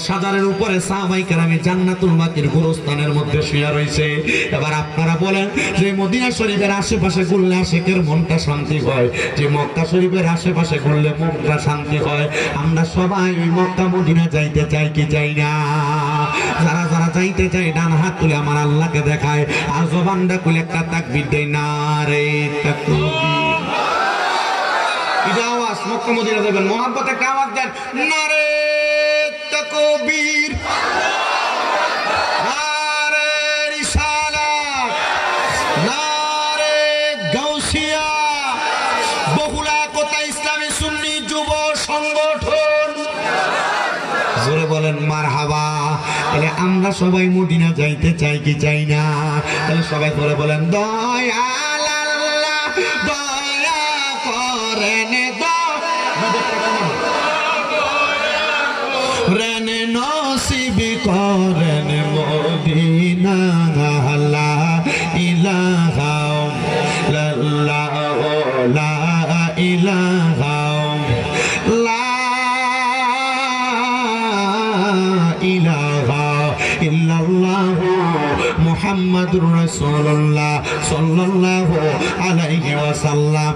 10,000-এর উপরে সাহাবায়ে কেরামে জান্নাতুল বাকির গোরস্থানের মধ্যে শুয়ে রয়েছে। এবার আপনারা বলেন যে মদিনা শরীফের আশেপাশে ঘুরলে আশিকের মনটা শান্তি হয়, যে মক্কা শরীফের আশেপাশে ঘুরলে মনটা শান্তি হয়। আমরা সবাই ওই মক্কা মদিনা যাইতে চাই কি চাই না? যারা যারা যাইতে চাই ডান হাত তুলে আমার আল্লাহকে দেখায়, আর জবানটা খুলে একটা তাকবীর দেয়, নারে তাকবীর। এটা আওয়াজ মক্কা মদিনা যাবেন, মোহাব্বত একটা আওয়াজ দেন, নারে তাকবীর, নারে রিসালাত, নারে গাউসিয়া, বহুলা কোথা ইসলামী সুন্নি যুব সংগঠন। জোরে বলেন মারহাবা। তাহলে আমরা সবাই মদিনা যাইতে চাই কি চাই না? তাহলে সবাই করে বলেন দয়াল আল্লাহ দয়া করেন রেনে নসিব করেন মদিনা লা ইলাহা ইল্লাল্লাহ লা ইলাহা ইল্লাল্লাহু মুহাম্মাদুর রাসূলুল্লাহ সাল্লাল্লাহু আলাইহি ওয়াসাল্লাম।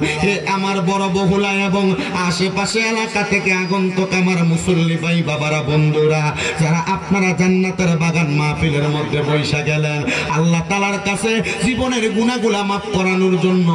আমার বড় বহুলা এবং আশেপাশে এলাকা থেকে আগন্তুক আমার মুসল্লি ভাই বাবারা, বন্ধুরা, যারা আপনারা জান্নাতের বাগান মাহফিলের মধ্যে বৈশা গেলেন, আল্লাহ তাআলার কাছে জীবনের গুনাহগুলো মাফ করানোর জন্য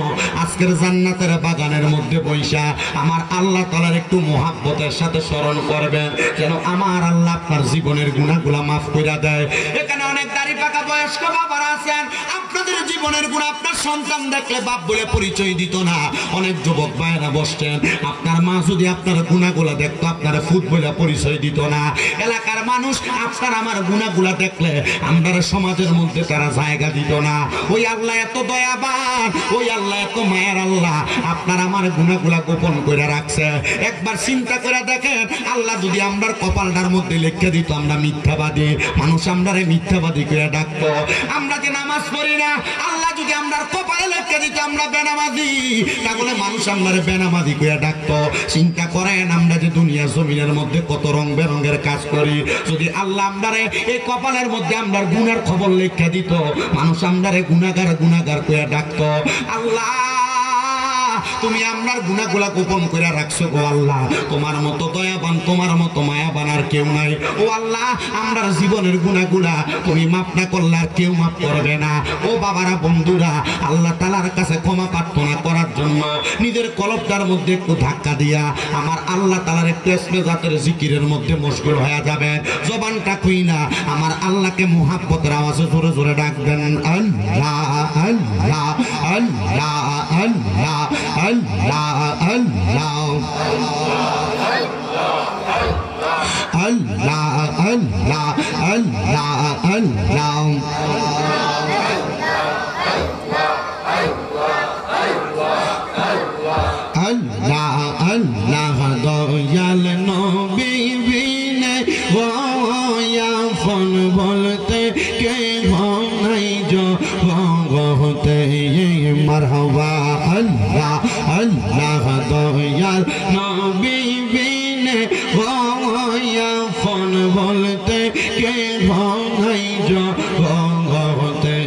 আজকের জান্নাতের বাগানের মধ্যে বৈশা আমার আল্লাহ তাআলার একটু মুহাব্বতের সাথে স্মরণ করবেন, যেন আমার আল্লাহ আপনার জীবনের গুনাহগুলো মাফ করে দেয়। এখানে অনেক দাড়ি পাকা বয়স্ক বাবারা আছেন, আপনাদের জীবনের গুণ আপনার সন্তান দেখলে বাপ বলে পরিচয় দিত না। অনেক যুবক ভাইরা বসছেন, আপনার মা যদি আপনার গুণাগুলা দেখতো আপনার ফুট বলে পরিচয় দিত না। এলাকার মানুষ আপনার আমার গুণাগুলা দেখলে আমরা সমাজের মধ্যে তারা জায়গা দিত না। ওই আল্লাহ এত দয়াবান, ওই আল্লাহ এত মায়ের আল্লাহ, আপনার আমার গুণাগুলা গোপন করে রাখছে। একবার চিন্তা করে দেখেন, আল্লাহ যদি আমরার কপালটার মধ্যে লিখে দিত আমরা মিথ্যাবাদী, মানুষ আমরারে মিথ্যাবাদী করে ডাকতো। আমরা যে নামাজ পড়ি না, আল্লাহ যদি আমরার কপালে লিখে দিত আমরা বেনামাজি, তাহলে মানুষ আমরারে বেনামাজি করে ডাকতো। চিন্তা করেন, আমরা যে দুনিয়া জমিনের মধ্যে কত রং বেরঙের কাজ করি, যদি আল্লাহ আমরারে এই কপালের মধ্যে আমরার গুনার খবর লিখে দিত, মানুষ আমরারে গুনাহগার গুনাহগার করে ডাকতো। আল্লাহ তুমি আপনার গুনাহগুলা গোপন করে রাখছো গো আল্লাহ, তোমার মতো দয়াবান, তোমার মতো মায়াবান আর কেউ নাই। ও আল্লাহ, আমরা জীবনের গুনাহগুলা তুমি মাফ না করলে আর কেউ মাফ করবে না। ও বাবারা, বন্ধুরা, আল্লাহ তাআলার কাছে ক্ষমা প্রার্থনা করার জন্য নিজের কলবটার মধ্যে একটু ধাক্কা দিয়া আমার আল্লাহ তাআলার একটু ইসতিগফারের জিকিরের মধ্যে মশগুল হয়ে যাবে। জবানটা খুইলা আমার আল্লাহকে মুহাব্বতের আওয়াজে জোরে জোরে ডাকবেন, আল্লাহ আল্লাহ আল্লাহ আল্লাহ আল্লাহ আল্লাহ আল্লাহ আল্লাহ আল্লাহ আল্লাহ। আল্লাহ আল্লাহ দয়াল নবী বিনে ফোন বলতে কে নাই জগতে মারহাবা। আল্লাহ আল্লাহ দয়াল নবী বিনে ফোন বলতে কে নাই জগতে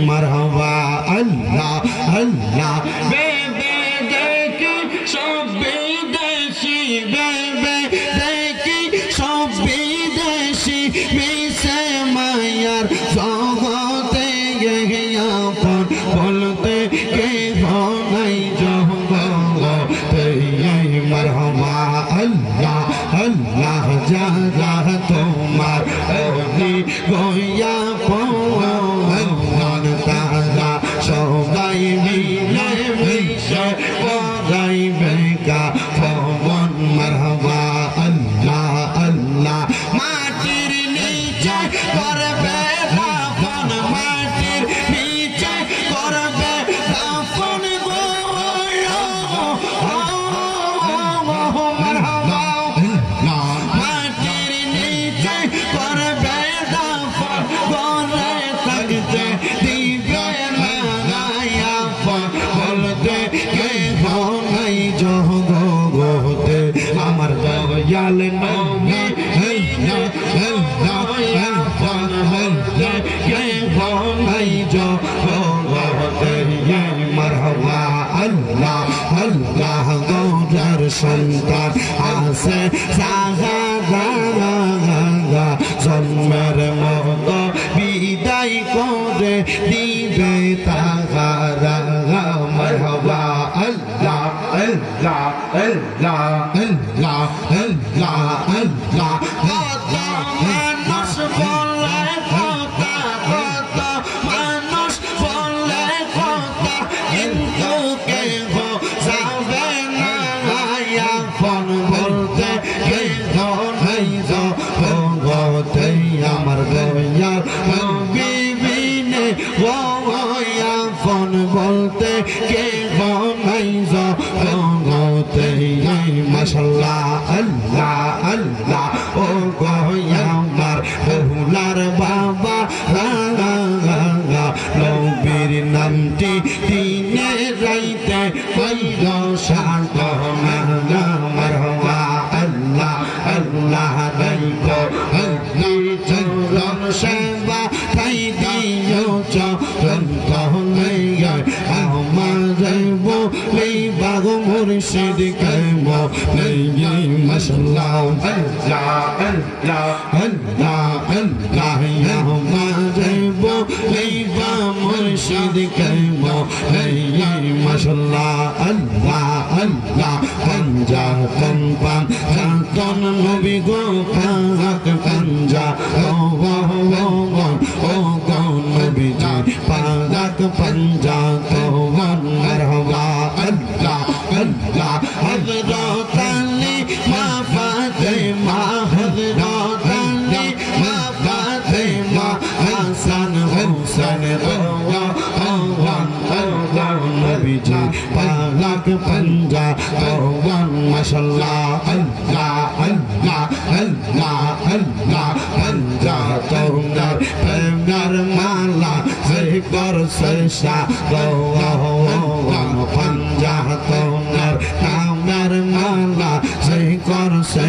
মারহাবা। আল্লাহ আল্লাহ বেবে দেখি সব বিদেশি, বেবে দেখি সব বিদেশি, মিশে মায়ার জগতে আপন বলতে কে নাই জগতে মারহাবা। আল্লাহ আল্লাহ যারা তোমার গয়া পন তারা সবাই মিলে মিশে করাইবে কা পবন মারহাবা। আল্লাহ আল্লাহ মাটির নিচে করবে দাফন, মাটির নিচে করবে দাফন গো মারহাবা। মাটির নিচে করবে দাফন গো সন্তান আছে সাহারা জন্মের মতো বিদায় করে দিবে তাহারা মারহাবা আল্লাহ আল্লাহ আল্লাহ আল্লাহ আল্লাহ আল্লাহ কত মানুষ বলে কথা কত মানুষ বলে কথা কিন্তু কেহ যাবে না আপন বলতে কেহ নাই জগতে আমার দয়াল বিবিনে ও আপন বলতে কেহ নাই জগতে মাশাআল্লাহ আল্লাহ আল্লাহ ও গো আমার বহুলার বাবা নবীর নামটি দিনে রাইতে কইল সাধনা মারহাবা আল্লাহ আল্লাহ রাইতো চরণ সেবা তাই দিও চরণ তহলে আমার বলে বাগ মুর্শিদ কেম নেই মাশাআল্লাহ আল্লাহ আল্লাহ আল্লাহ আল্লাহ আমার বলে বা মুর্শিদ কেম নেই মাশাআল্লাহ আল্লাহ আল্লাহ পাঞ্জা তন জাতন নবী গো পাক পাঞ্জা ও ও গো নবী জি পাক পাঞ্জা তো মারহাবা আল্লাহ আল্লাহ হযরত আলী মা ফাতেমা হযরত আলী মা ফাতেমা হাসান হুসেন নবী জি পাক পাঞ্জা তো মাশাআল্লাহ আল্লাহ আল্লাহ আল্লাহ আল্লাহ পাঞ্জা তো প্রেমের মালা যে করছে পাঞ্জা তো নামের মালা যে করছে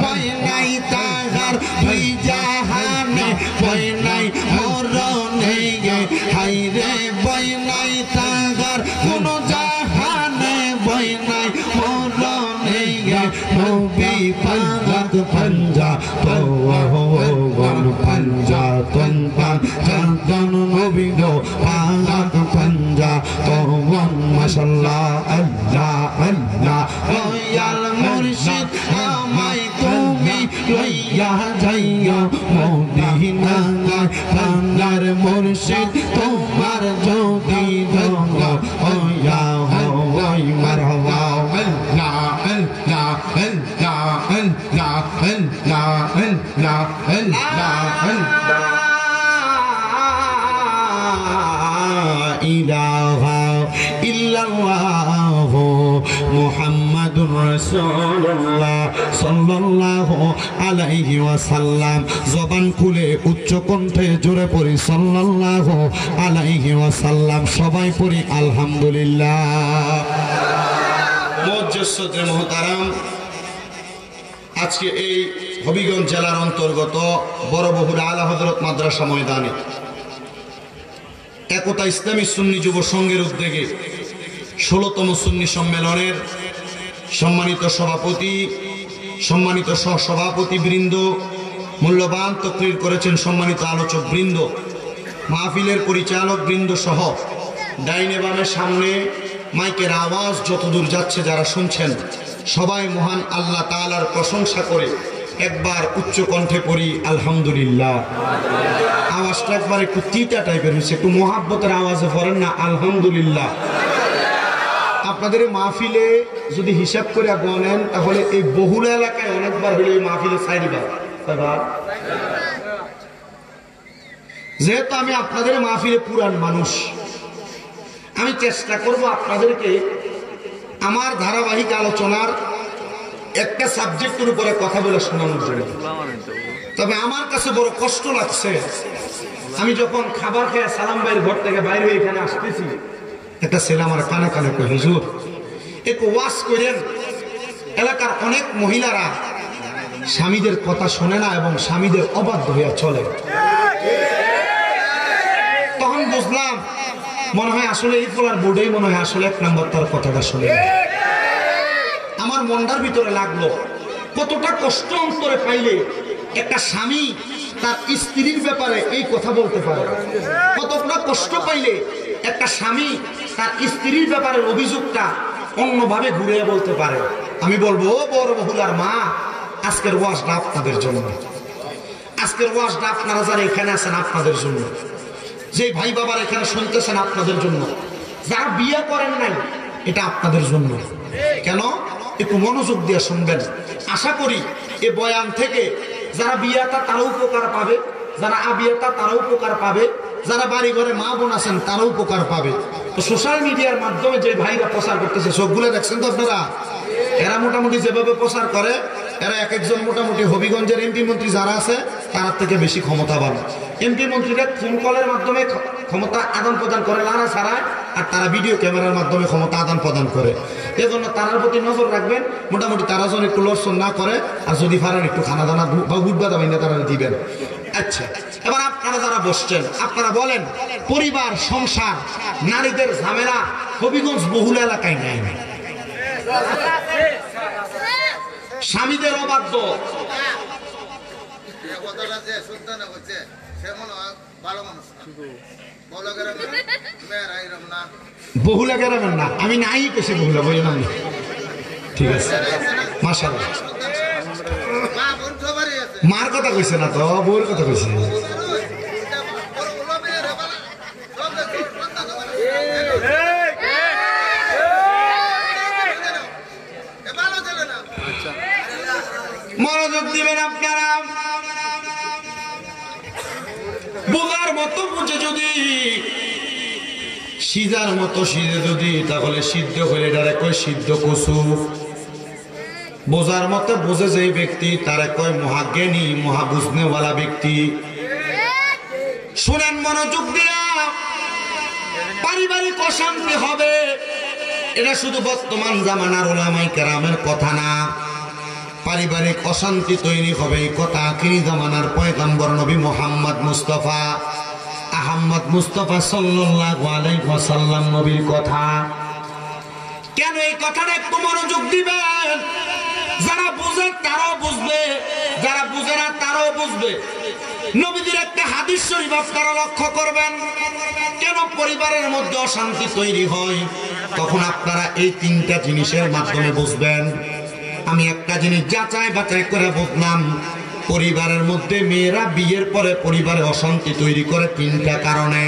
বই নাই তাহার দুই জাহানে বই নাই মরণে হাই রে বই নাই তাহার কোন জাহানে বই নাই মরণে নবী পাক পাঞ্জা তো পাঞ্জা তন জাতন নবী গো পাক পাঞ্জা তো মাশাআল্লাহ আল্লাহ আল্লাহ দয়াল মুর্শিদ আমায় তুমি লইয়া যাইও মদিনায় বাংলার মুর্শিদ তোমার যদি রঙ ওয়া ওই মারহাবা আল্লাহ আল্লাহ আল্লাহ আল্লাহ আল্লাহ আল্লাহ আল্লাহ ইলাহা ইল্লাল্লাহ মুহাম্মাদুর রাসূলুল্লাহ সাল্লাল্লাহু আলাইহি ওয়াসাল্লাম জবান খুলে উচ্চ কণ্ঠে জোরে পড়ি সাল্লাল্লাহু আলাইহি ওয়াসাল্লাম সবাই পড়ি আলহামদুলিল্লাহ। মুআজ্জাজ মুহতারাম, আজকে এই হবিগঞ্জ জেলার অন্তর্গত বড়বহুর আলা হযরত মাদ্রাসা ময়দানে একতা ইসলামী সুন্নি যুব সংঘের উদ্যোগে ১৬তম সুন্নি সম্মেলনের সম্মানিত সভাপতি, সম্মানিত সহসভাপতি বৃন্দ, মূল্যবান তকরির করেছেন সম্মানিত আলোচক বৃন্দ, মাহফিলের পরিচালক বৃন্দ সহ ডাইনে বামে সামনে মাইকের আওয়াজ যতদূর যাচ্ছে যারা শুনছেন সবাই মহান আল্লাহ তাআলার প্রশংসা করে একবার উচ্চ কণ্ঠে পড়ি আলহামদুলিল্লাহ। আওয়াজটা একবার একটু তিতা টাইপের হয়েছে, একটু মোহাব্বতের আওয়াজে পড়েন না আলহামদুলিল্লাহ। আপনাদের মাহফিলে যদি হিসাব করে গণেন তাহলে এই বহুল এলাকায় অনেকবার হলে এই মাহফিলে সাইরিবার। যেহেতু আমি আপনাদের মাহফিলে পুরান মানুষ, আমি চেষ্টা করব আপনাদেরকে আমার ধারাবাহিক আলোচনার একটা সাবজেক্টের উপরে কথা বলে শোনানোর জন্য। তবে আমার কাছে বড় কষ্ট লাগছে, আমি যখন খাবার খেয়ে সালাম ভাইয়ের ঘর থেকে বাইরে হয়ে এখানে আসতেছি, একটা ছেলে আমার কানে কানে কয়, হুজুর একটু ওয়াজ করেন, এলাকার অনেক মহিলারা স্বামীদের কথা শোনে না এবং স্বামীদের অবাধ্য হইয়া চলে। তখন বুঝলাম মনে হয় আসলে এই ফলার বোর্ডেই মনে হয় আসলে 1 নম্বর তার কথাটা শুনে আমার মনটার ভিতরে লাগলো কতটা কষ্ট অন্তরে পাইলে একটা স্বামী তার স্ত্রীর ব্যাপারে এই কথা বলতে পারে, কতটা কষ্ট পাইলে একটা স্বামী তার স্ত্রীর ব্যাপারে অভিযোগটা অন্যভাবে ঘুরিয়ে বলতে পারে। আমি বলবো ও বড় মহিলার মা, আজকের ওয়াজটা আপনাদের জন্য, আজকের ওয়াজটা আপনারা যারা এখানে আছেন আপনাদের জন্য, যে ভাই বাবার এখানে শুনতেছেন আপনাদের জন্য, যারা বিয়ে করেন নাই এটা আপনাদের জন্য। কেন? একটু মনোযোগ দিয়ে শুনবেন। আশা করি এ বয়ান থেকে যারা বিয়াতা তারাও উপকার পাবে, যারা আবিয়াতা তারাও উপকার পাবে, যারা বাড়ি ঘরে মা বোন আছেন তারাও উপকার পাবে। তো সোশ্যাল মিডিয়ার মাধ্যমে যে ভাইরা প্রচার করতেছে সবগুলো দেখছেন তো আপনারা, এরা মোটামুটি যেভাবে প্রচার করে এরা এক একজন মোটামুটি হবিগঞ্জের এমপি মন্ত্রী যারা আছে তার থেকে বেশি ক্ষমতাবান। এমপি মন্ত্রীরা ফোন কলের মাধ্যমে ক্ষমতা আদান প্রদান করে লারা ছাড়ায়, আর তারা ভিডিও ক্যামেরার মাধ্যমে ক্ষমতা আদান প্রদান করে। এজন্য তার প্রতি নজর রাখবেন, মোটামুটি তারা যেন একটু লড়ছন না করে, আর যদি পারেন একটু খানা দানা বা গুড়বা দাবাই না তারা দিবেন। আচ্ছা, এবার আপনারা যারা বসছেন আপনারা বলেন, পরিবার সংসার নারীদের ঝামেলা হবিগঞ্জ বহুল এলাকায় নেই, স্বামীদের অবাধ্য বহুলা গ্রামের না, আমি নাই পেশে বহুলা বলি না, ঠিক আছে মাশাআল্লাহ। মার কথা কইছে না তো, বউর কথা কইছে। মনোযোগ দিবেন আপনারা, বোঝার মতো বুঝে যদি, সিজার মতো সিজে যদি, তাহলে সিদ্ধ হলে এটারে কয় সিদ্ধ কচু। বোঝার মতো বুঝে যে ব্যক্তি তারে কয় মহাজ্ঞানী মহাবুঝনেওয়ালা ব্যক্তি। শুনেন মনোযোগ দিয়া, পারিবারিক অশান্তি হবে এটা শুধু বর্তমান জামানার উলামায়ে কেরামের কথা না, পারিবারিক অশান্তি তৈরি হবে এই কথা আখিরি জামানার পয়গম্বর নবী মুহাম্মদ মুস্তাফা আহমদ মুস্তাফা সাল্লাল্লাহু আলাইহি ওয়াসাল্লাম নবীর কথা। কেন এই কথাটা একটু মনোযোগ দিবেন, যারা বুঝে তারাও বুঝবে, যারা বুঝে না তারাও বুঝবে। নবীজির একটা হাদিস শরীফ আপনারা লক্ষ্য করবেন, কেন পরিবারের মধ্যে অশান্তি তৈরি হয় তখন আপনারা এই 3টা জিনিসের মাধ্যমে বুঝবেন। আমি একটা জিনিস যাচাই বাছাই করে বুঝলাম, পরিবারের মধ্যে মেয়েরা বিয়ের পরে পরিবারে অশান্তি তৈরি করে 3টা কারণে।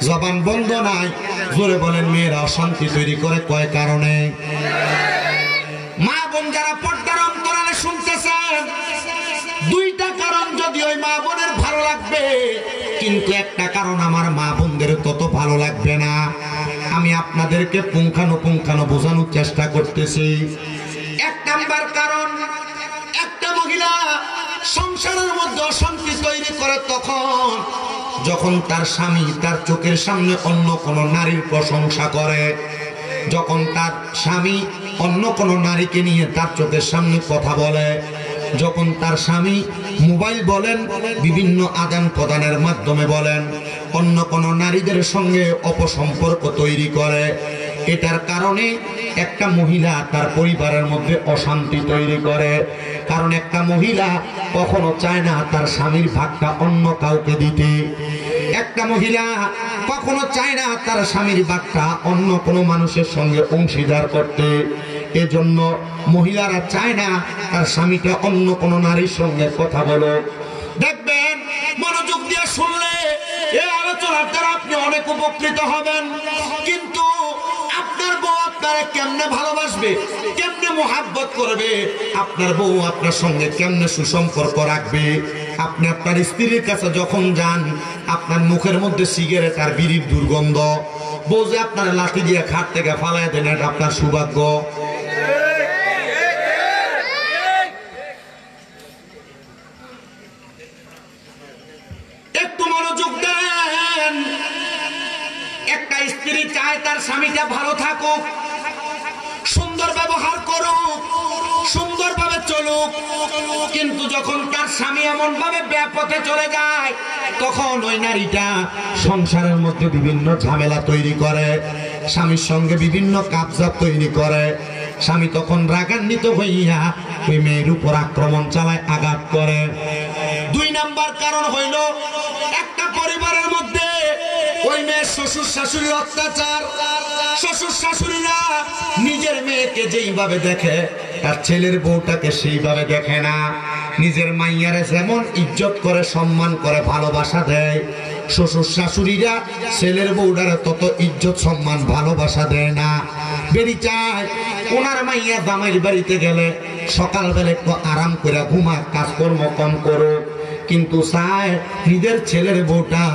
জবান বন্ধ নাই, জোরে বলেন, মেয়েরা অশান্তি তৈরি করে কয় কারণে? মা বোন যারা পর্দার অন্তরালে শুনতেছেন, 2টা কারণ যদি ওই মা বোনের ভালো লাগবে, কিন্তু একটা কারণ আমার মা বোনদের তত ভালো লাগবে না। আমি আপনাদেরকে পুঙ্খানুপুঙ্খানু বোঝানোর চেষ্টা করতেছি। 1 নাম্বার কারণ, একটা মহিলা সংসারের মধ্যে অশান্তি তৈরি করে তখন যখন তার স্বামী তার চোখের সামনে অন্য কোন নারীর প্রশংসা করে, যখন তার স্বামী অন্য কোন নারীকে নিয়ে তার চোখের সামনে কথা বলে, যখন তার স্বামী মোবাইল বলেন বিভিন্ন আদান প্রদানের মাধ্যমে বলেন অন্য কোন নারীদের সঙ্গে অপসম্পর্ক তৈরি করে, এটার কারণে একটা মহিলা তার পরিবারের মধ্যে অশান্তি তৈরি করে। কারণ একটা মহিলা কখনো চায় না তার স্বামীর ভাগটা অন্য কাউকে দিতে, একটা মহিলা কখনো চায় না তার স্বামীর ভাগটা অন্য কোনো মানুষের সঙ্গে অংশীদার করতে। এজন্য মহিলারা চায় না তার স্বামীটা অন্য কোনো নারীর সঙ্গে কথা বলো। দেখবেন মনোযোগ দিয়ে শুনলে এই আলোচনার দ্বারা আপনি অনেক উপকৃত হবেন, কিন্তু আপনার বউ আপনারা কেমনে ভালোবাসবে, কেমনে মোহাব্বত করবে, আপনার বউ আপনার সঙ্গে কেমনে সুসম্পর্ক রাখবে। আপনি আপনার স্ত্রীর কাছে যখন যান, আপনার মুখের মধ্যে সিগারেট আর বিড়ির দুর্গন্ধ, বউ যে আপনার লাঠি দিয়ে খাট থেকে ফালায় দেন, এটা আপনার সৌভাগ্য। একটু মনোযোগ দেন, একটা স্ত্রী চায় তার স্বামীটা ভালো থাকুক, সুন্দর ব্যবহার করুক, সুন্দরভাবে চলুক, কিন্তু যখন তার স্বামী এমন ভাবে বেপথে চলে যায়, তখন ওই নারীটা সংসারের মধ্যে বিভিন্ন ঝামেলা তৈরি করে, স্বামীর সঙ্গে বিভিন্ন কাবজা তৈরি করে। স্বামী তখন রাগান্বিত হইয়া ওই মেয়ের উপর আক্রমণ চালায়, আঘাত করে। 2 নাম্বার কারণ হইল একটা পরিবারের মধ্যে ওই মেয়ের শ্বশুর শাশুড়ির অত্যাচার। শ্বশুর শাশুড়িরা নিজের মেয়েকে যেইভাবে দেখে তার ছেলের বউটাকে সেইভাবে দেখে না। নিজের মাইয়ারে যেমন ইজ্জত করে, সম্মান করে, ভালোবাসা দেয়, শ্বশুর শাশুড়িরা ছেলের বউটারে তত ইজ্জত, সম্মান, ভালোবাসা দেয় না। বেরি চায় ওনার মাইয়া জামাইয়ের বাড়িতে গেলে সকালবেলা একটু আরাম করে ঘুমাক, কাজকর্ম কম করুক, কিন্তু চায় নিজের ছেলের বউটা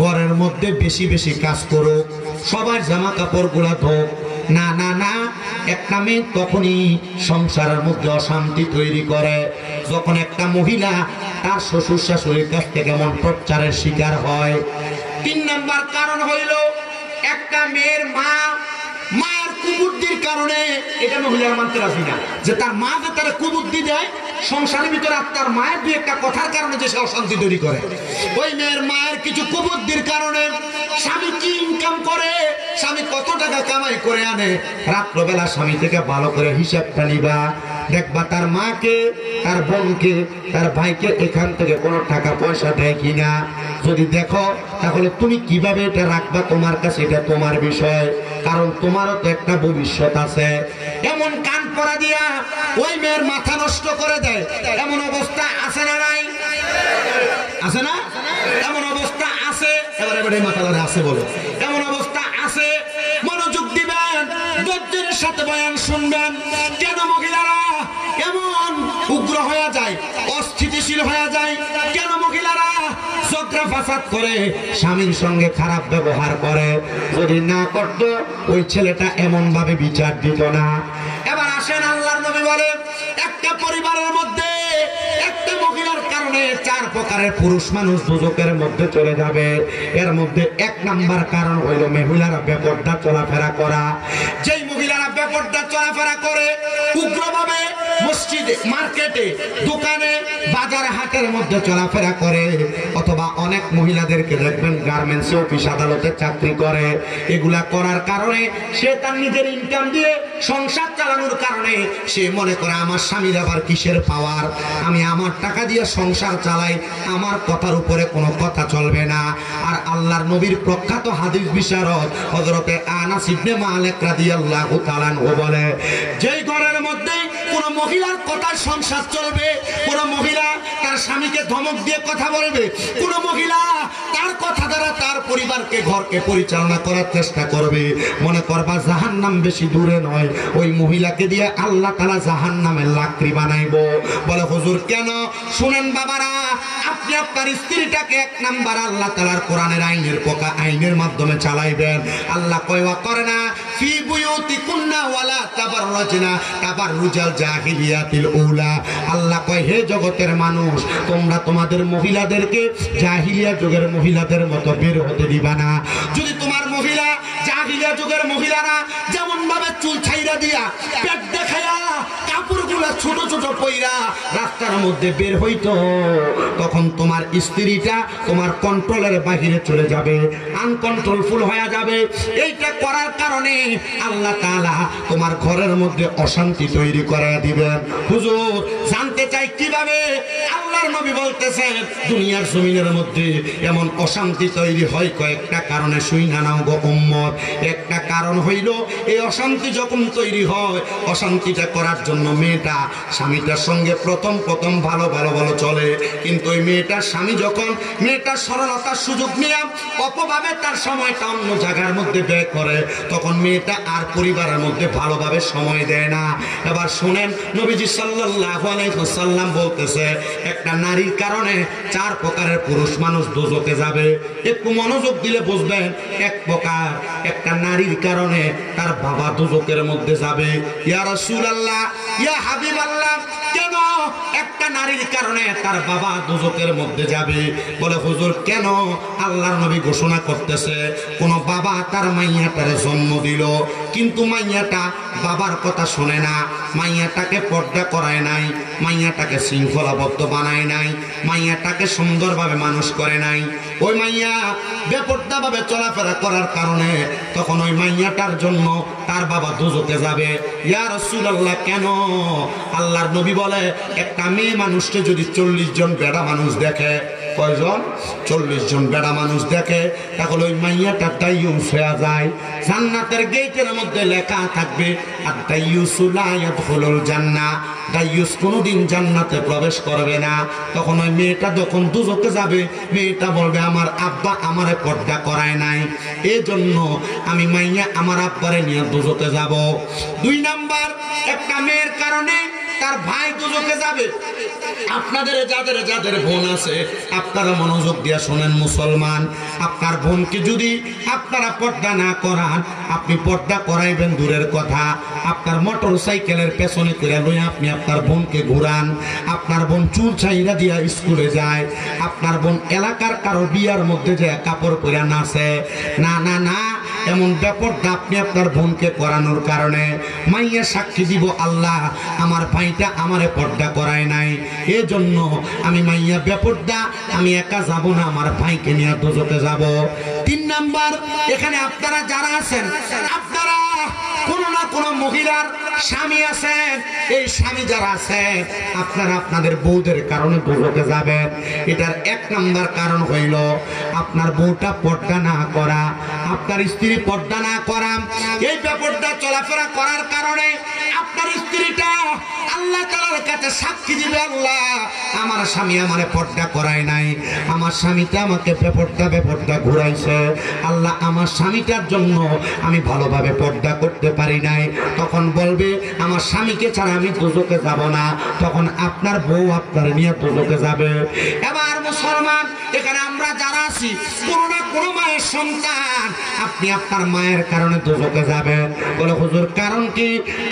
ঘরের মধ্যে বেশি বেশি কাজ করুক, সবার জামা কাপড় গুলা ধোক। না না না, একটা মেয়ে তখনই সংসারের মধ্যে অশান্তি তৈরি করে যখন একটা মহিলা তার শ্বশুর শাশুড়ির কাছ থেকে এমন টর্চারের শিকার হয়। 3 নাম্বার কারণ হইল একটা মেয়ের মায়ের কুবুদ্ধির কারণে। এটা মহিলার মানতে রাজি না যে তার মা যে তার কুবুদ্ধি দেয়, সংসারের ভিতরে তার মায়ের 2 একটা কথার কারণে যে সে অশান্তি তৈরি করে। ওই মেয়ের মায়ের কিছু কুবুদ্ধির কারণে স্বামী কি ইনকাম করে, স্বামী কত টাকা কামাই করে আনে, রাত্রবেলা স্বামী থেকে ভালো করে হিসাবটা নিবা, দেখবা তার মাকে, তার বোনকে, তার ভাইকে এখান থেকে কোনো টাকা পয়সা দেয় কিনা। যদি দেখো তাহলে তুমি কিভাবে এটা রাখবা তোমার কাছে, এটা তোমার বিষয়, কারণ তোমারও তো একটা ভবিষ্যৎ আছে। এমন কান পড়া দিয়া ওই মেয়ের মাথা নষ্ট করে দেয়। এমন অবস্থা আছে না নাই? আছে না? এমন অবস্থা আছে। এবারে মাথা ধরে আছে বলে এমন অবস্থা আছে। মনোযোগ দিবেন, ধৈর্যের সাথে বয়ান শুনবেন। কেন মহিলারা এমন উগ্র হয়ে যায়, অস্থিতিশীল হয়ে যায়? কেন মহিলারা ঝগড়া ফাসাদ করে, স্বামীর সঙ্গে খারাপ ব্যবহার করে? যদি না করত ওই ছেলেটা এমন ভাবে বিচার দিত না। এবার আসেন, আল্লাহর নবী বলে একটা পরিবারের মধ্যে একটা মহিলার কারণে 4 প্রকারের পুরুষ মানুষ দুজকের মধ্যে চলে যাবে। এর মধ্যে 1 নাম্বার কারণ হইল মহিলারা বেপরদা চলাফেরা করা। যেই মহিলারা বেপরদা চলাফেরা করে, উগ্রভাবে মসজিদে, মার্কেটে, দোকানে, বাজার হাটের মধ্যে চলাফেরা করে, অথবা অনেক মহিলাদেরকে দেখবেন গার্মেন্টস, অফিস, আদালতে চাকরি করে। এগুলা করার কারণে সে তার নিজের ইনকাম দিয়ে সংসার চালানোর কারণে সে মনে করে আমার স্বামীর আবার কিসের পাওয়ার, আমি আমার টাকা দিয়ে সংসার চালাই, আমার কথার উপরে কোনো কথা চলবে না। আর আল্লাহর নবীর প্রখ্যাত হাদিস বিশারদ হযরতে আনাস ইবনে মালিক রাদিয়াল্লাহু তাআলা বলে, যেই ঘরের মধ্যে কোন মহিলার কথায় সংসার চলবে, কোন মহিলা তার স্বামীকে ধমক দিয়ে কথা বলবে, কোন মহিলা তার কথা দ্বারা তার পরিবারকে, ঘরকে পরিচালনা করার চেষ্টা করবে, মনে করবা জাহান্নাম বেশি দূরে নয়, ওই মহিলাকে দিয়ে আল্লাহ তাআলা জাহান্নামের লাকড়ি বানাইবো। বলে হুজুর কেন? শুনেন বাবারা, আপনি আপনার স্ত্রীটাকে 1 নাম্বার আল্লাহ তাআলার কোরআনের আইনের মাধ্যমে চালাইবেন। আল্লাহ কয়ওয়া করে না, ফি বুয়ুতিকুন্না ওয়ালা তাবাররাজনা তাবাররুজাল জাহিলিয়াতিল উলা। আল্লাহ কয়, হে জগতের মানুষ, তোমরা তোমাদের মহিলাদেরকে জাহিলিয়া যুগের মহিলাদের মতো বের হতে দিবা না। যদি তোমার মহিলা জাহিলিয়া যুগের মহিলারা যেমন ভাবে চুল ছাইরা দিয়া, পেট দেখায়া, কাপড়গুলা ছোট ছোট পইরা রাস্তার মধ্যে বের হইতো, তখন তোমার স্ত্রীটা তোমার কন্ট্রোলের বাহিরে চলে যাবে, আনকন্ট্রোলফুল হয়ে যাবে। এইটা করার কারণে আল্লাহ তাআলা তোমার ঘরের মধ্যে অশান্তি তৈরি করে দিবেন। হুজুর জানতে চাই কিভাবে? আল্লাহর নবী বলতেছেন, দুনিয়ার জমিনের মধ্যে এমন অশান্তি তৈরি হয় কয়েকটা কারণে, শুইনা নাও গো উম্মত। একটা কারণ হইল, এই অশান্তি যখন তৈরি হয়, অশান্তিটা করার জন্য মেয়েটা স্বামীটার সঙ্গে প্রথম ভালো চলে, কিন্তু ওই মেয়েটার স্বামী যখন মেয়েটার সরলতার সুযোগ নিয়ে অপভাবে তার সময়টা অন্য জায়গার মধ্যে ব্যয় করে, তখন মেয়েটা আর পরিবারের মধ্যে ভালোভাবে সময় দেয় না। এবার শুনেন, নবীজি সাল্লাল্লাহু আলাইহি ওয়াসাল্লাম বলতেছে, একটা নারীর কারণে 4 প্রকারের পুরুষ মানুষ দোজখে যাবে। একটু মনোযোগ দিলে বুঝবেন। 1 প্রকার, একটা নারীর কারণে তার বাবা দোজখের মধ্যে যাবে। ইয়া রাসূলুল্লাহ, ইয়া হাবিবাল্লাহ, কেন একটা নারীর কারণে তার বাবা দোজখের মধ্যে যাবে? বলে হুজুর কেন? আল্লাহর নবী ঘোষণা করতেছে, কোন বাবা বাবা তার মাইয়াটারে জন্ম দিল, কিন্তু মাইয়াটা বাবার কথা শোনে না, মাইয়াটাকে পর্দা করায় নাই, মাইয়াটাকে শৃঙ্খলাবদ্ধ বানায় নাই, মাইয়াটাকে সুন্দরভাবে মানুষ করে নাই। ওই মাইয়া বেপর্দাভাবে চলাফেরা করার কারণে তখন ওই মাইয়াটার জন্য তার বাবা দোজখে যাবে। ইয়া রাসূলুল্লাহ, কেন? আল্লাহর নবী বলে, একটা মেয়ে মানুষকে যদি 40 জন বেড়া মানুষ দেখে, কয়জন? 40 জন বেড়া মানুষ দেখে, তাহলে ওই মাইয়াটা দাইয়ুস হয়ে যায়। জান্নাতের গেটের মধ্যে লেখা থাকবে আদ-দাইয়ুসু লা ইয়াদখুলুল জান্নাহ, দাইয়ুস কোনোদিন জান্নাতে প্রবেশ করবে না। তখন ওই মেয়েটা যখন দোজখে যাবে, মেয়েটা বলবে আমার আব্বা আমারে পর্দা করায় নাই, এজন্য আমি মাইয়া আমার আব্বারে নিয়ে দোজখে যাব। 2 নাম্বার, একটা মেয়ের কারণে তার ভাই দোজখে যাবে। আপনাদের যাদের যাদের বোন আছে, আপনারা মনোযোগ দিয়ে শোনেন মুসলমান, আপনার বোনকে যদি আপনারা পর্দা না করান, আপনি পর্দা করাইবেন দূরের কথা, আপনার মোটর সাইকেলের পেছনে করে লই আপনি আপনার বোনকে ঘুরান, আপনার বোন চুল ছাইরা দিয়া স্কুলে যায়, আপনার বোন এলাকার কারো বিয়ার মধ্যে যে কাপড় পরে নাচে, না না না, এমন ব্যাপারটা আপনি আপনার বোনকে করানোর কারণে মাইয়া সাক্ষী দিব, আল্লাহ আমার ভাইটা আমারে পর্দা করায় নাই, এজন্য আমি মাইয়া বেপর্দা, আমি একা যাব না, আমার ভাইকে নিয়ে দোজখে যাব। 3 নাম্বার, এখানে আপনারা যারা আছেন, আপনারা কোন না কোন মহিলার স্বামী আছেন, এই স্বামী যারা আছেন, আপনারা আপনাদের বউদের কারণে দোজখে যাবেন। এটার 1 নাম্বার কারণ হইল আপনার বউটা পর্দা না করা, আপনার স্ত্রী পর্দা না করা, এই ব্যাপারটা চলাফেরা করার কারণে আপনার স্ত্রীটা আল্লাহ তাআলার কাছে সাক্ষী দিবে, আল্লাহ আমার স্বামী আমারে পর্দা করায় নাই, আমার স্বামীটা আমাকে বেপর্দা ঘুরাইছে, আল্লাহ আমার স্বামীটার জন্য আমি ভালোভাবে পর্দা করতে পারি নাই। তখন বলবে আমার স্বামীকে ছাড়া আমি দোজখে যাব না, তখন আপনার বউ আপনার নিয়ে দোজখে যাবে। এবার মুসলমান, এখানে আমরা যারা আছি, কোন না কোন মায়ের সন্তান, আপনি আপনার মায়ের কারণে দোজখে যাবেন। বলে হুজুর কারণ কি?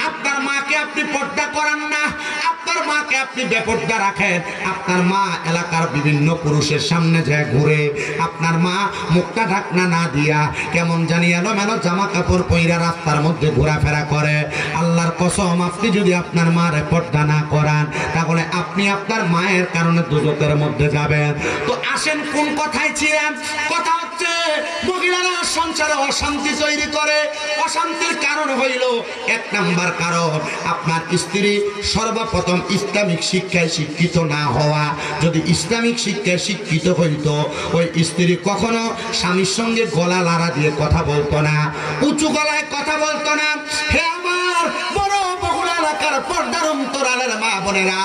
আপনার মাকে আপনি পর্দা করান না, আপনার মাকে আপনি বেপর্দা রাখেন, আপনার মা এলাকার বিভিন্ন পুরুষের সামনে যায় ঘুরে, আপনার মা মুখটা ঢাকনা না দিয়া কেমন জানি এলোমেলো জামা কাপড় পইরা রাস্তার মধ্যে ঘোরাফেরা করে। আল্লাহর কসম, আপনি যদি আপনার মারে পর্দা না করান, তাহলে আপনি আপনার মায়ের কারণে দোজখের মধ্যে যাবেন। তো আসেন কোন কথায় ছিলেন? কথা হচ্ছে মহিলারা সংসারে অশান্তি তৈরি করে, অশান্তির কারণ হইল 1 নাম্বার কারণ আপনার স্ত্রী সর্বপ্রথম ইসলামিক শিক্ষায় শিক্ষিত না হওয়া। যদি ইসলামিক শিক্ষায় শিক্ষিত হইত, ওই স্ত্রী কখনো স্বামীর সঙ্গে গলা লাড়া দিয়ে কথা বলতো না, উঁচু গলায় কথা বলতো না। হে আমার বড় বহুল এলাকার পর্দার অন্তরালের মা বোনেরা,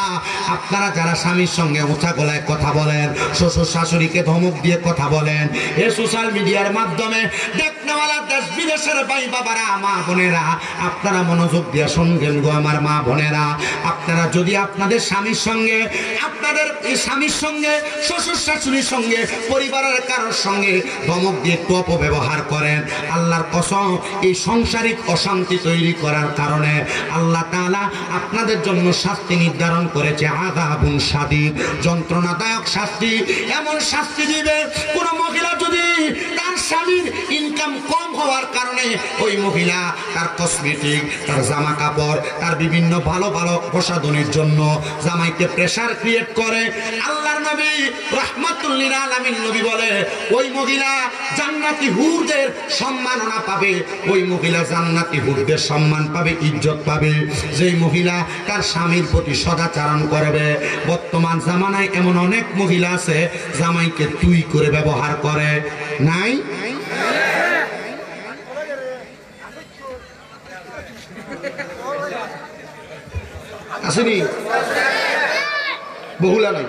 আপনারা যারা স্বামীর সঙ্গে উঁচা গলায় কথা বলেন, শ্বশুর শাশুড়িকে ধমক দিয়ে কথা বলেন, এ সোশ্যাল মিডিয়ার মাধ্যমে দেখনেওয়ালা দেশ বিদেশের ভাই বাবারা, মা বোনেরা, আপনারা মনোযোগ দিয়ে শুনবেন গো আমার মা বোনেরা। আপনারা যদি আপনাদের স্বামীর সঙ্গে, আপনাদের স্বামীর সঙ্গে, শ্বশুর শাশুড়ির সঙ্গে, পরিবারের কারোর সঙ্গে ধমক দিয়ে একটু অপব্যবহার করেন, আল্লাহর কসম এই সাংসারিক অশান্তি তৈরি করার কারণে আল্লাহ তাআলা আপনাদের জন্য শাস্তি নির্ধারণ করেছে, আযাবুন শাদীদ, যন্ত্রণাদায়ক শাস্তি। এমন শাস্তি দিবে, কোন মহিলা যদি তার স্বামীর ইনকাম কম হওয়ার কারণে ওই মহিলা তার কসমেটিক, তার জামা কাপড়, তার বিভিন্ন ভালো ভালো প্রসাধনের জন্য জামাইকে প্রেসার ক্রিয়েট করে, আল্লাহর নবী রাহমাতুল লিল আলামিন নবী বলে ওই মহিলা জান্নাতি হুরদের সম্মাননা পাবে, ওই মহিলা জান্নাতি হুরদের সম্মান পাবে, ইজ্জত পাবে, যেই মহিলা তার স্বামীর প্রতি সদাচরণ করবে। বর্তমান জামানায় এমন অনেক মহিলা আছে জামাইকে তুই করে ব্যবহার করে, নাই? আসেনি? বহুলা নাই?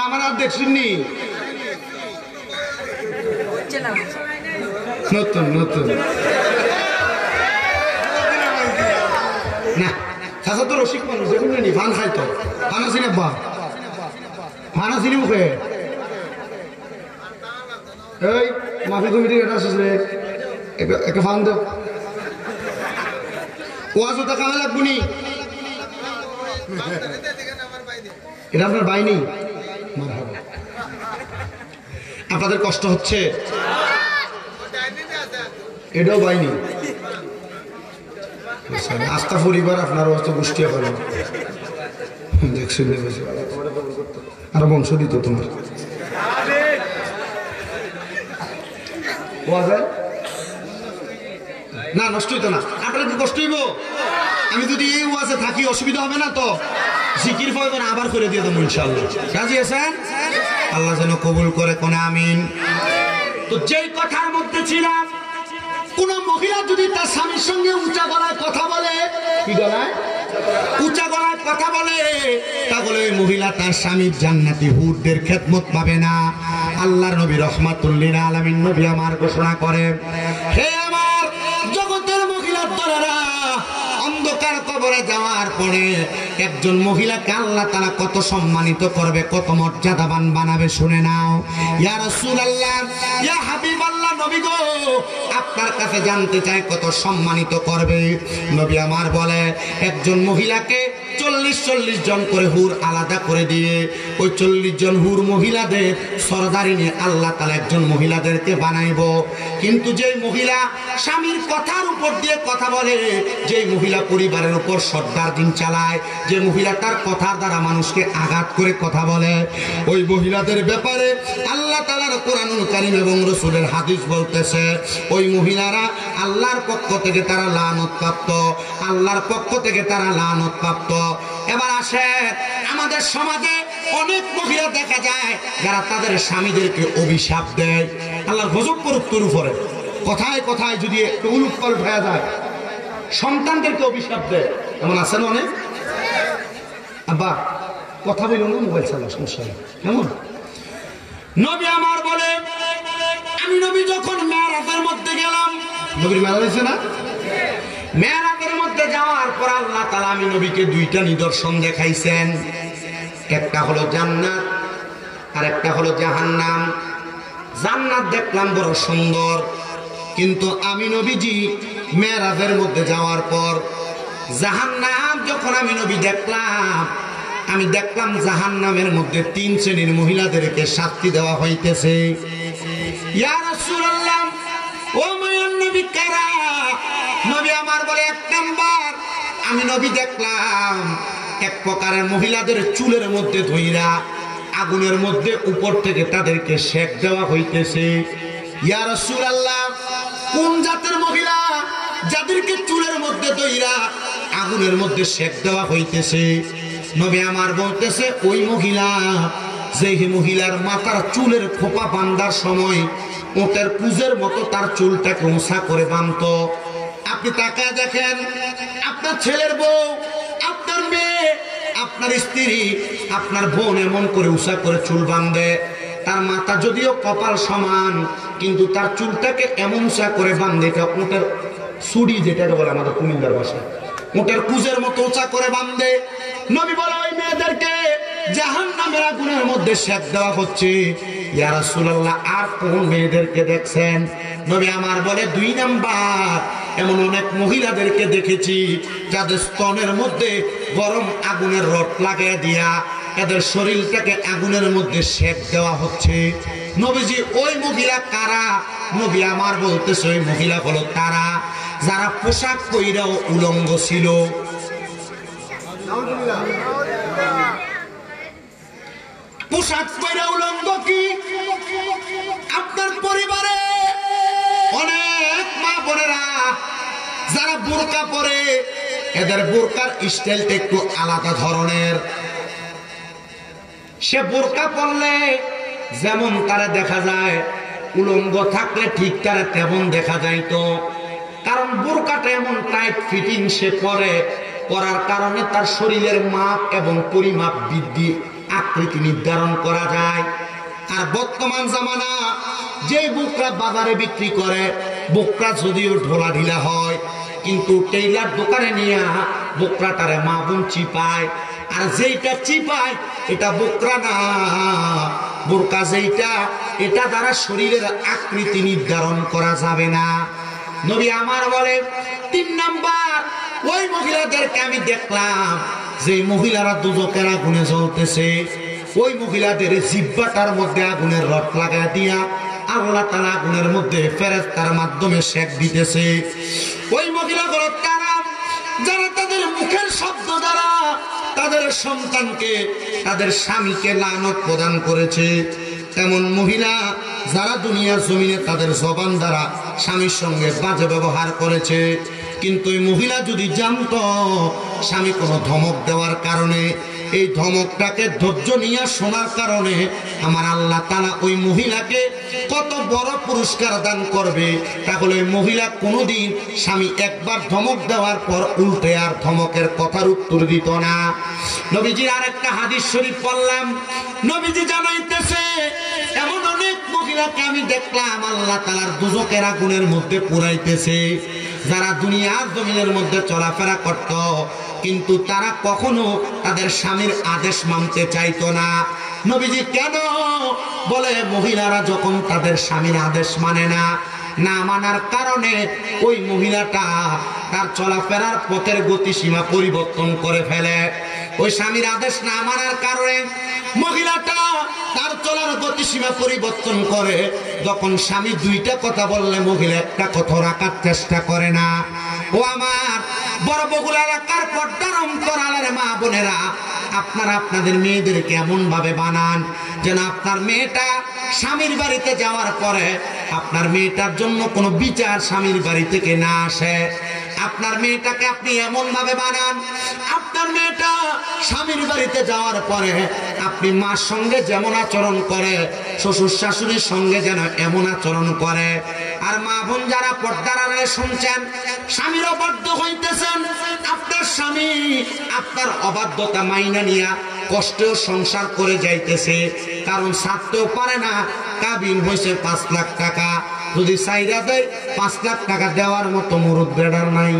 আমার আর দেখছিনি নতুন নতুন না, চাচা তো রসিক মানুষ, দেখুন নি ভান খাইতো, ভান আছি না, বা ভান আছি মুখে, এই মাফি কমিটি এটা আছে রে একটা ফান দাও ওয়াজও তো কামে লাগবো নি এটা আপনার বাই নেই আপনাদের কষ্ট হচ্ছে এটাও বাই নেই আস্থা পরিবার আপনার হয়তো গোষ্ঠী করেন দেখছেন আরো বংশ দিত তোমার না নষ্ট হইতো না আপনার কি কষ্ট হইব আমি যদি এই ওয়াজে থাকি অসুবিধা হবে না তো জিকির পড়বেন আবার করে দিয়ে দেবো ইনশাআল্লাহ রাজি আছেন আল্লাহ যেন কবুল করে কোন আমিন তো যেই কথার মধ্যে ছিলাম কোন মহিলা যদি তার স্বামীর সঙ্গে উঁচা গলায় কথা বলে কি গলায় উঁচা গলায় কথা বলে তাহলে ওই মহিলা তার স্বামীর জান্নাতি হুরদের খেদমত পাবে না আল্লাহর নবী রহমাতুল্লিল আলামিন নবী আমার ঘোষণা করে হে আমার জগতের মহিলার দলেরা অন্ধকার কবরে যাওয়ার পরে একজন মহিলাকে আল্লাহ তাআলা কত সম্মানিত করবে কত মর্যাদাবান বানাবে শুনে নাও ইয়া রাসূলুল্লাহ ইয়া হাবিবাল্লাহ নবী গো আপনার কাছে জানতে চাই কত সম্মানিত করবে নবী আমার বলে একজন মহিলাকে 40 জন করে হুর আলাদা করে দিয়ে ওই 40 জন হুর মহিলাদের সরদারি নিয়ে আল্লাহ তাআলা একজন মহিলাদেরকে বানাইব কিন্তু যেই মহিলা স্বামীর কথার উপর দিয়ে কথা বলে যেই মহিলা পরিবারের উপর সর্দার দিন চালায় যে মহিলা তার কথার দ্বারা মানুষকে আঘাত করে কথা বলে ওই মহিলাদের ব্যাপারে আল্লাহ তাআলার কোরআনুল কারীম এবং রাসূলের হাদিস বলতেছে ওই মহিলারা আল্লাহর পক্ষ থেকে তারা লানত প্রাপ্ত আল্লাহর পক্ষ থেকে তারা লানত প্রাপ্ত এবার আসে আমাদের সমাজে অনেক মহিলা দেখা যায় যারা তাদের স্বামীদেরকে অভিশাপ দেয় আল্লাহর গজব করুক তোর উপরে কথায় কথায় যদি একটু উলটপালট হয়ে যায় সন্তানদেরকে অভিশাপ দেয় এমন আছে না অনেক আব্বা কথা বলুন না মোবাইল চালা সমস্যা কেমন নবী আমার বলে আমি নবী যখন মেরাজের মধ্যে গেলাম নবীর মেরাজ হয়েছে না মেরাজের মধ্যে যাওয়ার পর আল্লাহ তাআলা আমি নবীকে দুইটা নিদর্শন দেখাইছেন একটা হলো জান্নাত আর একটা হলো জাহান্নাম জান্নাত দেখলাম বড় সুন্দর কিন্তু আমি নবীজি মেরাজের মধ্যে যাওয়ার পর জাহান্নাম যখন আমি নবী আমি দেখলাম জাহান্নামের মধ্যে 3 শ্রেণীর মহিলাদেরকে শাস্তি দেওয়া হইতেছে ইয়া রাসূলুল্লাহ ও মায়ার নবী কারা নবী আমার বলে এক নাম্বার আমি নবী দেখলাম এক প্রকারের মহিলাদের চুলের মধ্যে ধইরা আগুনের মধ্যে উপর থেকে তাদেরকে সেক দেওয়া হইতেছে ইয়া রাসূলুল্লাহ কোন জাতের মহিলা যাদেরকে চুলের মধ্যে ধইরা আগুনের মধ্যে সেক দেওয়া হইতেছে নবী আমার বলতেছে ওই মহিলা যেই মহিলার মাথার চুলের খোপা বাঁধার সময় ওটের কুজের মতো তার চুলটাকে উঁচা করে বাঁধতো আপনি তাকায় দেখেন আপনার ছেলের বউ আপনার মেয়ে আপনার স্ত্রী আপনার বোন এমন করে উঁচা করে চুল বাঁধে তার মাথা যদিও কপাল সমান কিন্তু তার চুলটাকে এমন উঁচা করে বাঁধে এটা ওটের সুড়ি যেটাকে বলে আমাদের কুমিল্লার ভাষায় ওটের কুজের মতো উঁচা করে বাঁধে নবী বলে ওই মেয়েদেরকে জাহান্নামের আগুনের মধ্যে সেক দেওয়া হচ্ছে ইয়া রাসূলুল্লাহ আর কোন মেয়েদেরকে দেখছেন নবী আমার বলে 2 নাম্বার এমন অনেক মহিলাদেরকে দেখেছি যাদের স্তনের মধ্যে গরম আগুনের রড লাগিয়ে দিয়া এদের শরীরটাকে আগুনের মধ্যে সেক দেওয়া হচ্ছে নবীজি ওই মহিলা কারা নবী আমার বলতেছে ওই মহিলা হলো তারা যারা পোশাক পইরাও উলঙ্গ ছিল পোশাক পরে উলঙ্গ কি আপনার পরিবারে অনেক মা বোনেরা যারা বোরকা পরে এদের বোরকার স্টাইলটা একটু আলাদা ধরনের সে বোরকা পরলে যেমন তারা দেখা যায় উলঙ্গ থাকলে ঠিক তারা তেমন দেখা যাইতো কারণ বোরকাটা এমন টাইট ফিটিং সে পরে পরার কারণে তার শরীরের মাপ এবং পরিমাপ বৃদ্ধি আকৃতি নির্ধারণ করা যায় আর বর্তমান জামানা যে বোকরা বাজারে বিক্রি করে বোকরা যদিও ঢোলা ঢিলা হয় কিন্তু টেইলার দোকানে নিয়ে বোকরাটারে মা বোন চিপায় আর যেটা চিপায় এটা বোকরা না, বোরকা যেটা এটা দ্বারা শরীরের আকৃতি নির্ধারণ করা যাবে না। নবী আমার বলে 3 নাম্বার, ওই মহিলাদেরকে আমি দেখলাম যে মহিলারা দুজকের আগুনে জ্বলতেছে, ওই মহিলাদের জিহ্বাটার মধ্যে আগুনের রড লাগা দিয়া আল্লাহ তাআলা আগুনের মধ্যে ফেরেশতার মাধ্যমে সেক দিতেছে। ওই মহিলাগুলো কারা? যারা তাদের মুখের শব্দ দ্বারা তাদের সন্তানকে, তাদের স্বামীকে লানত প্রদান করেছে। এমন মহিলা যারা দুনিয়ার জমিনে তাদের জবান দ্বারা স্বামীর সঙ্গে বাজে ব্যবহার করেছে। কিন্তু এই মহিলা যদি জানতো স্বামী কোনো ধমক দেওয়ার কারণে, এই ধমকটাকে ধৈর্য নিয়ে শোনার কারণে আমার আল্লাহ তাআলা ওই মহিলাকে কত বড় পুরস্কার দান করবে, তাহলে ওই মহিলা কোনোদিন স্বামী একবার ধমক দেওয়ার পর উল্টে আর ধমকের কথার উত্তর দিত না। নবীজির আরেকটা হাদিস শরীফ পড়লাম, নবীজি জানাইতেছে এমন অনেক মহিলাকে আমি দেখলাম আল্লাহ তাআলার দুজকের আগুনের মধ্যে পুরাইতেছে, যারা দুনিয়ার জমিনের মধ্যে চলাফেরা করত কিন্তু তারা কখনো তাদের স্বামীর আদেশ মানতে চাইতো না। নবীজি কেন? বলে মহিলারা যখন তাদের স্বামীর আদেশ মানে না, না মানার কারণে ওই মহিলাটা তার চলাফেরার পথের গতিসীমা পরিবর্তন করে ফেলে। ওই স্বামীর আদেশ না মানার কারণে মহিলাটা তার চলার গতিসীমা পরিবর্তন করে। যখন স্বামী 2টা কথা বললে মহিলা একটা কথা রাখার চেষ্টা করে না। ও আমার বড় বহুল এলাকার পর্দার অন্তরালের মা বোনেরা, আপনারা আপনাদের মেয়েদেরকে এমন ভাবে বানান যেন আপনার মেয়েটা স্বামীর বাড়িতে যাওয়ার পরে আপনার মেয়েটার জন্য কোনো বিচার স্বামীর বাড়ি থেকে না আসে। আপনার মেয়েটাকে আপনি এমন ভাবে বানান, আপনার মেয়েটা স্বামীর বাড়িতে যাওয়ার পরে আপনি মার সঙ্গে যেমন আচরণ করে শ্বশুর শাশুড়ির সঙ্গে যেন এমন আচরণ করে। আর মা বোন যারা পর্দার আড়ালে শুনছেন, স্বামীর অবাধ্য হইতেছেন, আপনার স্বামী আপনার অবাধ্যতা মাইনা নিয়া কষ্টেও সংসার করে যাইতেছে, কারণ ছাড়তেও পারে না। কাবিন হয়েছে 5 লাখ টাকা, যদি চাইরা দেয় 5 লাখ টাকা দেওয়ার মতো মুরুদ বেড়ার নাই।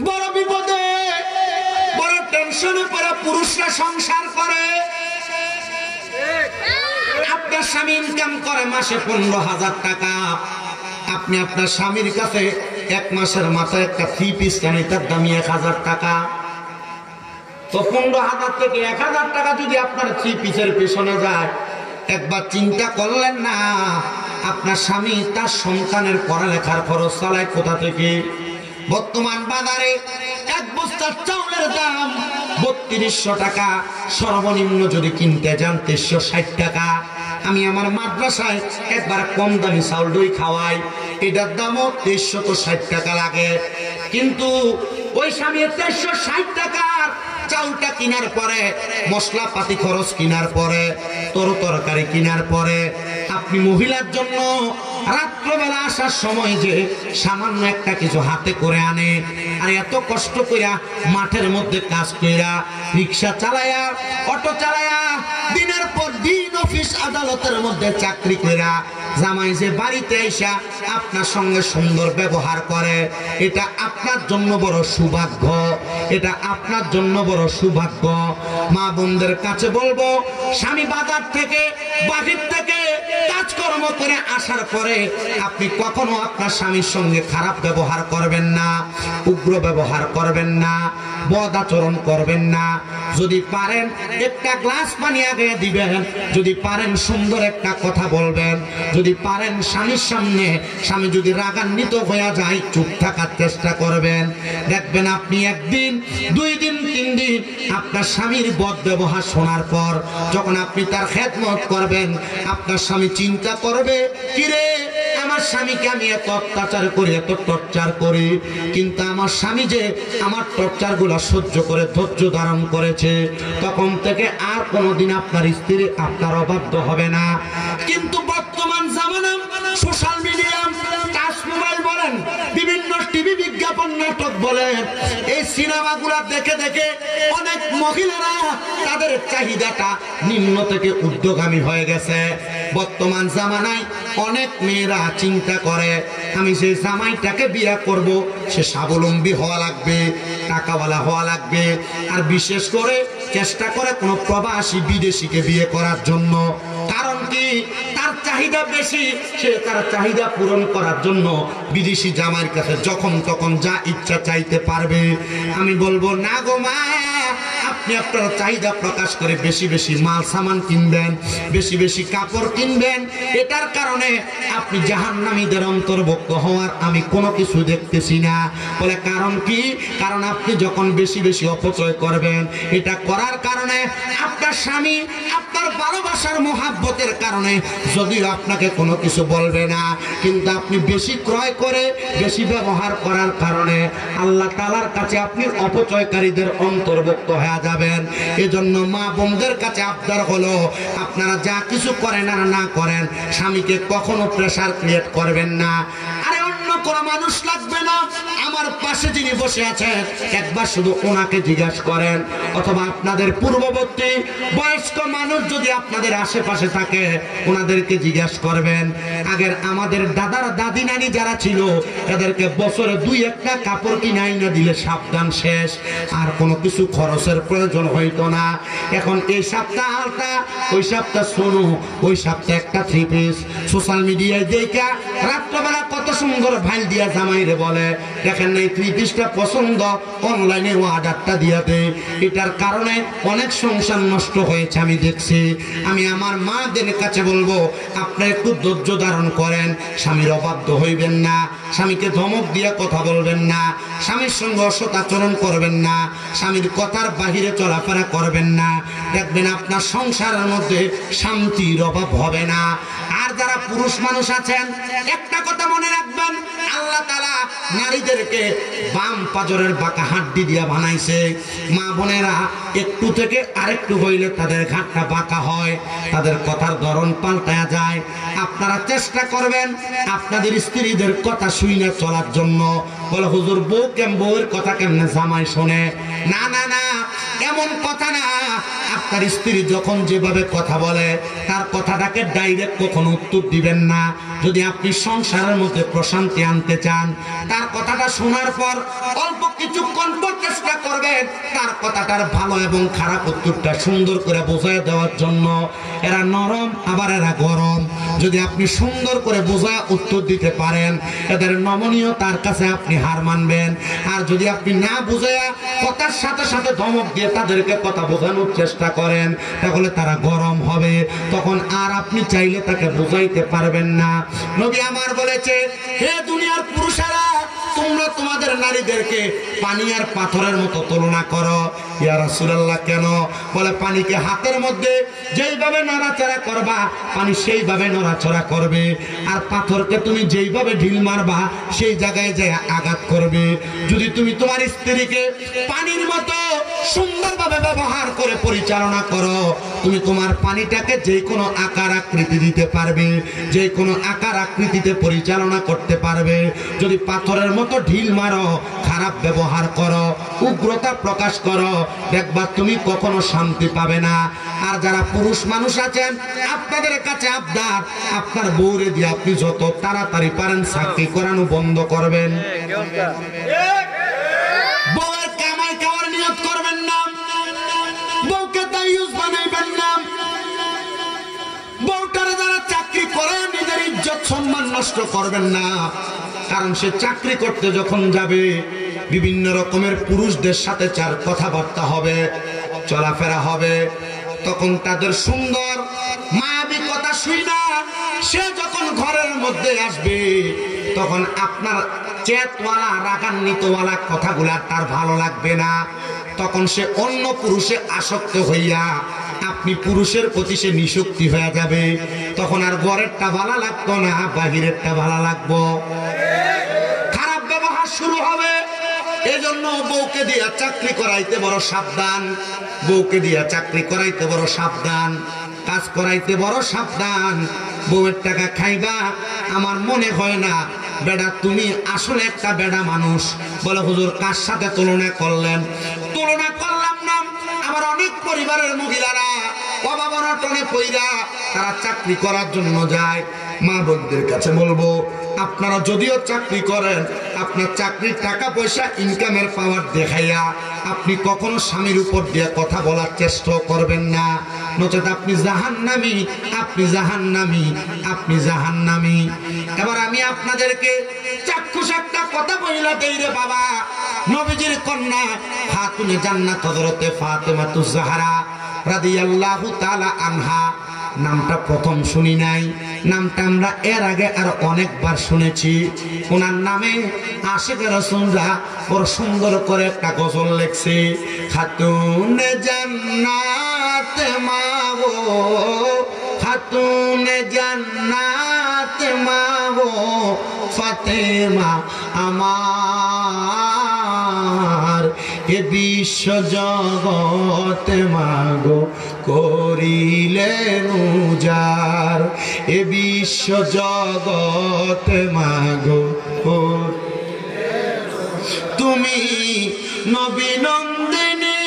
বড় বিপদে বড় টেনশনে পড়ে পুরুষরা সংসার করে। আপনার স্বামী ইনকাম করে মাসে 15,000 টাকা, আপনি আপনার স্বামীর কাছে 1 মাসের মাথায় একটা 3 পিস কেন, তার দামি 1000 টাকা। তো 15,000 থেকে 1000 টাকা যদি আপনার 3 পিসের পেছনে যায়, একবার চিন্তা করলেন না আপনার স্বামী তার সন্তানের পড়ালেখার খরচ চালায় কোথা থেকে? বর্তমান বাজারে 1 বস্তা চাউলের দাম 3200 টাকা, সর্বনিম্ন যদি কিনতে যান 360 টাকা। আমি আমার মাদ্রাসায় একবার কম দামি চাউল দই খাওয়াই, এটার দামও 360 টাকা লাগে। কিন্তু ওই স্বামী 360 টাকার চাউলটা কেনার পরে, মশলাপাতি খরচ কেনার পরে, তরকারি কেনার পরে, আপনি মহিলার জন্য রাত্রবেলা আসার সময় যে সামান্য একটা কিছু হাতে করে আনে, আর এত কষ্ট কইরা মাঠের মধ্যে কাজ কইরা, রিক্সা চালায়া, অটো চালায়া, দিনের পর দিন অফিস আদালতের মধ্যে চাকরি কইরা জামাই যে বাড়িতে আইসা আপনার সঙ্গে সুন্দর ব্যবহার করে, এটা আপনার জন্য বড় সৌভাগ্য, এটা আপনার জন্য বড় সৌভাগ্য। মা বোনদের কাছে বলবো, স্বামী বাজার থেকে বাহির থেকে কাজকর্ম করে আসার পরে আপনি কখনো আপনার স্বামীর সঙ্গে খারাপ ব্যবহার করবেন না, উগ্র ব্যবহার করবেন না, বদ আচরণ করবেন না। যদি পারেন একটা গ্লাস পানি আগে দিবেন, যদি পারেন সুন্দর একটা কথা বলবেন, যদি পারেন স্বামীর সামনে স্বামী যদি রাগান্বিত হয়ে যায় চুপ থাকার চেষ্টা করবেন। দেখবেন আপনি 1 দিন 2 দিন 3 দিন আপনার স্বামীর বদ ব্যবহার শোনার পর যখন আপনি তার খেদমত করবেন, আপনার স্বামী চিন্তা করবে, কিরে আমার স্বামীকে আমি এত অত্যাচার করি, এত টর্চার করি, কিন্তু আমার স্বামী যে আমার টর্চার গুলা সহ্য করে ধৈর্য ধারণ করেছে, তখন থেকে আর কোনোদিন আপনার স্ত্রী আপনার অবাধ্য হবে না। কিন্তু বর্তমান জামানা সোশ্যাল মিডিয়া, টাচ মোবাইল বলেন, বিভিন্ন টিভি বিজ্ঞাপন না নাটক বলেন, এই সিনেমাগুলা দেখে দেখে অনেক মহিলারা তাদের চাহিদাটা নিম্ন থেকে ঊর্ধ্বগামী হয়ে গেছে। বর্তমান জামানায় অনেক মেয়েরা চিন্তা করে, আমি সেই জামাইটাকে বিয়ে করব, সে স্বাবলম্বী হওয়া লাগবে, টাকাওয়ালা হওয়া লাগবে, আর বিশেষ করে চেষ্টা করে কোনো প্রবাসী বিদেশিকে বিয়ে করার জন্য। কারণ কি? তার চাহিদা বেশি, সে তার চাহিদা পূরণ করার জন্য বিদেশি জামাইয়ের কাছে যখন তখন যা ইচ্ছা চাইতে পারবে। আমি বলবো না গো মা, আপনি আপনার চাহিদা প্রকাশ করে বেশি বেশি মাল সামান কিনবেন, বেশি বেশি কাপড় কিনবেন, এটার কারণে আপনি জাহান্নামীদের অন্তর্ভুক্ত হওয়ার আমি কোনো কিছু দেখতেছি না। বলে কারণ কি? কারণ আপনি যখন বেশি বেশি অপচয় করবেন, এটা করার কারণে আপনার স্বামী আপনার ভালোবাসার মহাব্বতের কারণে যদিও আপনাকে কোনো কিছু বলবে না, কিন্তু আপনি বেশি ক্রয় করে বেশি ব্যবহার করার কারণে আল্লাহ তাআলার কাছে আপনি অপচয়কারীদের অন্তর্ভুক্ত হয়ে যাবেন। এজন্য মা বোনদের কাছে আবদার হলো, আপনারা যা কিছু করেন আর না করেন, স্বামীকে কখনো প্রেসার ক্রিয়েট করবেন না। আরে অন্য কোনো মানুষ লাগবে না, আমার পাশে যিনি বসে আছেন একবার শুধু ওনাকে জিজ্ঞাসা করেন, অথবা আপনাদের পূর্ববর্তী বয়স্ক মানুষ যদি আপনাদের আশেপাশে থাকে ওনাদেরকে জিজ্ঞাসা করবেন। আগের আমাদের দাদার দাদি নানি যারা ছিল এদেরকে বছরে 2-1টা কাপড় কিনাই না দিলে সাবধান শেষ, আর কোনো কিছু খরচের প্রয়োজন হইতো না। এখন এই সপ্তাহ আলতা, ওই সপ্তাহ সোনু, ওই সপ্তাহ একটা 3 পিস সোশ্যাল মিডিয়ায় দেখা রাত্রবেলা কত সুন্দর ভাইল দিয়া জামাইরে বলে, দেখেন এই 3 পিসটা পছন্দ, অনলাইনে অর্ডারটা দিয়া দেয়। এটার কারণে অনেক সংসার নষ্ট হয়েছে আমি দেখছি। আমি আমার মাদের কাছে বলবো, আপনারা একটু ধৈর্য ধারণ করেন, স্বামীর অবাধ্য হইবেন না, স্বামীকে ধমক দিয়ে কথা বলবেন না, স্বামীর সঙ্গে অসৎ আচরণ করবেন না, স্বামীর কথার বাহিরে চলাফেরা করবেন না, দেখবেন আপনার সংসারের মধ্যে শান্তির অভাব হবে না। আর যারা পুরুষ মানুষ আছেন একটা কথা মনে রাখবেন, আল্লাহ তাআলা নারীদেরকে বাম পাজরের বাঁকা হাড্ডি দিয়া বানাইছে। মা বোনেরা একটু থেকে আরেকটু হইলে তাদের ঘাটটা বাঁকা হয়, তাদের কথার ধরন পাল্টায়া যায়। আপনারা চেষ্টা করবেন আপনাদের স্ত্রীদের কথা শুনে চলার জন্য। বলে হুজুর বউয়ের কথা কেমনে জামাই শোনে? না না না, এমন কথা না। আপনার স্ত্রী যখন যেভাবে কথা বলে তার কথাটাকে ডাইরেক্ট কখনো উত্তর দিবেন না। যদি আপনি সংসারের মধ্যে প্রশান্তি আনতে চান, তার কথাটা শোনার পর অল্প কিছুক্ষণ পর চেষ্টা করবেন তার কথাটার ভালো এবং খারাপ উত্তরটা সুন্দর করে বোঝায় দেওয়ার জন্য। এরা নরম আবার এরা গরম, যদি আপনি সুন্দর করে বোঝায় উত্তর দিতে পারেন এদের নমনীয়তার কাছে আপনি হার মানবেন। আর যদি আপনি না বুঝায়া কথার সাথে সাথে ধমক দিয়ে তাদেরকে কথা বোঝানোর চেষ্টা করেন তাহলে তারা গরম হবে, তখন আর আপনি চাইলে তাকে বুঝাইতে পারবেন না। নবী আমার বলেছে, হে দুনিয়ার পুরুষেরা, তোমরা তোমাদের নারীদেরকে পানি আর পাথরের মতো তুলনা করো। ইয়া রাসূলুল্লাহ কেন? বলে পানিকে হাতের মধ্যে যেইভাবে নড়াচড়া করবা পানি সেইভাবে নড়াচড়া করবে, আর পাথরকে তুমি যেইভাবে ঢিল মারবা সেই জায়গায় যে আঘাত করবে। যদি তুমি তোমার স্ত্রীকে পানির মতো সুন্দরভাবে ব্যবহার করে পরিচালনা করো, তুমি তোমার পানিটাকে যে কোনো আকার আকৃতি দিতে পারবে, যে কোনো আকার আকৃতিতে পরিচালনা করতে পারবে। যদি পাথরের মতো ঢিল মারো, খারাপ ব্যবহার করো, উগ্রতা প্রকাশ করো, দেখবা তুমি কখনো শান্তি পাবে না। আর যারা পুরুষ মানুষ আছেন আপনাদের কাছে আবদার, আপনার বউরে দিয়ে আপনি যত তাড়াতাড়ি পারেন চাকরি করানো বন্ধ করবেন। বউয়ের কামাই খাওয়ার নিয়ত করবেন না, বউকে দায়ুস বানাইবেন না। বউটারে যারা চাকরি করে নিজের ইজ্জত সম্মান নষ্ট করবেন না, কারণ সে চাকরি করতে যখন যাবে বিভিন্ন রকমের পুরুষদের সাথে চার কথাবার্তা হবে, চলাফেরা হবে, তখন তাদের সুন্দর মায়াবী কথা শুই না সে যখন ঘরের মধ্যে আসবে তখন আপনার চেতওয়ালা রাগান্বিতওয়ালা কথাগুলা তার ভালো লাগবে না। তখন সে অন্য পুরুষে আসক্ত হইয়া আপনি পুরুষের প্রতি সে নিষক্তি হয়ে যাবে। তখন আর ঘরেরটা ভালো লাগতো না, বাহিরেরটা ভালো লাগবো, খারাপ ব্যবহার শুরু হবে। এজন্য বউকে দিয়া চাকরি করাইতে বড় সাবধান, বউকে দিয়া চাকরি করাইতে বড় সাবধান, কাজ করাইতে বড় সাবধান। বউয়ের টাকা খাইবা, আমার মনে হয় না বেডা তুমি আসলে একটা বেডা মানুষ। বলে হুজুর কার সাথে তুলনা করলেন? তুলনা করলাম না, আমার অনেক পরিবারের মহিলারা অভাব অনটনে পইরা তারা চাকরি করার জন্য যায়। মা বোনদের কাছে বলবো, আপনারা যদিও চাকরি করেন, আপনার চাকরির টাকা পয়সা ইনকামের পাওয়ার দেখাইয়া আপনি কখনো স্বামীর উপর দিয়ে কথা বলার চেষ্টা করবেন না, নচেত আপনি জাহান্নামী, আপনি জাহান্নামী, আপনি জাহান্নামী। এবার আমি আপনাদেরকে চাক্ষুষ একটা কথা বইলা দেই রে বাবা। নবীজির কন্যা খাতুনে জান্নাত হযরতে ফাতেমাতুজ জাহরা রাদিয়াল্লাহু তাআলা আনহা নামটা প্রথম শুনি নাই, নামটা আমরা এর আগে আর অনেকবার শুনেছি। ওনার নামে আশিকে রাসূলরা বড় সুন্দর করে একটা গজল লিখছে। খাতুনে জান্নাত মা গো, খাতুনে জান্নাত মা গো, ফাতেমা আমার, এ বিশ্ব জগৎ মাগো করিলেন উজার, এ বিশ্ব জগৎ মাগো। তুমি নবী নন্দিনী,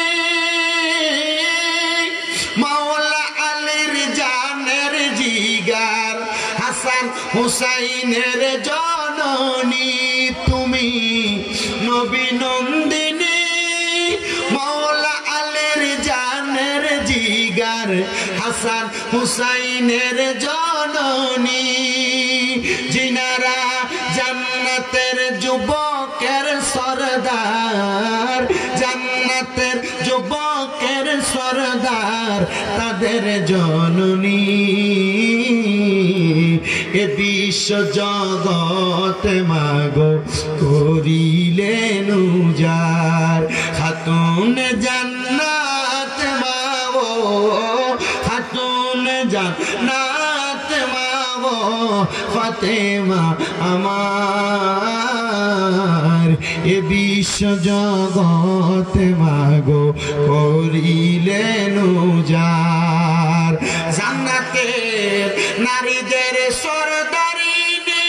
মাওলা আলীর জানের জিগার, হাসান হুসাইনের জননী। তুমি নবী নন্দিনী, মাওলা আলীর জানের জিগার, হাসান হুসাইনের জননী। জিনারা জান্নাতের যুবকের সরদার, জান্নাতের যুবকের সরদার, তাদের জননী। এ বিশ্ব জগৎ মাগো করিলেন উজার, খাতুন জান্নাত মাগো, খাতুন জান্নাত মাগো, ফাতেমা আমার, এ বিশ্ব জগৎ মাগো করিলেন উজার। জান্নাতের নারীদের সরদারিনী,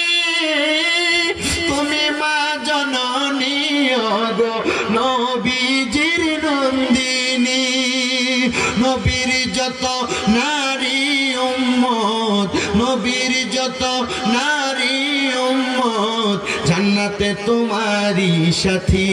তুমি মা জননী গো নবীজির নন্দিনী। নবীর যত নারী উম্মত, নবীর যত নারী উম্মত, জান্নাতে তোমারই সাথী,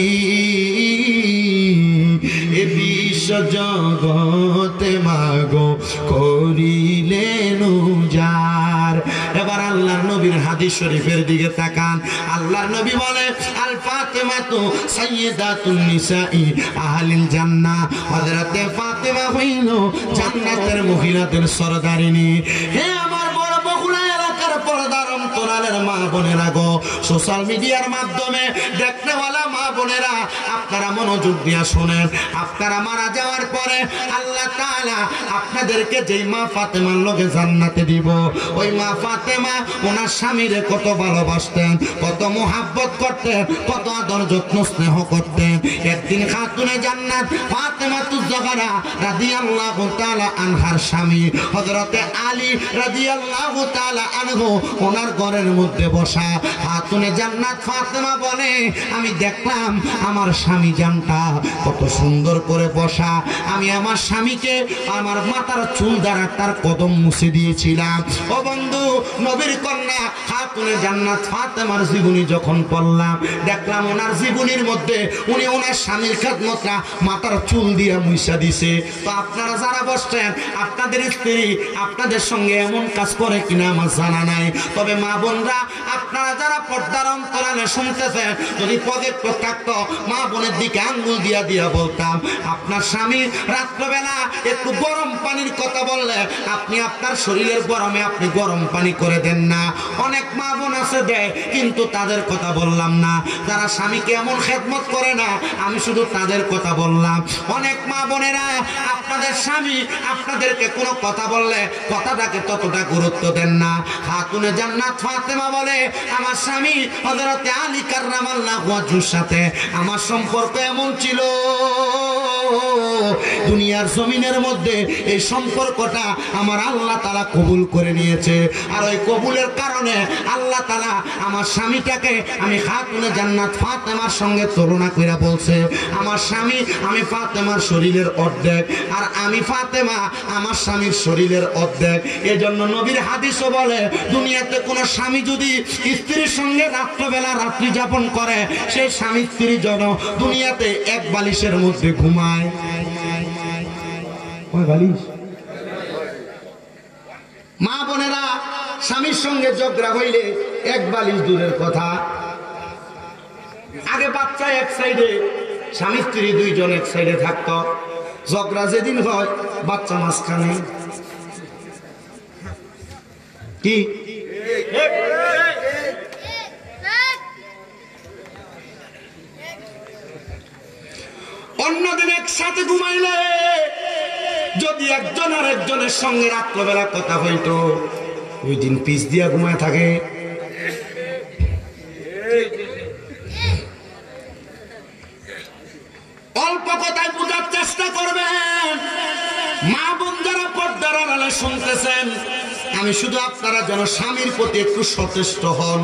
এ বিশ্ব জগৎ মাগো করিলেন উজার। এবার আল্লাহর নবীর হাদিস শরীফের দিকে তাকান। আল্লাহর নবী বলে, আল ফাতেমাতু সাইয়্যিদাতুন নিসাই আহলিল জান্নাহ, হযরতে ফাতেমা হইল জান্নাতের মহিলাদের সরদারিনী। হে আমার বড় বগুড়া এলাকার পর্দার অন্তরালের মা বোনেরা গো, সোশ্যাল মিডিয়ার মাধ্যমে দেখনেওয়ালা মা বোনেরা, আপনারা মনোযোগ দিয়ে শোনেন। আপনারা মারা যাওয়ার পরে আল্লাহ তাআলা আপনাদেরকে যেই মা ফাতেমার লগে জান্নাতে দিব, ওই মা ফাতেমা ওনার স্বামীরে কত ভালোবাসতেন, কত মোহাব্বত করতেন, কত আদর যত্ন স্নেহ করতেন। একদিন খাতুনে জান্নাত ফাতেমাতুজ জাহরা রাদিয়াল্লাহু তাআলা আনহার স্বামী হযরতে আলী রাদিয়াল্লাহু তাআলা আনহু ওনার ঘরের মধ্যে বসা। খাতুনে জান্নাত ফাতেমা বলে, আমি দেখলাম আমার স্বামী জানটা কত সুন্দর করে বসা, আমি আমার স্বামীকে আমার মাথার চুল দ্বারা তার কদম মুছে দিয়েছিলাম। ও বন্ধু, নবীর কন্যা খাতুনে জান্নাত ফাতেমার জীবনী যখন পড়লাম, দেখলাম ওনার জীবনীর মধ্যে উনি ওনার স্বামীর খেদমতটা মাথার চুল দিয়ে মুছা দিছে। তো আপনারা যারা বসছেন, আপনাদের স্ত্রী আপনাদের সঙ্গে এমন কাজ করে কিনা আমার জানা নাই, তবে মা বোনরা আপনারা যারা পর্দার অন্তরালে শুনতেছেন, যদি পদে থাকতো মা বোনের দিকে আঙ্গুল দিয়া দিয়া বলতাম, আপনার স্বামী রাত্রবেলা একটু গরম পানির কথা বললে আপনি আপনার শরীরের গরমে আপনি গরম পানি করে দেন না। অনেক মা বোন আছে দেয়, কিন্তু তাদের কথা বললাম না। যারা স্বামীকে এমন খেদমত করে না, আমি শুধু তাদের কথা বললাম। অনেক মা বোনেরা আপনাদের স্বামী আপনাদেরকে কোনো কথা বললে কথাটাকে ততটা গুরুত্ব দেন না। খাতুনে জান্নাত ফাতেমা বলে, আমার স্বামী হযরতে আলী কাররামাল্লাহু ওয়াজহুর সাথে আমার সম্পর্ক এমন ছিল, দুনিয়ার জমিনের মধ্যে এই সম্পর্কটা আমার আল্লাহ তাআলা কবুল করে নিয়েছে। আর ওই কবুলের কারণে আল্লাহ আল্লাহ তাআলা আমার স্বামীটাকে আমি খাতুনে জান্নাত ফাতেমার সঙ্গে তুলনা কইরা বলছে আমার স্বামী আমি ফাতেমার শরীরের অর্ধেক আর আমি ফাতেমা আমার স্বামীর শরীরের অর্ধেক। এজন্য নবীর হাদিসও বলে দুনিয়াতে কোনো স্বামী যদি স্ত্রীর সঙ্গে রাত্রবেলা রাত্রি যাপন করে সেই স্বামী স্ত্রী যেন দুনিয়াতে এক বালিশের মধ্যে ঘুমায়। ওই বালিশ মা বোনেরা স্বামীর সঙ্গে ঝগড়া হইলে এক বালিশ দূরের কথা, আগে বাচ্চা এক সাইডে স্বামী স্ত্রী দুইজন এক সাইডে থাকতো, ঝগড়া যেদিন হয় বাচ্চা মাঝখানে। কি অন্যদিন একসাথে ঘুমাইলে যদি একজন আর একজনের সঙ্গে রাত্রবেলা কথা হইতো ওই দিন পিছ দিয়া ঘুমায় থাকে। অল্প কথায় বোঝার চেষ্টা করবেন। মা বোন যারা পর্দার আড়ালে শুনতেছেন আমি শুধু আপনারা যেন স্বামীর প্রতি একটু সচেষ্ট হন,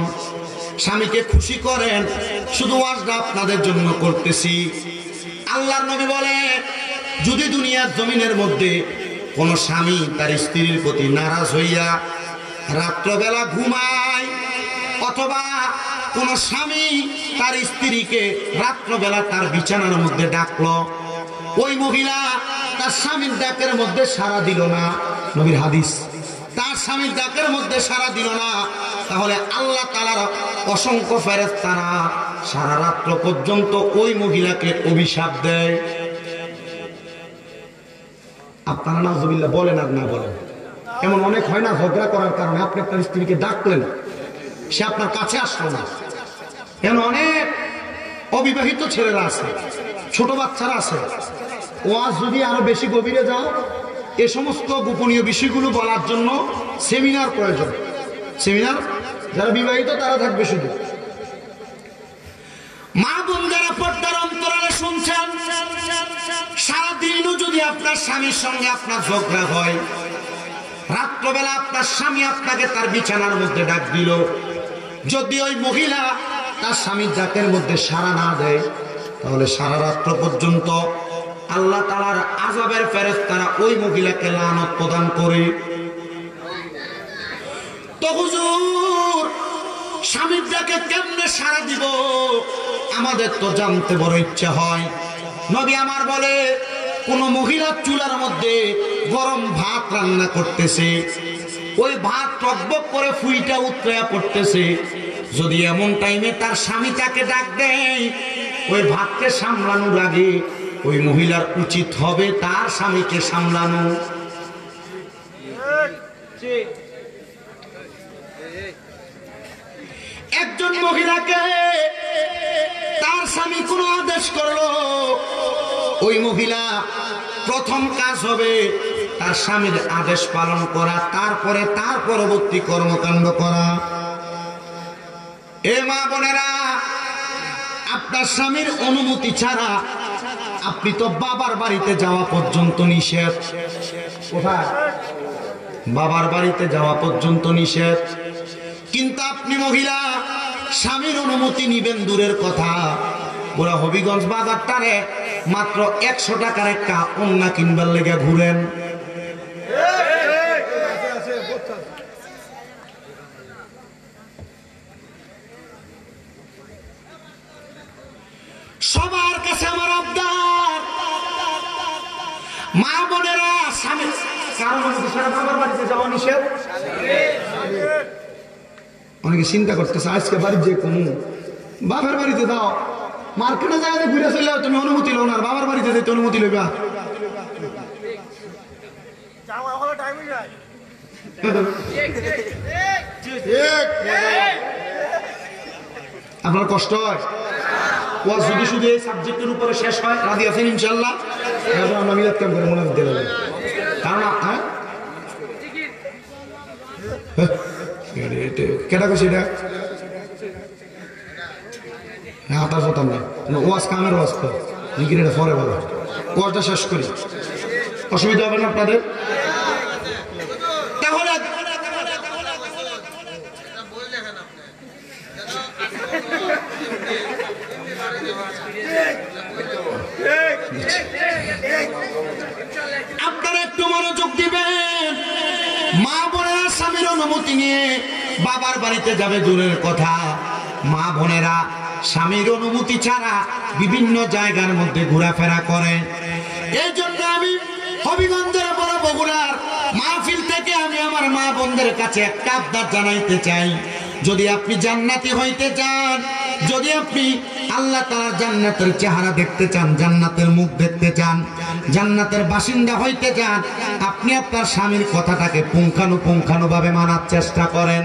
স্বামীকে খুশি করেন, শুধু ওয়াজটা আপনাদের জন্য করতেছি। আল্লাহর নবী বলে যদি দুনিয়ার জমিনের মধ্যে কোন স্বামী তার স্ত্রীর প্রতি নারাজ হইয়া রাত্রবেলা ঘুমায় অথবা কোন স্বামী তার স্ত্রীকে রাত্রবেলা তার বিছানার মধ্যে ডাকলো, ওই মহিলা তার স্বামীর ডাকের মধ্যে সাড়া দিল না, নবীর হাদিস, তার স্বামীর ডাকের মধ্যে সাড়া দিল না, তাহলে আল্লাহ তাআলার অসংখ্য ফেরেশতারা সারা রাত্র পর্যন্ত ওই মহিলাকে অভিশাপ দেয়। আপনারা নাউজুবিল্লাহ বলেন আর না বলেন, এমন অনেক হয় না ঝগড়া করার কারণে আপনি আপনার স্ত্রীকে ডাকলেন সে আপনার কাছে আসলো না। এমন অনেক অবিবাহিত ছেলেরা আছে, ছোট বাচ্চারা আছে। ওয়াজ যদি আরো বেশি গভীরে যাও এ সমস্ত গোপনীয় বিষয়গুলো বলার জন্য সেমিনার প্রয়োজন। সেমিনার যারা বিবাহিত তারা থাকবে শুধু। মা বোন যারা পর্দার অন্তরালে শুনছেন সারাদিনও যদি আপনার স্বামীর সঙ্গে আপনার ঝগড়া হয়, রাত্রবেলা আপনার স্বামী আপনাকে তার বিছানার মধ্যে ডাক দিল, যদি ওই মহিলা তার স্বামীর ডাকের মধ্যে সাড়া না দেয় তাহলে সারা রাত্র পর্যন্ত আল্লাহ তাআলার আযাবের ফেরেশতারা ওই মহিলাকে লানত প্রদান করে। তো হুজুর স্বামীর ডাকে কেমনে সাড়া দিব আমাদের তো জানতে বড় ইচ্ছা হয়। নবী আমার বলে কোন মহিলা চুলার মধ্যে গরম ভাত রান্না করতেছে, ওই ভাত টকবক করে ফুইটা উতরায়া পড়তেছে, যদি এমন টাইমে তার স্বামী তাকে ডাক দেয় ওই ভাতকে সামলানোর আগে ওই মহিলার উচিত হবে তার স্বামীকে সামলানো। একজন মহিলাকে তার স্বামী কোন আদেশ করলো, ওই মহিলা প্রথম কাজ হবে তার স্বামীর আদেশ পালন করা, তারপরে তার পরবর্তী কর্মকাণ্ড করা। এ মা বোনেরা, আপনার স্বামীর অনুমতি ছাড়া আপনি তো বাবার বাড়িতে যাওয়া পর্যন্ত নিষেধ। কোথায়? বাবার বাড়িতে যাওয়া পর্যন্ত নিষেধ। কিন্তু আপনি মহিলা স্বামীর অনুমতি নিবেন দূরের কথা, ওরা হবিগঞ্জ বাজারটারে মাত্র 100 টাকার একটা ওন্না কিনবার লেগে ঘুরেন। সবার কাছে আমার আবদার, মা বোনেরা স্বামী কারণ বাবার বাড়িতে যাওয়া নিষেধ। অনেকে চিন্তা করতেছে আজকে বাড়ি যে কোন বাবার বাড়িতে দাও, মার্কেটে যায় ঘুরে চলে তুমি অনুমতি লো না, বাবার বাড়িতে যেতে অনুমতি লইবা। আপনার কষ্ট হয় যদি শুধু এই সাবজেক্টের উপরে শেষ হয়, রাজি আছেন ইনশাল্লাহ? আমরা মিলাদ কাম করে মনে দিতে পারবেন, কারণ কেটা করছি এটা হ্যাঁ তার কথা না, ওয়াজ কামের ওয়াজ তো জিকির এটা পরে বলো, ওয়াজটা শেষ করি, অসুবিধা হবে না আপনাদের? তাহলে বাবার বাড়িতে যাবে দূরের কথা, মা বোনেরা স্বামীর অনুমতি ছাড়া বিভিন্ন জায়গার মধ্যে ঘোরাফেরা করে। এই জন্য আমি হবিগঞ্জের বড় বগুড়ার মাহফিল থেকে আমি আমার মা বোনদের কাছে একটা আবদার জানাইতে চাই, যদি আপনি জান্নাতি হইতে চান, যদি আপনি আল্লাহ তাআলার জান্নাতের চেহারা দেখতে চান, জান্নাতের মুখ দেখতে চান, জান্নাতের বাসিন্দা হইতে চান, আপনি আপনার স্বামীর কথাটাকে পুঙ্খানুপুঙ্খানুভাবে মানার চেষ্টা করেন।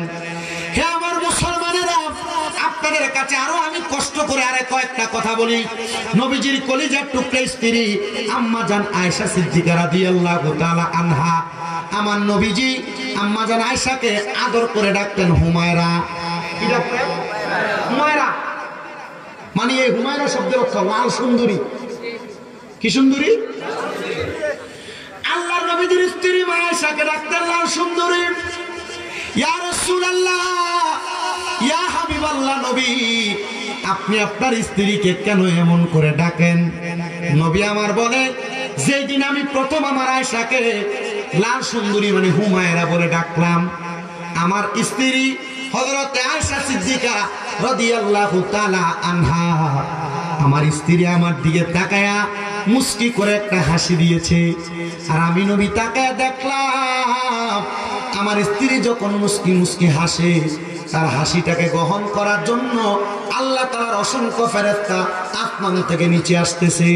হে আমার মুসলমানেরা, আপনাদের কাছে আরো আমি কষ্ট করে আরে কয়েকটা কথা বলি। নবীজির কলিজার টুকরা স্ত্রী আম্মা জান আয়েশা সিদ্দিকা রাদিয়াল্লাহু তাআলা আনহা, আমার নবীজি আম্মা জান আয়েশাকে আদর করে ডাকতেন হুমায়রা। কি ডাকতেন? হুমায়রা। মানে এই হুমায়রা শব্দের অর্থ লাল সুন্দরী। কি সুন্দরী? আল্লাহর নবীজির স্ত্রী মা আয়েশাকে ডাকতেন লাল সুন্দরী। ইয়া রাসূলুল্লাহ, ইয়া হাবিবাল্লাহ, নবী আপনি আপনার স্ত্রীকে কেন এমন করে ডাকেন? নবী আমার বলে, যেই দিন আমি প্রথম আমার আয়েশাকে লাল সুন্দরী মানে হুমায়রা বলে ডাকলাম, আমার স্ত্রী হযরত আয়েশা সিদ্দিকা রাদিয়াল্লাহু তাআলা আনহা, আমার স্ত্রী আমার দিকে তাকায়া মুস্কি করে একটা হাসি দিয়েছে। আর আমি নবী তাকায়া দেখলাম আমার স্ত্রী যখন মুস্কি মুস্কি হাসে, তার হাসিটাকে গ্রহণ করার জন্য আল্লাহ তাআলার অসংখ্য ফেরেশতা আসমান থেকে নিচে আসতেছে।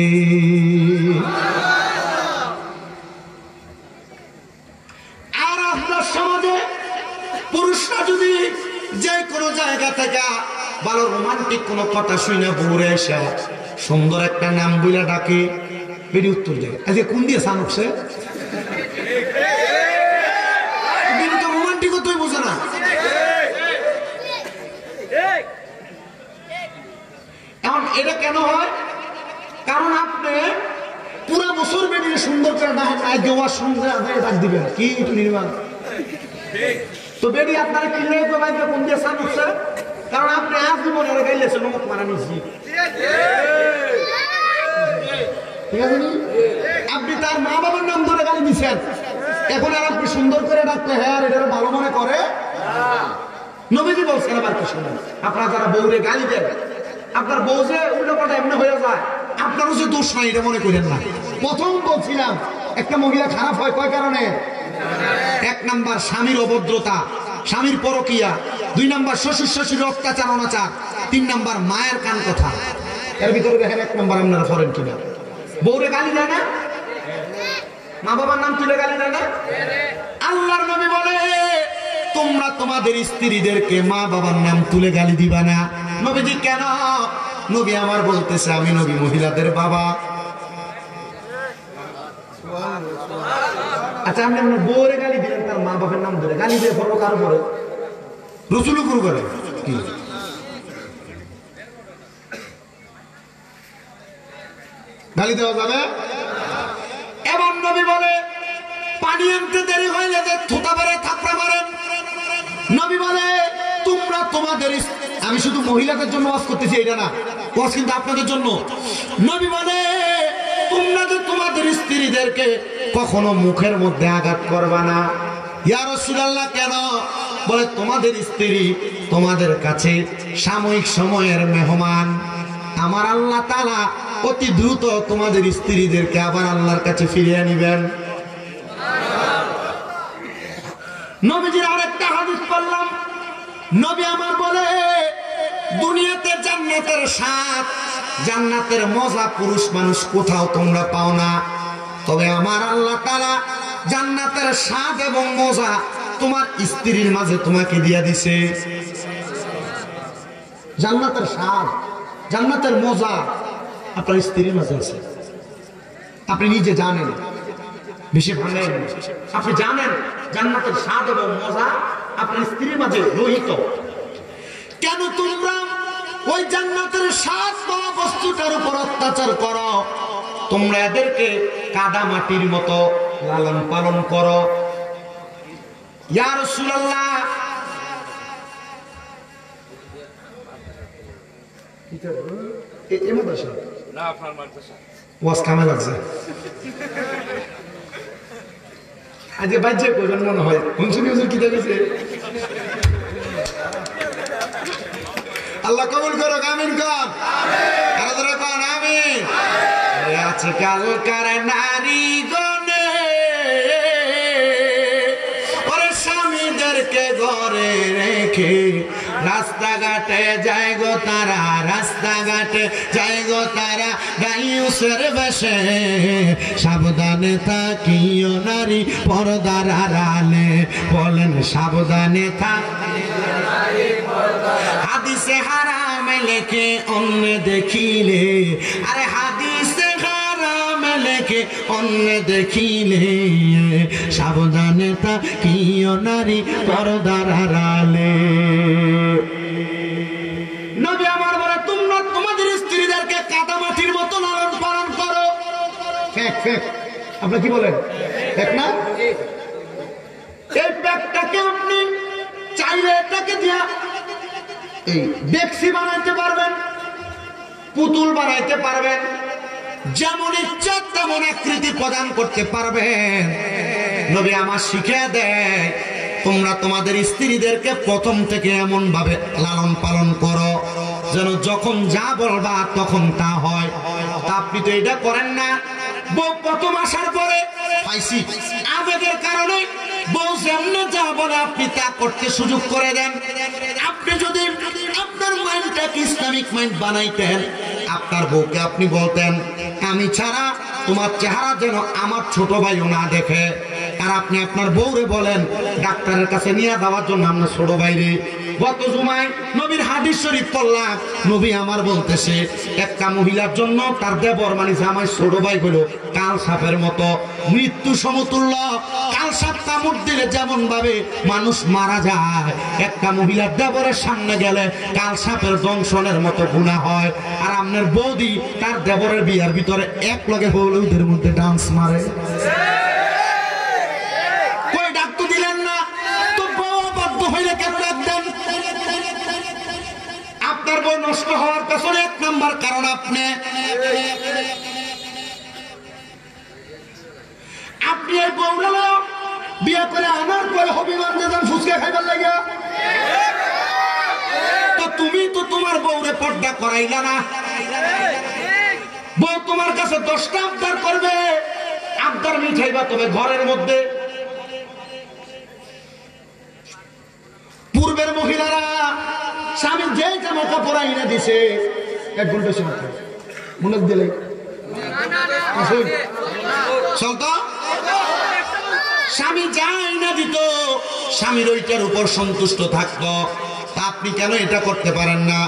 আর আপনার সমাজে পুরুষরা যদি যে কোনো জায়গা থেকে ভালো রোমান্টিক কোনো কথা শুনে বউরে এসে সুন্দর একটা নাম বইলা ডাকে, বেরি উত্তর দেয় আজকে কোন দিয়ে সানুকছে, তো রোমান্টিক তুই বোঝে না। এখন এটা কেন হয়? কারণ আপনি পুরো বছর বেরিয়ে সুন্দর করে ডাক দিবেন কি একটু নির্মাণ তো বেরিয়ে আপনারা কিনলে কোন দিয়ে সান উঠছে, কারণ আপনি আজ জীবনে গাইলেছেন নমক মারা নিছি। ঠিক আছে, আপনি তার মা বাবার নাম ধরে গালি দিচ্ছেন, এখন আর আপনি সুন্দর করে ডাকতে হ্যাঁ এটা ভালো মনে করে। নবীজি বলছেন আবার কি শুনেন, আপনারা যারা বউরে গালি দেন, আপনার বউ যে উল্টোপাল্টা এমনি হয়ে যায়, আপনারও যে দোষ নাই এটা মনে করেন না। প্রথম বলছিলাম একটা মহিলা খারাপ হয় কয় কারণে? এক নাম্বার স্বামীর অভদ্রতা, স্বামীর পরকিয়া, দুই নাম্বার শ্বশুর শাশুড়ির অত্যাচার অনাচার, তিন নাম্বার মায়ের কান কথা। এর ভিতরে দেখেন এক নাম্বার আপনারা করেন কিনা? বউরে গালি দেয় না, মা বাবার নাম তুলে গালি দেয় না। আল্লাহর নবী বলে তোমরা তোমাদের স্ত্রীদেরকে মা বাবার নাম তুলে গালি দিবা না। নবীজি কেন? নবী আমার বলতেছে আমি নবী মহিলাদের বাবা। আচ্ছা আপনি বউরে গালি দিলেন, তার মা বাবার নাম ধরে গালি দিয়ে পড়বো কার উপরে? রসুল উপর করে কি? গালি দেওয়া যাবে? এবার নবী বলে পানি আনতে দেরি হইলে থুতা বেড়ে থাপড়া মারেন। নবী বলে তোমরা তোমাদের, আমি শুধু মহিলাদের জন্য ওয়াজ করতেছি এটা না, ওয়াজ কিন্তু আপনাদের জন্য। নবী বলে তোমরা যে তোমাদের স্ত্রীদেরকে কখনো মুখের মধ্যে আঘাত করবা না। ইয়া রাসূলুল্লাহ কেন? বলে তোমাদের স্ত্রী তোমাদের কাছে সাময়িক সময়ের মেহমান, আমার আল্লাহ তাআলা অতি দ্রুত তোমাদের স্ত্রীদেরকে আবার আল্লাহর কাছে ফিরিয়ে নিবেন। নবীজির আরেকটা হাদিস পড়লাম, নবী আমার বলে দুনিয়াতে জান্নাতের স্বাদ, জান্নাতের মজা পুরুষ মানুষ কোথাও তোমরা পাও না, তবে আমার আল্লাহ তাআলা জান্নাতের স্বাদ এবং মজা তোমার স্ত্রীর মাঝে তোমাকে দিয়া দিছে। জান্নাতের স্বাদ, জান্নাতের মজা আপনার স্ত্রীর মাঝে আছে। আপনি নিজে জানেন, বেশি ভাঙেন, আপনি জানেন জান্নাতের স্বাদ এবং মজা আপনার স্ত্রীর মাঝে রহিত। কেন তোমরা ওই জান্নাতের স্বাদ পাওয়া বস্তুটার উপর অত্যাচার করো? তোমরা এদেরকে কাদা মাটির মতো লালন পালন করো। ইয়া রাসূলুল্লাহ ওয়াজ কামে লাগছে আজকে বাজ্যে কইবেন মনে হয় হুনসুনি হুজুর কি দেখেছে আল্লাহ কবুল করো, আমিন কর, আরো ধরে কর আমিন। আজকালকার নারী গনে ওরে স্বামীদেরকে ঘরে রেখে রাস্তাঘাটে যায় গো তারা, রাস্তাঘাটে যায় গো তারা গাইউসের বেশে। সাবধানে থাকিও নারী পর্দার আড়ালে, বলেন সাবধানে থাকিও নারী পর্দার। হাদিসে হারামে লেখে অন্য দেখিলে, আরে হাদিসে হারামে লেখে অন্য দেখিলে, সাবধানে থাকিও নারী পর্দার আড়ালে। নবী আমার বলে তোমরা তোমাদের স্ত্রীদেরকে কাদামাটির মতো লালন পালন করো। আপনি কি বলেন? ঠিক না? এই প্যাকটাকে আপনি চাইলে এটাকে দিয়া এই ডেক্সি বানাইতে পারবেন, পুতুল বানাইতে পারবেন, যেমন ইচ্ছা তেমন আকৃতি প্রদান করতে পারবেন। নবী আমার শিখিয়ে দেয় তোমরা তোমাদের স্ত্রীদেরকে প্রথম থেকে এমন ভাবে লালন পালন করো যেন যখন যা বলবা তখন তা হয়। তা আপনি তো এটা করেন না। বউ প্রথম আসার পরে পাইছি আবেগের কারণে বউ যেমনে যা বলে আপনি তা করতে সুযোগ করে দেন। আপনি যদি আপনার মাইন্ডটাকে ইসলামিক মাইন্ড বানাইতেন, আপনার বউকে আপনি বলতেন আমি ছাড়া তোমার চেহারা যেন আমার ছোট ভাইও না দেখে। আর আপনি আপনার বউরে বলেন ডাক্তারের কাছে নিয়ে যাওয়ার জন্য আপনার ছোট ভাইরে। গত জুমায় নবীর হাদিস শরীফ পড়লাম, নবী আমার বলতেছে একটা মহিলার জন্য তার দেবর মানে জামাই ছোট ভাই হলো কাল সাপের মতো, মৃত্যু সমতুল্য। কাল সাপ কামড় দিলে যেমন ভাবে মানুষ মারা যায়, একটা মহিলার দেবরের সামনে গেলে কাল সাপের দংশনের মতো গুনাহ হয়। আর আপনার বৌদি তার দেবরের বিয়ার ভিতরে এক লগে হলুদের মধ্যে ডান্স মারে। কই ডাক্তার দিলেন না তো বউ বাধ্য হইলে কেন একদম আপনার বউ নষ্ট হওয়ার পেছনে এক নাম্বার কারণ আপনি এই বউগুলো বিয়ে করে আনার পরে হবিগঞ্জ যান ফুচকা খাইবার লাগে। তো তুমি তো তোমার বউরে পর্দা করাইলা না। বউ তোমার কাছে 10টা আবদার করবে, আবদার মিঠাইবা তবে ঘরের মধ্যে। পূর্বের মহিলারা স্বামী যে জামা কাপড় আইনা দিছে এক ঘন্টা সময় মনে দিলে চলতো, স্বামী যা আইনা দিত স্বামীর ওইটার উপর সন্তুষ্ট থাকতো। তা আপনি কেন এটা করতে পারেন না?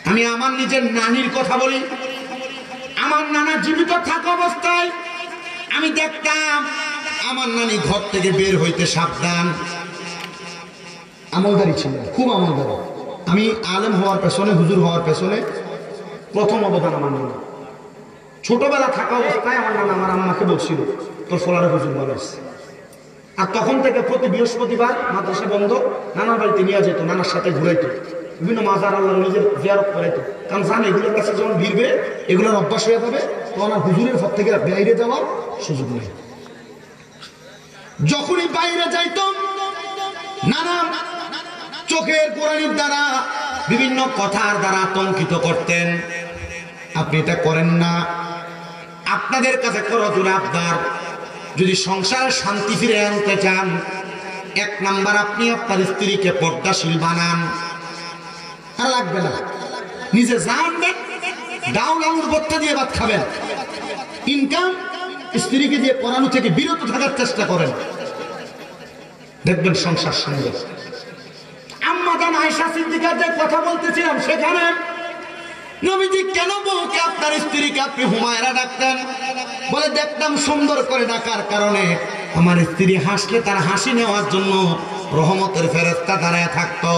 আমি আমার নিজের নানির কথা বলি। আমার নানা জীবিত থাকা অবস্থায় আমি দেখতাম আমার নানি ঘর থেকে বের হইতে সাবধান। আমলদারি ছিল, খুব আমলদারি। আমি আলেম হওয়ার পেছনে, হুজুর হওয়ার পেছনে প্রথম অবদান আমার নানা। ছোটবেলা থাকা অবস্থায় আমার নানা আমার আম্মাকে বলছিল তোর ফলারে হুজুর মানুষ। আর তখন থেকে প্রতি বৃহস্পতিবার মাদ্রাসা বন্ধ, নানার বাড়িতে নিয়ে যেত, নানার সাথে ঘুরাইতো, বিভিন্ন মাজার আল্লাহ নিজের জিয়ারত করাইতো। কারণ জান এগুলোর কাছে যখন ভিড়বে এগুলোর অভ্যাস হয়ে যাবে, তখন আর হুজুরের ঘর থেকে বাইরে যাওয়ার সুযোগ নেই। যখনই বাইরে যাইতাম নানা চোখের কোরআনির দ্বারা বিভিন্ন কথার দ্বারা আতঙ্কিত করতেন। আপনি এটা করেন না। আপনাদের কাছে করজোর আবদার, যদি সংসারে শান্তি ফিরে আনতে চান, 1 নাম্বার আপনি আপনার স্ত্রীকে পর্দাশীল বানান। আর লাগবে না, নিজে জানবেন ডাউল আলুর ভর্তা দিয়ে ভাত খাবেন। ইনকাম স্ত্রীকে দিয়ে পড়ানো থেকে বিরত থাকার চেষ্টা করেন, দেখবেন সংসার সুন্দর। আম্মা জান আয়েশা সিদ্দিকা যে কথা বলতেছিলাম, সেখানে নবীজি কেন বউকে আপনার স্ত্রীকে আপনি হুমায়রা ডাকতেন? বলে দেখতাম সুন্দর করে ডাকার কারণে আমার স্ত্রী হাসলে তার হাসি নেওয়ার জন্য রহমতের ফেরেশতা দাঁড়ায় থাকতো।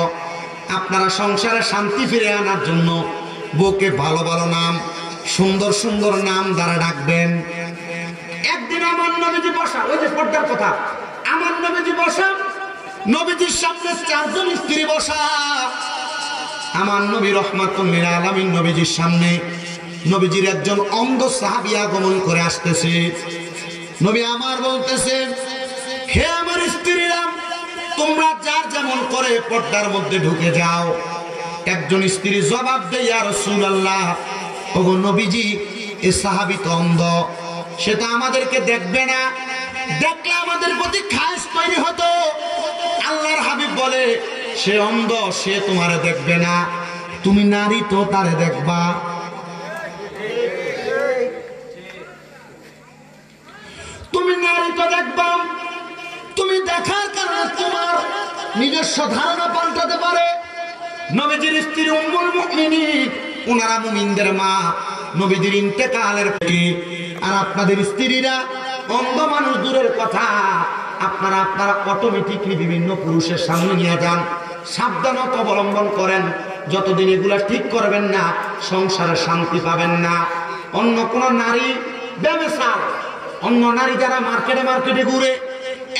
আপনারা সংসারে শান্তি ফিরে আনার জন্য বউকে ভালো ভালো নাম, সুন্দর সুন্দর নাম দ্বারা ডাকবেন। একদিন আমার নবীজি বসা, ওই যে পর্দার কথা, আমার নবীজি বসা, নবীজির সামনে 4 জন স্ত্রী বসা। আমার নবী রহমাতুল লিল আলামিন নবীজির সামনে, নবীজির একজন অন্ধ সাহাবী আগমন করে আসতেছে। নবী আমার বলতেছে, হে আমার স্ত্রীরা, তোমরা যার যেমন করে পর্দার মধ্যে ঢুকে যাও। একজন স্ত্রী জবাব দেয়, ইয়া রাসূলুল্লাহ, ওগো নবীজি, এ সাহাবী তো অন্ধ, সে তো আমাদেরকে দেখবে না, দেখলে আমাদের প্রতি খায়েশ তৈরি হতো। আল্লাহর হাবিব বলে, সে অন্ধ, সে তোমারে দেখবে না, তুমি নারী তো তারে দেখবা। তুমি নারী তো দেখবা, তুমি দেখার কারণে তোমার নিজস্ব ধারণা পাল্টাতে পারে। নবীজির স্ত্রী উম্মুল মুমিনিন, ওনারা মুমিনদের মা, নবীজির ইন্তেকালের পরে আর আপনাদের স্ত্রীরা অন্ধ মানুষ দূরের কথা, আপনারা অটোমেটিকলি বিভিন্ন পুরুষের সামনে নিয়ে যান। সাবধানতা অবলম্বন করেন, যতদিন এগুলা ঠিক করবেন না সংসারে শান্তি পাবেন না। অন্য কোন নারী ব্যবসা, অন্য নারী যারা মার্কেটে ঘুরে,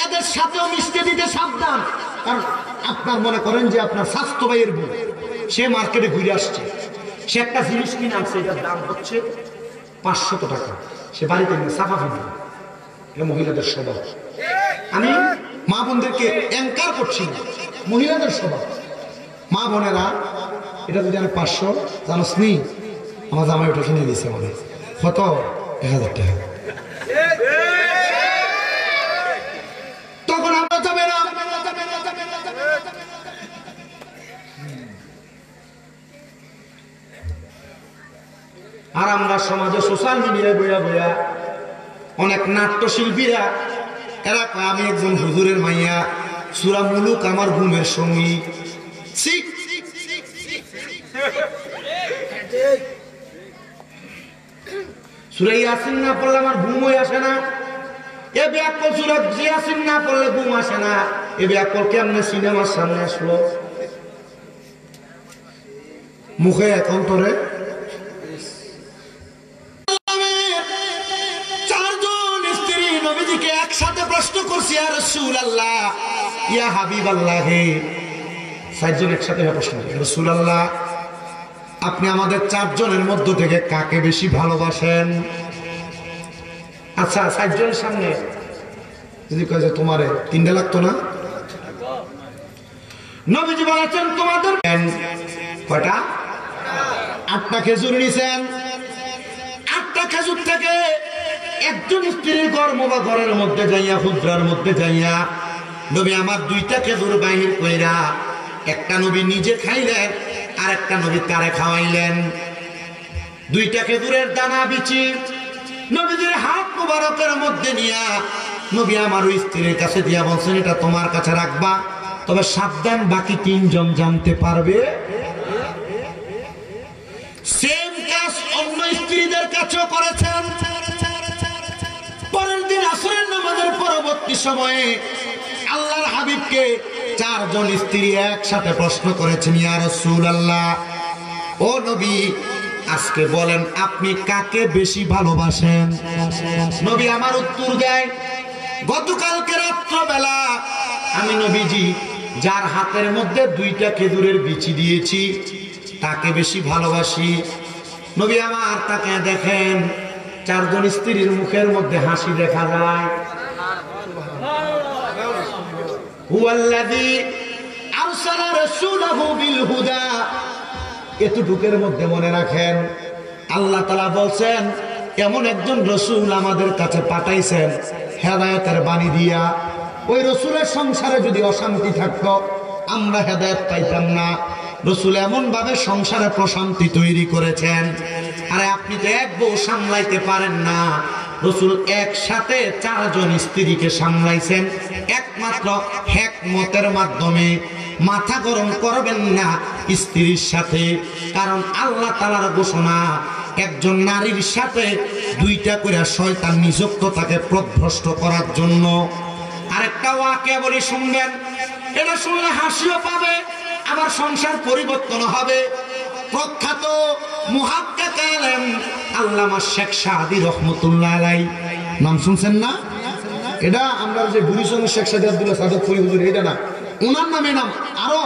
এদের সাথেও মিশতে দিতে সাবধান। কারণ আপনার মনে করেন যে আপনার স্বাস্থ্য ভাইয়ের বউ, সে মার্কেটে ঘুরে আসছে, সে একটা জিনিস কিনে আনছে, এটার দাম হচ্ছে 500 টাকা, সে বাড়িতে নিয়ে সাফা ফেলবে। এটা মহিলাদের স্বভাব। আমি মা বোনদেরকে অ্যাঙ্কার করছি না, মহিলাদের স্বভাব। মা বোনেরা, এটা যদি আমি 500 জানো স্নি, আমার জামাই ওটা কিনে দিয়েছে, মানে কত, 1000 টাকা। তখন আমরা যাবে না। আর আমরা সমাজে সোশ্যাল মিডিয়ায় বইয়া অনেক নাট্যশিল্পীরা, এরা কয় আমি একজন হুজুরের মাইয়া, সূরা মুলুক আমার ঘুমের সঙ্গী। সূরা ইয়াসিন না পড়লে আমার ঘুমই আসে না। এ ব্যাকল সূরা ইয়াসিন না পড়লে ঘুম আসে না। এ ব্যাকল কেমনে সিনেমার সামনে আসলো? মুখে এখন তোরে একসাথে প্রশ্ন করছি, ইয়া রাসূলুল্লাহ, ইয়া হাবিবাল্লাহ, চারজন একসাথে প্রশ্ন করছি, রাসূলুল্লাহ, আপনি আমাদের 4 জনের মধ্য থেকে কাকে বেশি ভালোবাসেন? আচ্ছা, 4 জনের সামনে যদি কয় যে তোমারে 3টা লাগতো না? নবীজি বলেছেন তোমাদের কয়টা? 8টা খেজুর নিছেন। 8টা খেজুর থেকে একজন স্ত্রীর ঘরের মধ্যে যাইয়া, হুজরার মধ্যে যাইয়া, নবী আমার 2টা খেজুর বাহির কইরা, একটা নবী নিজে খাইলেন, আর একটা নবী তারে খাওয়াইলেন। 2টা খেজুরের দানা বিচি নবীজির হাত মুবারকের মধ্যে নিয়া নবী আমার ওই স্ত্রীর কাছে দিয়া বলছেন, এটা তোমার কাছে রাখবা, তবে সাবধান, বাকি 3 জন জানতে পারবে। সেম কাজ অন্য স্ত্রীদের কাছেও করেছেন। পরের দিন আসরের নামাজের পরবর্তী সময়ে আল্লাহর হাবিবকে 4 জন স্ত্রী একসাথে প্রশ্ন করেছেন, ইয়া রাসূলুল্লাহ, ও নবী, আজকে বলেন আপনি কাকে বেশি ভালোবাসেন? নবী আমার উত্তর দেয়, গতকালকে রাত্রবেলা আমি নবীজি যার হাতের মধ্যে 2টা খেজুরের বিচি দিয়েছি তাকে বেশি ভালোবাসি। নবী আমার তাকে দেখেন, 4 জন স্ত্রীর মুখের মধ্যে হাসি দেখা যায়। হুয়াল্লাযী আরসালা রাসূলাহু বিল হুদা, এতটুকের মধ্যে মনে রাখেন, আল্লাহ তাআলা বলছেন এমন একজন রাসূল আমাদের কাছে পাঠাইছেন হেদায়েতের বাণী দিয়া। ওই রাসূলের সংসারে যদি অশান্তি থাকতো আমরা হেদায়েত পাইতাম না। রাসূল এমন ভাবে সংসারে প্রশান্তি তৈরি করেছেন। আরে আপনি তো এক বউ সামলাইতে পারেন না, রাসূল একসাথে 4 জন স্ত্রীকে সামলাইছেন একমাত্র হিকমতের মাধ্যমে। মাথা গরম করবেন না স্ত্রীর সাথে, কারণ আল্লাহ তাআলার ঘোষণা, একজন নারীর সাথে 2টা করে শয়তান নিযুক্ত তাকে পথভ্রষ্ট করার জন্য। আরেকটা ওয়াকিয়া বলি, শুনবেন, এটা শুনলে হাসিও পাবে, আবার সংসার পরিবর্তন হবে। প্রখ্যাত মুহাক্কিক আলেম আল্লামা শেখ সাদী রহমাতুল্লাহ আলাইহি, নাম শুনছেন না? এটা আমরা যে বুড়িচঙ্গের শেখ সাদী আব্দুল্লাহ সাদতপুরি হুজুর, এটা না, ওনার নামে নাম আরো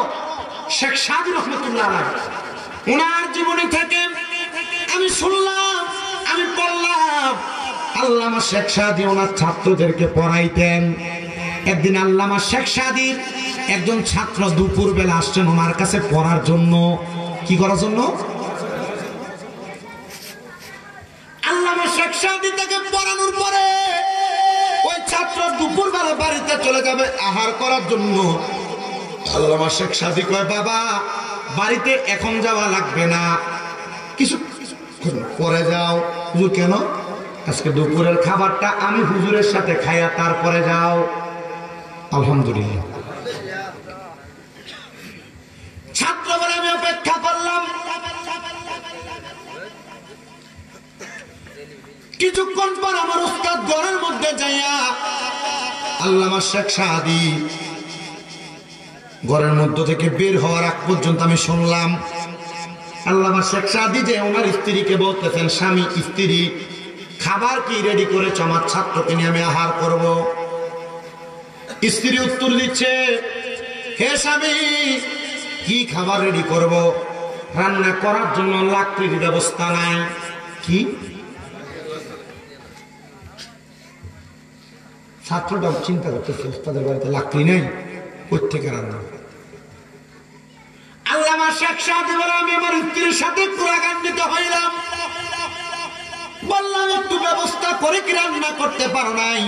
শেখ সাদী রহমাতুল্লাহ আলাইহি। ওনার জীবনী থেকে আমি শুনলাম, আমি পড়লাম, আল্লামা শেখ সাদী ওনার ছাত্রদেরকে পড়াইতেন। একদিন আল্লামা শেখ সাদীর একজন ছাত্র দুপুর বেলা আসছেন ওনার কাছে পড়ার জন্য। কি করার জন্য? আল্লামা শেখ সাদী তাকে পড়ানোর পরে ওই ছাত্র দুপুর বেলা বাড়িতে চলে যাবে আহার করার জন্য। আল্লামা শেখ সাদী কয়, বাবা বাড়িতে এখন যাওয়া লাগবে না, কিছু পরে যাও। হুজুর, কেন? আজকে দুপুরের খাবারটা আমি হুজুরের সাথে খাইয়া তারপরে যাও। আলহামদুলিল্লাহ। ছাত্র বলে আমি অপেক্ষা করলাম। কিছুক্ষণ পর আমার উস্তাদ ঘরের মধ্যে যাইয়া আল্লামা শেখ সাদী ঘরের মধ্য থেকে বের হওয়ার আগ পর্যন্ত আমি শুনলাম আল্লামা শেখ সাদী যে ওনার স্ত্রীকে বলতেছেন, স্বামী স্ত্রী খাবার কি রেডি করেছ? আমার ছাত্রকে নিয়ে আমি আহার করব। স্ত্রী উত্তর দিচ্ছে, হে স্বামী, কি খাবার রেডি করব? রান্না করার জন্য লাকড়ির ব্যবস্থা নাই। কি? ছাত্রটা চিন্তা করতেছে, উস্তাদের বাড়িতে লাকড়ি নেই, কোত্থেকে রান্না? আল্লামা শেখ সাদী বলে, আমি আমার স্ত্রীর সাথে ক্রোধান্বিত হইলাম, বললাম একটু ব্যবস্থা করে কি রান্না করতে পারো নাই?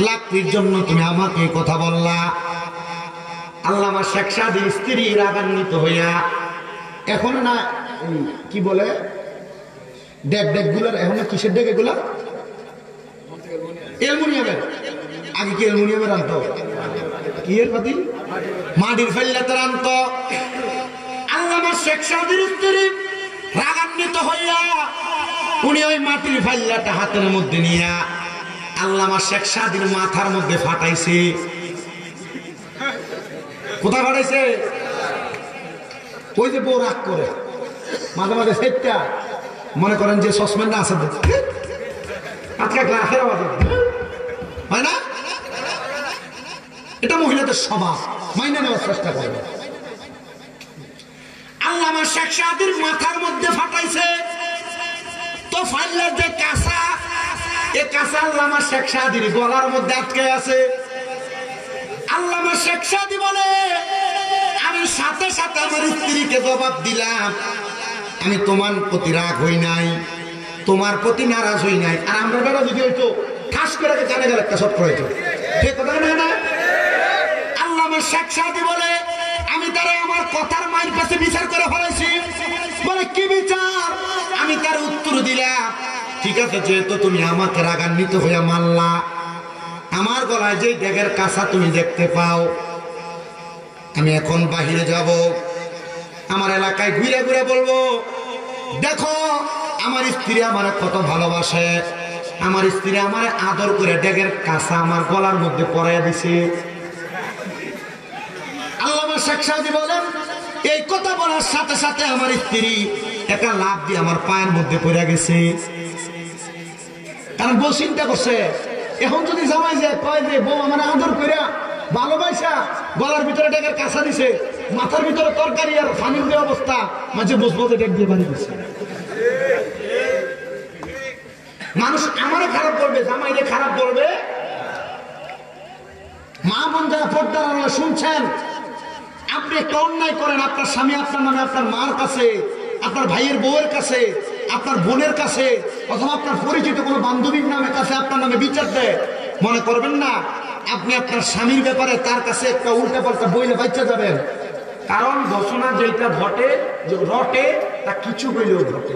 লাকড়ির জন্য তুমি আমাকে কথা বললা। আল্লামা শেখ সাদীর স্ত্রী রাগান্বিত হইয়া, এখন না কি বলে ডেক ডেক গুলার, এখন কিসের ডেক এগুলা? অ্যালুমিনিয়ামের। আগে কি অ্যালুমিনিয়ামের আনতো? কি এর পাতি? মাটির ফাইলাতে আনতো। আল্লামা শেখ সাদীর স্ত্রী রাগান্বিত হইয়া উনি ওই মাটির ফাইলাটা হাতের মধ্যে নিয়ে আল্লামা শেখ সাদীর মাথার মধ্যে ফাটাইছে। কোথায় ফাটাইছে? ওই যে বউ রাগ করে মাঝে মাঝে সেটটা মনে করেন যে সসম্যানটা আছে আজকে গ্লাসের আওয়াজে হয় না, এটা মহিলাদের স্বভাব, মাইনে নেওয়ার চেষ্টা করবে। আল্লামা শেখ সাদীর মাথার মধ্যে ফাটাইছে তো ফাইলের যে কাঁচা, এ কাঁচা আল্লামা শেখ সাদীর গলার মধ্যে আটকে আছে। আল্লামা শেখ সাদী বলে, আমি সাথে সাথে আমার স্ত্রীকে জবাব দিলাম, আমি তোমার প্রতি রাগ হই নাই, তোমার প্রতি নারাজ হই নাই। আর আমরা বেড়া যদি হইতো ঠাস করে জানে গেল একটা সব হইতো, ঠিক কথা না? আল্লামা শেখ সাদী বলে, আমি তারা আমার কথার মায়ের কাছে বিচার করে ফেলেছি। বলে, কি বিচার? আমি তার উত্তর দিলাম, ঠিক আছে, যেহেতু তুমি আমাকে রাগান্বিত হইয়া মানলা, আমার গলায় যে ডেগের কাঁচা তুমি দেখতে পাও, আমি এখন বাহিরে যাব, আমার এলাকায় ঘুরে ঘুরে বলবো, দেখো আমার স্ত্রী আমার কত ভালোবাসে, আমার স্ত্রী আমার আদর করে ডেগের কাঁচা আমার গলার মধ্যে পরাইয়া দিছে। আল্লামা শেখ সাদী বলেন, এই কথা বলার সাথে সাথে আমার স্ত্রী একটা লাফ দিয়ে আমার পায়ের মধ্যে পড়ে গেছে। কারণ বউ চিন্তা করছে, এখন যদি জামাই যায় কয় যে বউ আমার আদর করে ভালোবাসা গলার ভিতরে ডেকের কাঁচা দিছে, মাথার ভিতরে তরকারি আর পানির যে অবস্থা, মাঝে বসবতে ডেক দিয়ে বাড়ি দিচ্ছে, মানুষ আমারও খারাপ বলবে, জামাইরে খারাপ বলবে। মা বোন যারা পর্দার আড়ালে শুনছেন, আপনি একটা অন্যায় করেন, আপনার স্বামী আপনার নামে আপনার মার কাছে, আপনার ভাইয়ের বউয়ের কাছে, আপনার বোনের কাছে, অথবা আপনার পরিচিত কোনো বান্ধবীর নামে কাছে আপনার নামে বিচার দেয়, মনে করবেন না আপনি আপনার স্বামীর ব্যাপারে তার কাছে একটা উল্টা পাল্টা বইলে বাচ্চা যাবেন। কারণ ঘোষণা যেটা ঘটে যে রটে তা কিছু হইলেও ঘটে।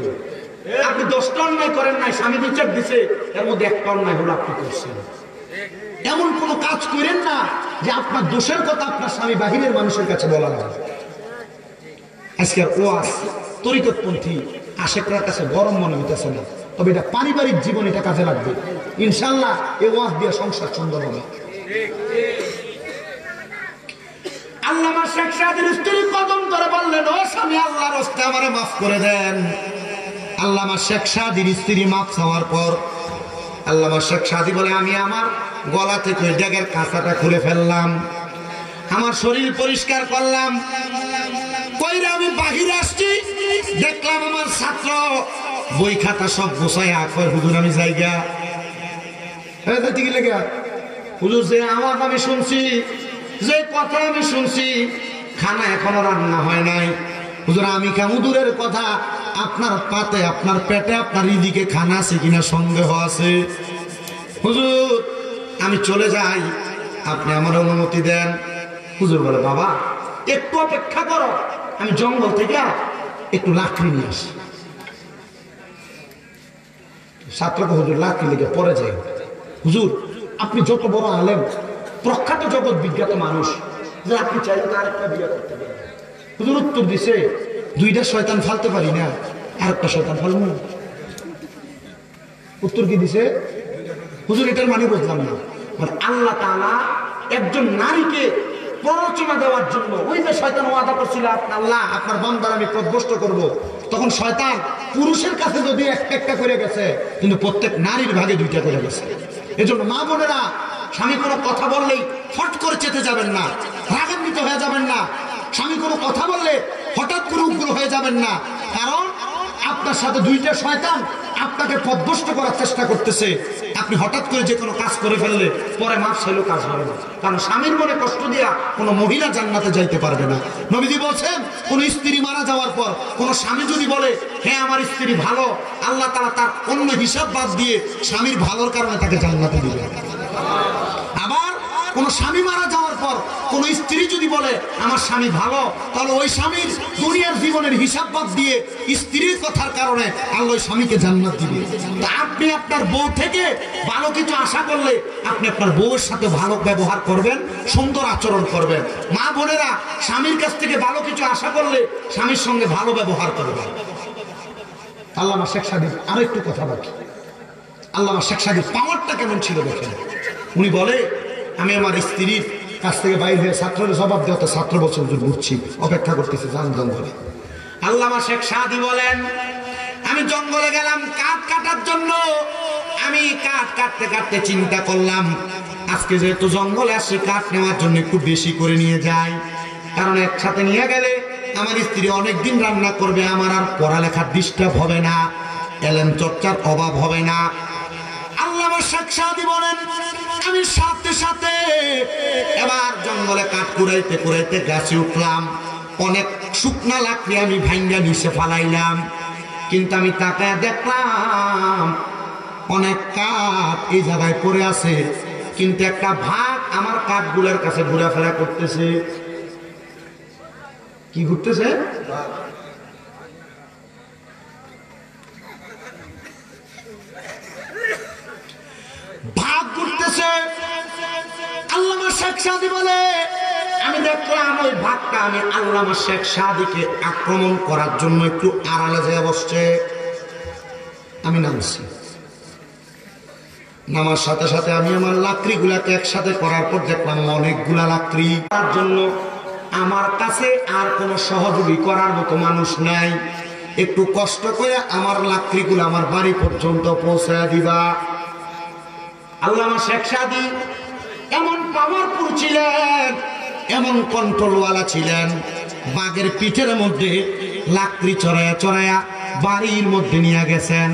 আপনি 10টা অন্যায় করেন নাই, স্বামী বিচার দিছে, এর মধ্যে একটা অন্যায় হলো আপনি করছেন। এমন কোন কাজ করেন না যে আপনার দোষের কথা আপনার স্বামী বাহিরের মানুষের কাছে বলা না। আজকের ওয়াজ তরিকতপন্থী আশেকরার কাছে গরম মনে হইতেছে না, তবে এটা পারিবারিক জীবন, এটা কাজে লাগবে ইনশাল্লাহ। এই ওয়াজ দিয়ে সংসার সুন্দর হবে। আল্লামা শেখ সাদীর স্ত্রী কদম ধরে বললেন, ও স্বামী, আল্লাহর রাস্তায় আমারে মাফ করে দেন। আল্লামা শেখ সাদীর স্ত্রী মাফ চাওয়ার পর আল্লামা শেখ সাদী বলে, আমি আমার গলা থেকে ডেগের কাঁচাটা খুলে ফেললাম, আমার শরীর পরিষ্কার করলাম, কইরা আমি বাহিরে আসছি, দেখলাম আমার ছাত্র বই খাতা সব গোছাইয়া কয়, হুজুর আমি যাইগা। হুজুর, যে আওয়াজ আমি শুনছি যে কথা আমি শুনছি খানা এখনো রান্না হয় নাই। হুজুর আমি খামু দূরের কথা, আপনার পাতে আপনার পেটে আপনার এদিকে খানা আছে কিনা সন্দেহ আছে। হুজুর আমি চলে যাই, আপনি আমার অনুমতি দেন। হুজুর বলে বাবা একটু অপেক্ষা করো, আমি জঙ্গল থেকে একটু লাকড়ি নিয়ে আসি। ছাত্রকে হুজুর লাকড়ি লেগে পরে যাই। হুজুর আপনি যত বড় আলেম, প্রখ্যাত জগৎ বিখ্যাত মানুষ, যে আপনি চাইলে তো আরেকটা বিয়ে করতে পারেন। হুজুর উত্তর দিছে দুইটা শয়তান ফালতে পারি না, আরেকটা শয়তান ফালবো। উত্তর কি দিছে? হুজুর এটার মানে বুঝলাম না। মানে আল্লাহ তাআলা একজন নারীকে প্ররোচনা দেওয়ার জন্য, ওই যে শয়তান ওয়াদা করছিল আল্লাহ আপনার বান্দার আমি পথভ্রষ্ট করব, তখন শয়তান পুরুষের কাছে যদি একটা করে গেছে, কিন্তু প্রত্যেক নারীর ভাগে দুইটা করে গেছে। এজন্য মা বোনেরা, স্বামী কোনো কথা বললেই ফট করে চেতে যাবেন না, রাগান্বিত হয়ে যাবেন না। স্বামী কোনো কথা বললে হঠাৎ করে উগ্র হয়ে যাবেন না, কারণ আপনার সাথে দুইটা শয়তান আপনাকে পথভ্রষ্ট করার চেষ্টা করতেছে। আপনি হঠাৎ করে যে কোনো কাজ করে ফেললে পরে মাফ চাইলেও কাজ হবে না, কারণ স্বামীর মনে কষ্ট দিয়া কোনো মহিলা জান্নাতে যাইতে পারবে না। নবীজি বলছেন কোন স্ত্রী মারা যাওয়ার পর কোন স্বামী যদি বলে হ্যাঁ আমার স্ত্রী ভালো, আল্লাহ তাআলা তার অন্য হিসাব বাদ দিয়ে স্বামীর ভালোর কারণে তাকে জান্নাতে দিবে। আবার কোন স্বামী মারা যাওয়ার পর কোন স্ত্রী যদি বলে আমার স্বামী ভালো, তাহলে ওই স্বামীর দুনিয়ার জীবনের হিসাব বাদ দিয়ে স্ত্রীর কথার কারণে আল্লাহ ওই স্বামীকে জান্নাত দিবে। তা আপনি আপনার বউ থেকে ভালো কিছু আশা করলে আপনি আপনার বউয়ের সাথে ভালো ব্যবহার করবেন, সুন্দর আচরণ করবেন। মা বোনেরা, স্বামীর কাছ থেকে ভালো কিছু আশা করলে স্বামীর সঙ্গে ভালো ব্যবহার করবেন। আল্লামা শেখ সাদিক আরো একটু কথা বাকি। আল্লামা শেখ সাদিক পাওয়ারটা কেমন ছিল দেখেন। উনি বলে আমি আমার স্ত্রীর কাছ থেকে বাইরে হয়ে ছাত্রের জবাব দেওয়া, তো ছাত্র বছর ঘুরছি, অপেক্ষা করতেছি জান জঙ্গলে। আল্লামা শেখ সাদি বলেন আমি জঙ্গলে গেলাম কাঠ কাটার জন্য। আমি কাঠ কাটতে কাটতে চিন্তা করলাম আজকে যেহেতু জঙ্গলে আসছি কাঠ নেওয়ার জন্য একটু বেশি করে নিয়ে যাই, কারণ একসাথে নিয়ে গেলে আমার স্ত্রী অনেকদিন রান্না করবে, আমার আর পড়ালেখার ডিস্টার্ব হবে না, এলেম চর্চার অভাব হবে না। আল্লামা শেখ সাদি বলেন আমি সাথে সাথে এবার জঙ্গলে কাঠ কুড়াইতে কুড়াইতে গাছে উঠলাম। অনেক শুকনা লাকড়ি আমি ভাঙ্গা নিচে ফালাইলাম, কিন্তু আমি তাকায় দেখলাম অনেক কাঠ এই জায়গায় পড়ে আছে, কিন্তু একটা ভাগ আমার কাঠগুলোর কাছে ঘোরাফেরা করতেছে। কি ঘুরতেছে? ভাগ ঘুরতেছে। আল্লামা শেখ সাদি বলে আমি দেখলাম ওই ভাগটা আমি আল্লামা শেখ সাদিকে আক্রমণ করার জন্য একটু আড়ালে যেয়ে বসছে। আমি নামছি, নামার সাথে সাথে আমি আমার লাকড়িগুলাকে একসাথে করার পর দেখলাম অনেকগুলা লাকড়ি। তার জন্য আমার কাছে আর কোনো সহযোগী করার মতো মানুষ নাই, একটু কষ্ট করে আমার লাকড়িগুলো আমার বাড়ি পর্যন্ত পৌঁছায় দিবা। আল্লামা শেখ সাদি এমন পাওয়ারফুল ছিলেন, এমন কন্ট্রোলওয়ালা ছিলেন, বাঘের পিঠের মধ্যে লাকড়ি চড়াইয়া চড়াইয়া বাড়ির মধ্যে নিয়ে গেছেন।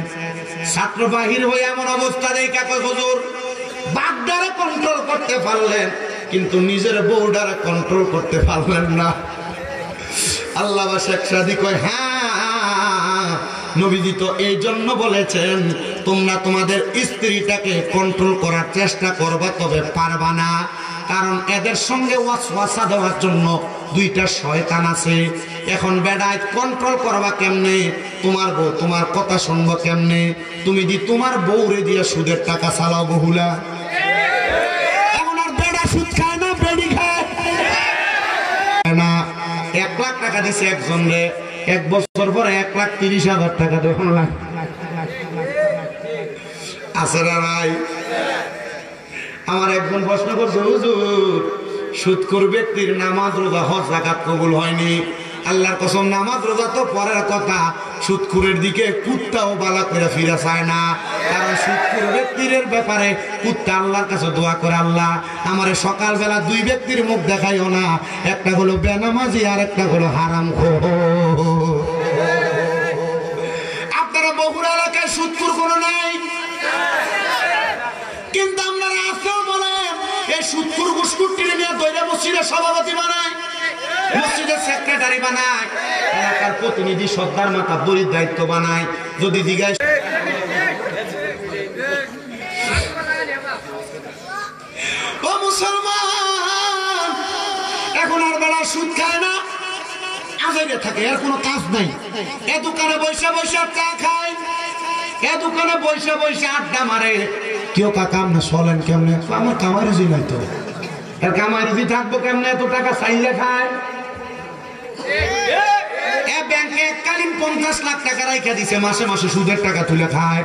ছাত্র বাহির হয়ে এমন অবস্থা দেখা কয় হুজুর বাঘটারে কন্ট্রোল করতে পারলেন, কিন্তু নিজের বউটারে কন্ট্রোল করতে পারলেন না। আল্লামা শেখ সাদি কয় হ্যাঁ, নবীজি তো এই জন্য বলেছেন তোমরা তোমাদের স্ত্রীটাকে কন্ট্রোল করার চেষ্টা করবা, তবে পারবা না, কারণ এদের সঙ্গে ওয়াসওয়াসা দেওয়ার জন্য দুইটা শয়তান আছে। এখন বেড়ায় কন্ট্রোল করবা কেমনে? তোমার বউ তোমার কথা শুনবো কেমনে? তুমি দি তোমার বউরে দিয়ে সুদের টাকা চালাও বহুলা। এখন আর বেড়া সুদ খায় না, বেড়ি খায় না। 1 লাখ টাকা দিছে একজন রে, 1 বছর পরে 1,30,000 টাকা দেওয়া লাগ আছে না নাই? আমার একজন প্রশ্ন করছে হুজুর সুদখোর ব্যক্তির নামাজ রোজা হজ যাকাত কবুল হয়নি। আল্লাহর কসম নামাজ রোজা তো পরের কথা, সুদখোরের দিকে কুত্তাও বালা করে ফিরে চায় না, কারণ সুদখোর ব্যক্তির ব্যাপারে কুত্তা আল্লাহর কাছে দোয়া করে আল্লাহ আমারে সকালবেলা 2 ব্যক্তির মুখ দেখাইও না, একটা হলো বেনামাজি আর একটা হলো হারামখোর। আপনারা বগুড়া এলাকায় সুদখোর কোনো নাই, কিন্তু আপনারা আসেও বলেন এই সুদখোর ঘুষখোর টিনে নিয়ে দইরা বসিরা সভাপতি বানায়, মসজিদের সেক্রেটারি বানায়, এলাকার প্রতিনিধি সর্দার মাতা বলির দায়িত্ব বানায়। যদি জিজ্ঞাসা ও মুসলমান, এখন আর বেলা সুদ খায় না, আজাইরে থাকে, এর কোনো কাজ নাই। এ দোকানে বৈশা বৈশা চা খায়, এ দোকানে বৈশা বৈশা আড্ডা মারে। কেউ কাকা না চলেন কেমনে? আমার কামাই রুজি নাই তো, এর কামাই রুজি থাকবো কেমনে? এত টাকা চাইলে খায়। এ ব্যাংকে এককালীন 50 লাখ টাকা রাইখা দিছে, মাসে মাসে সুদের টাকা তুলে খায়।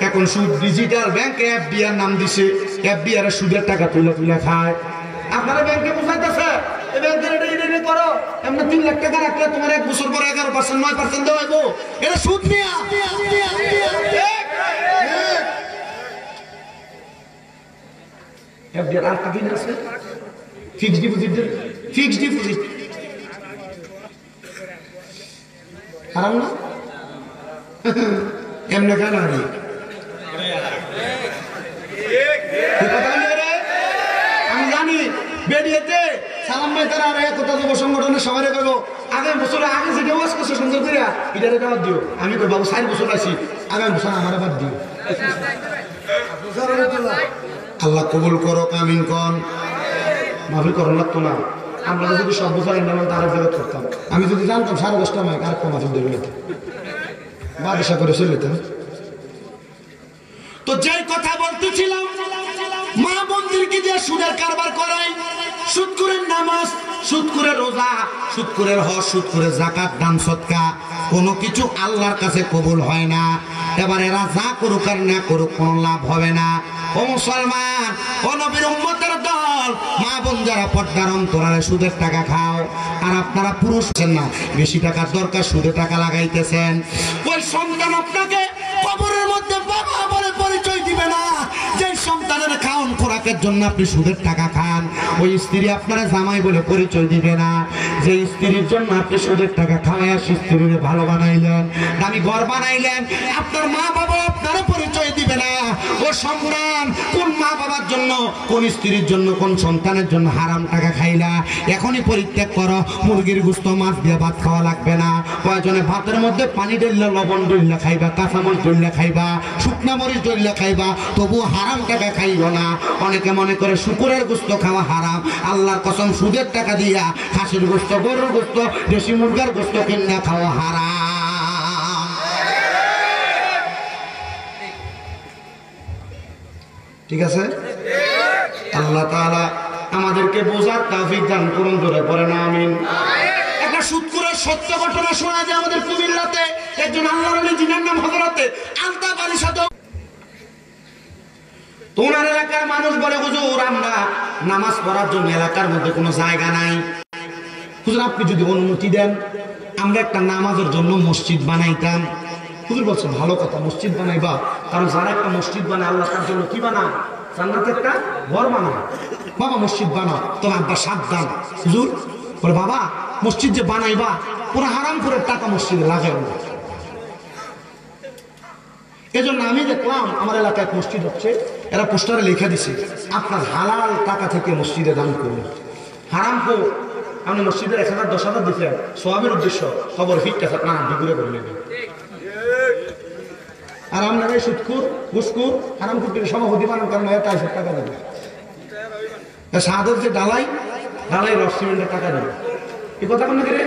এখন সুদ ডিজিটাল ব্যাংকে এফবিআর নাম দিছে, এফবিআর এর সুদের টাকা তুলে তুলে খায়। আপনারা ব্যাংকে বুঝাইতেছে এই ব্যাংকের এটা করো, এমনি 3 লাখ টাকা রাখলে তোমার 1 বছর পর 11% 9% দেওয়া হইব। এটা সুদ নিয়া এফবিআর আর কি আছে? ফিক্সড ডিপোজিট, ফিক্সড ডিপোজিট হারাম না? এমনি কেন হারি? আমি জানি বেরিয়েতে সালাম ভাই তারা আর একতা যুব সংগঠনের সবাই করবো আগামী বছর আগে যে ওয়াজ করছে সুন্দর করিয়া এটারে দাওয়াত দিও। আমি কই বাবু 4 বছর আছি, আগামী বছর আমার বাদ দিও। আল্লাহ কবুল করো, আমিন কোন। মাহফিল করো লাগতো না, আমরা যদি সব বছর ইন্টারনেট আরেক জায়গায় করতাম। আমি যদি জানতাম 10:30 মাইক আরেকটা মাহফিল দেবে বাদশা করে চলে যেতাম। তো যেই কথা বলতেছিলাম, মা বোনদেরকে দিয়ে সুদের কারবার করাই, সুদ করে নামাজ, সুদ করে রোজা, সুদ করে হজ, সুদ করে যাকাত, দান সদকা, কোনো কিছু আল্লাহর কাছে কবুল হয় না। এবার এরা যা করুক আর না করুক কোনো লাভ হবে না। ও মুসলমান, ও নবীর উম্মতের দল, মা বোন যারা পর্দার অন্তরালে সুদের টাকা খাও, আর আপনারা পুরুষ না বেশি টাকার দরকার সুদে টাকা লাগাইতেছেন, ওই সন্তান আপনাকে কবরের মধ্যে বাবা বলে পরিচয় দিবে না। যে সন্তানের খাওন খোরাকের জন্য আপনি সুদের টাকা খান, ওই স্ত্রী আপনারা জামাই বলে পরিচয় দিবে না। যে স্ত্রীর জন্য আপনি সুদের টাকা খাওয়াইয়া স্ত্রীর ভালো বানাইলেন, দামি ঘর বানাইলেন, আপনার মা বাবা আপনারা পরিচয় দিবে না। ও সন্তান, কোন মা বাবার জন্য, কোন স্ত্রীর জন্য, কোন সন্তানের জন্য হারাম টাকা খাইলা? এখনই পরিত্যাগ করো। মুরগির গোশত, মাছ দিয়ে ভাত খাওয়া লাগবে না। প্রয়োজনে ভাতের মধ্যে পানি ঢেললে লবণ ঢেললে খাইবা, কাঁচামরিচ ঢেললে খাইবা, শুকনা মরিচ ঢেললে খাইবা, তবু হারাম টাকা খাইও না। অনেকে মনে করে শুকুরের গোশত খাওয়া হারাম। আল্লাহর কসম, সুদের টাকা দিয়া খাসির গোশত, গরুর গোশত, দেশি মুরগার গোশত কিনা খাওয়া হারাম। ঠিক আছে? আল্লাহ তাআলা আমাদেরকে বোঝার তৌফিক দান করুন, জোরে পড়ে না আমিন। একটা সুদখোরের সত্য ঘটনা শোনা যায় আমাদের কুমিল্লাতে। একজন আল্লাহর ওলি, যিনার নাম হযরতে আলতাফ আলী সাদক, তোমার এলাকার মানুষ বলে, হুজুর আমরা নামাজ পড়ার জন্য এলাকার মধ্যে কোনো জায়গা নাই। হুজুর আপনি যদি অনুমতি দেন আমরা একটা নামাজের জন্য মসজিদ বানাইতাম। হুজুর বলছে ভালো কথা, মসজিদ বানাইবা, কারণ যারা একটা মসজিদ বানায় আল্লাহ তার জন্য কি বানায়? জান্নাতে একটা ঘর বানায়। বাবা মসজিদ বানাও, তবে আব্বা সাবধান। হুজুর বলে বাবা মসজিদ যে বানাইবা পুরো হারাম করে টাকা মসজিদে লাগাই না। এজন্য আমি দেখলাম আমার এলাকায় মসজিদ হচ্ছে, এরা পোস্টারে লিখে দিছে আপনার হালাল টাকা থেকে মসজিদে দান করুন। হারাম কো আপনি মসজিদের 1000 10,000 দিচ্ছেন সওয়াবের উদ্দেশ্য, খবর ফিটটা না বিগুড়ে করে নেবেন। আর আপনারা সুদখোর, ঘুষখোর, হারাম কুটির সভাপতি বানান, কারণ 250 টাকা দেবে। সাদের যে ডালাই, ডালাই রস সিমেন্টের টাকা দেবে। এই কথা কোন দিকে?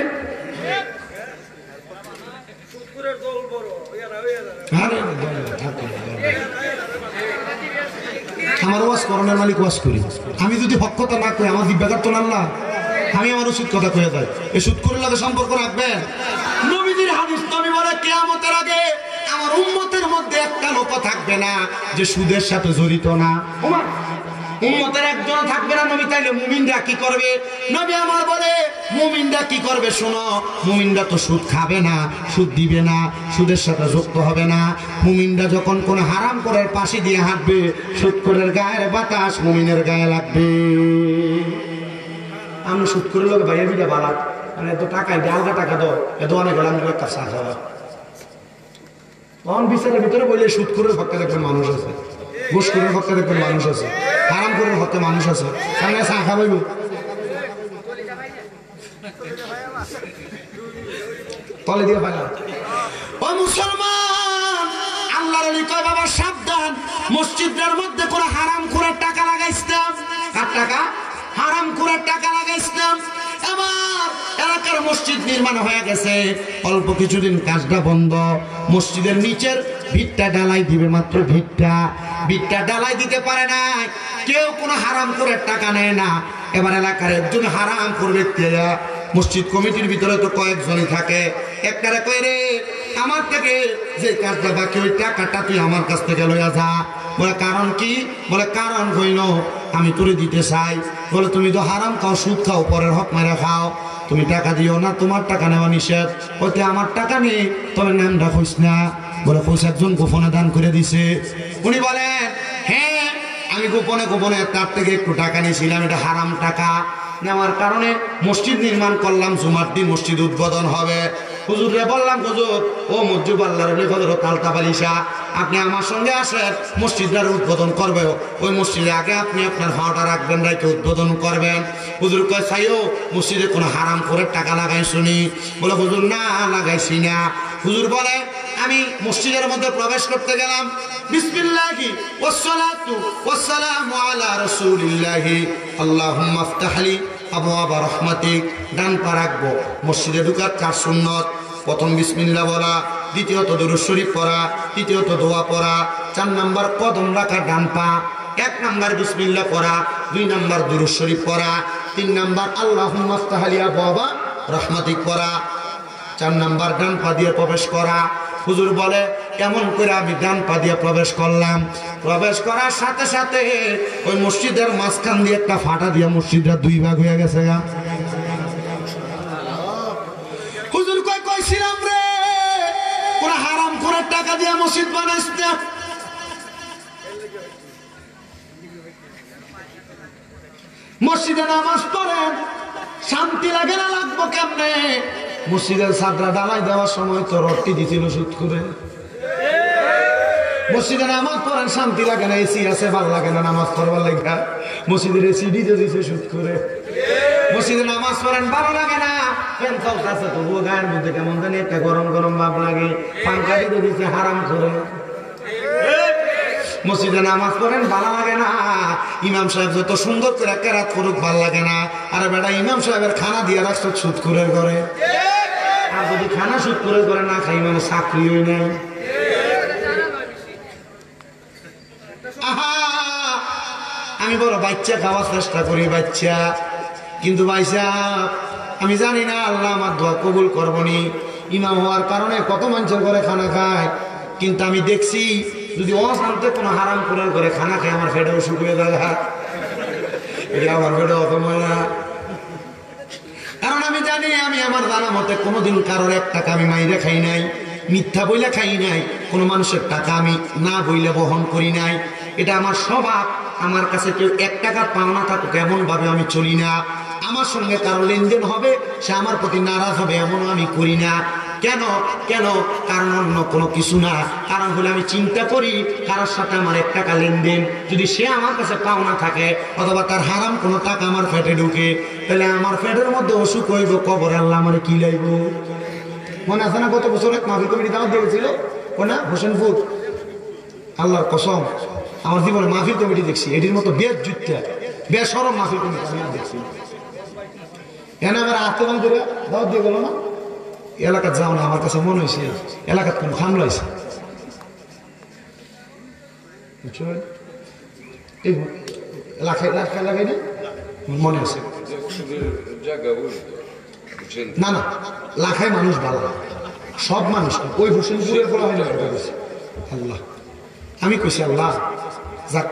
আমার ওয়াজ করোনার মালিক ওয়াজ করি, আমি যদি হক কথা না কই আমার দিব্যাঘাত তো আল্লাহ, আমি আমার উচিত কথা কয়ে যাই। এই সুদখোরের লাগে সম্পর্ক রাখবেন। নবীজির হাদিস, নবী বলে কিয়ামতের আগে আমার উম্মতের মধ্যে একটা লোক থাকবে না যে সুদের সাথে জড়িত না। উম্মতের একজন থাকবে না। নবী তাইলে মুমিনরা কি করবে? নবী আমার বলে মুমিনরা কি করবে শোনো। মুমিনরা তো সুদ খাবে না, সুদ দিবে না, সুদের সাথে যুক্ত হবে না। মুমিনরা যখন কোন হারাম করার পাশে দিয়ে হাঁটবে, সুদখোরের গায়ের বাতাস মুমিনের গায়ে লাগবে। আমি সুদখোরের লোক ভাইয়া বিটা বালাত, মানে এত টাকা আলগা টাকা দাও, এত অনেক গেলাম কাছে খাওয়া। তখন বিচারের ভিতরে বললে সুদখোরের পক্ষে দেখবেন মানুষ আছে, ঘুষখোরের পক্ষে দেখবেন মানুষ আছে, হারাম করার পক্ষে মানুষ আছে। সামনে চা খাবাইব তলে দিয়ে পাইলাম। ও মুসলমান, আল্লাহর ওলি কয় বাবা সাবধান, মসজিদের মধ্যে কোনো হারাম করে টাকা লাগাইছ না। কার টাকা? হারাম করে টাকা লাগাইছ না। এবার এলাকার মসজিদ নির্মাণ হয়ে গেছে, অল্প কিছুদিন কাজটা বন্ধ। মসজিদের নিচের ভিতটা ঢালাই দিবে, মাত্র ভিতটা ঢালাই দিতে পারে না। কেউ কোনো হারাম করে টাকা নেয় না। এবার এলাকার একজন হারাম করবে, মসজিদ কমিটির ভিতরে তো কয়েকজনই থাকে। একটারে কয় রে, আমার থেকে যে কাজটা বাকি ওই টাকাটা তুই আমার কাছ থেকে লইয়া যা। বলে কারণ কি? বলে কারণ হইল আমি তোরে দিতে চাই। বলে তুমি তো হারাম খাও, সুদ খাও, পরের হক মেরে খাও, তুমি টাকা দিও না, তোমার টাকা নেওয়া নিষেধ। বলতে আমার টাকা নেই, তবে নামটা কইস না। বলে কইস একজন গোপনে দান করে দিছে। উনি বলেন হ্যাঁ, আমি গোপনে তার থেকে একটু টাকা নিয়েছিলাম, এটা হারাম টাকা। নেওয়ার কারণে মসজিদ নির্মাণ করলাম, জুমার দিন মসজিদ উদ্বোধন হবে। হুজুরে বললাম, হুজুর ও মসজিদ আল্লাহর ওলি হযরত তালতাবালিশা, আপনি আমার সঙ্গে আসেন, মসজিদটার উদ্বোধন করবে। ওই মসজিদে আগে আপনি আপনার হাওটা রাখবেন, রাইতে উদ্বোধন করবেন। হুজুর কয় চাইও মসজিদে কোনো হারাম করে টাকা লাগাই শুনি? বলে হুজুর না, লাগাইছি না। হুজুর বলে আমি মসজিদের মধ্যে প্রবেশ করতে গেলাম, বিসমিল্লাহি ওয়াসসালাতু ওয়াসসালামু আলা রাসূলিল্লাহি আল্লাহুম্মা আফতাহলি আবওয়াবা রাহমাতিক। ডান পা রাখবো। মসজিদে ঢুকার 4 সুন্নত। প্রথম বিসমিল্লাহ বলা, দ্বিতীয়ত দুরূদ শরীফ পড়া, তৃতীয়ত দোয়া পড়া, 4 নাম্বার কদম রাখা ডান পা, 1 নাম্বার বিসমিল্লাহ পড়া, 2 নাম্বার দুরূদ শরীফ পড়া, 3 নাম্বার আল্লাহুম্মা আফতাহলি আবওয়াবা রাহমাতিক পড়া, 4 নাম্বার ডান পা দিয়ে প্রবেশ করা। হুজুর বলে কেমন করে আমি ডান পা দিয়ে প্রবেশ করলাম। প্রবেশ করার সাথে সাথে ওই মসজিদের মাঝখান দিয়ে একটা ফাটা দিয়ে মসজিদটা 2 ভাগ হয়ে গেছে। হুজুর কইছিলাম রে, কোন হারাম করে টাকা দিয়ে মসজিদ বানাইস না। মসজিদে নামাজ পড়েন, শান্তি লাগে না? লাগবো কেমনে? মসজিদের ছাদরা ডালাই দেওয়ার সময় তো রটি দিছিল সুদ করে। মসজিদে নামাজ পড়েন, শান্তি লাগে না? এসি আছে, ভাল লাগে না নামাজ পড়বার লাগা? মসজিদের এসি দিতে দিছে সুদ করে। মসজিদে নামাজ পড়েন, ভালো লাগে না? ফ্যান চলতেছে তবুও গায়ের মধ্যে কেমন জানি একটা গরম গরম ভাব লাগে, পাঙ্খা দিতে দিছে হারাম করে। মসজিদে নামাজ পড়েন, ভালো লাগে না? ইমাম সাহেব যত সুন্দর করে কেরাত করুক, ভাল লাগে না? আরে বেটা, ইমাম সাহেবের খানা দিয়ে রাখছো সুদ করে করে। আর যদি খানা সুদ করে না খাই, মানে চাকরি হই নাই। আমি বড় বাচ্চা খাওয়ার চেষ্টা করি, বাচ্চা, কিন্তু ভাইসা আমি জানি না আল্লাহ আমার দোয়া কবুল করবনি। ইমাম হওয়ার কারণে কত মানুষের ঘরে খানা খায়, কিন্তু আমি দেখছি যদি অশান্তে কোনো হারাম করে খানা খায়, আমার ফেটেও শুকিয়ে দেখা, এটা আমার ফেটে অত ময়লা। কারণ আমি জানি আমি আমার জানা মতে কোনোদিন কারোর 1 টাকা আমি মাইরে খাই নাই, মিথ্যা বইলে খাই নাই, কোনো মানুষের টাকা আমি না বইলে বহন করি নাই। এটা আমার স্বভাব। আমার কাছে কেউ 1 টাকার পাওনা থাকুক এমন ভাবে আমি চলি না। আমার সঙ্গে কারো লেনদেন হবে, সে আমার প্রতি নারাজ হবে, এমনও আমি করি না। কেন? কারণ অন্য কোনো কিছু না। কারণ হলে আমি চিন্তা করি কারোর সাথে আমার 1 টাকা লেনদেন যদি সে আমার কাছে পাওনা থাকে, অথবা তার হারাম কোনো টাকা আমার পেটে ঢুকে, তাহলে আমার পেটের মধ্যে অসুখ হইব, কবর আল্লাহ আমার কি লাইব। মনে আছে না গত বছর মাহফিল কমিটি দাওয়াত দিয়েছিল না হোসেনপুর? আল্লাহর কসম, আমার জীবনে মাহফিল কমিটি দেখছি এটির মতো বেজ্জুত্যা বেসরম মাহফিল কমিটি আমি দেখছি। এনে আমার আত্মবান করে দাওয়াত দিয়ে গেল না, এলাকার যাও না, আমার কাছে মনে হয়েছে এলাকার কোন হামলা হয়েছে। লাগাই না মনে আছে না, লাখায় মানুষ ভালো, সব মানুষ না, ওই হোসেনপুরের বলা হয় না। আল্লাহ, আমি কইছি আল্লাহ যাক,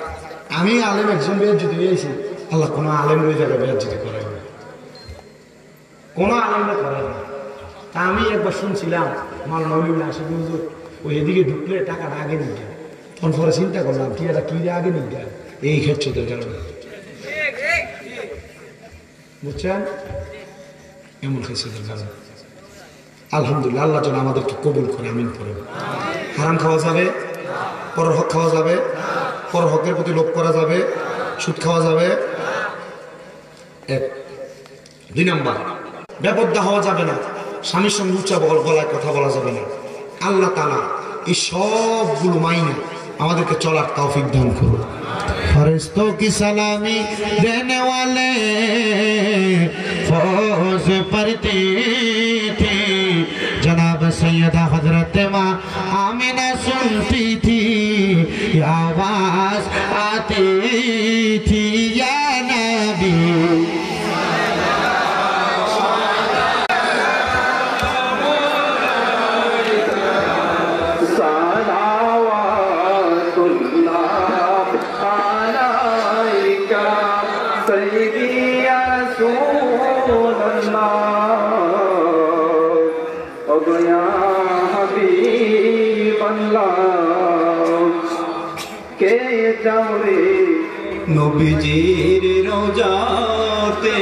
আমি আলেম একজন বেয়াজ্জতি হয়েছি, আল্লাহ কোনো আলেম ওই জায়গায় বেয়াজ্জতি করাই না, কোনো আলেমরা করাই না। তা আমি একবার শুনছিলাম মালনা আসে হুজুর ওই এদিকে ঢুকলে টাকাটা আগে নিয়ে যায়, তখন পরে চিন্তা করলাম কি এটা কি আগে নিয়ে যায়, এই ক্ষেত্রে কারণে বুঝছেন, এমন খেয়েছিদের কারণে। আলহামদুলিল্লাহ, আল্লাহ যেন আমাদেরকে কবুল করে, আমিন করে। হারাম খাওয়া যাবে, পরের হক খাওয়া যাবে, পরের হকের প্রতি লোভ করা যাবে, সুদ খাওয়া যাবে। 1 2 নাম্বার, বেপরদা হওয়া যাবে না। স্বামীর সঙ্গে উচ্চা গলায় কথা বলা যাবে না। আল্লাহ তাআলা এই সবগুলো মাইনে আমাদেরকে চলার তৌফিক দান করুন। फरिश्तों की सलामी देने वाले फौज पढ़ती थी, जनाब सैयदा हजरत माँ आमिना सुनती थी, ये आवाज आती थी या नबी। নবীজির রোজাতে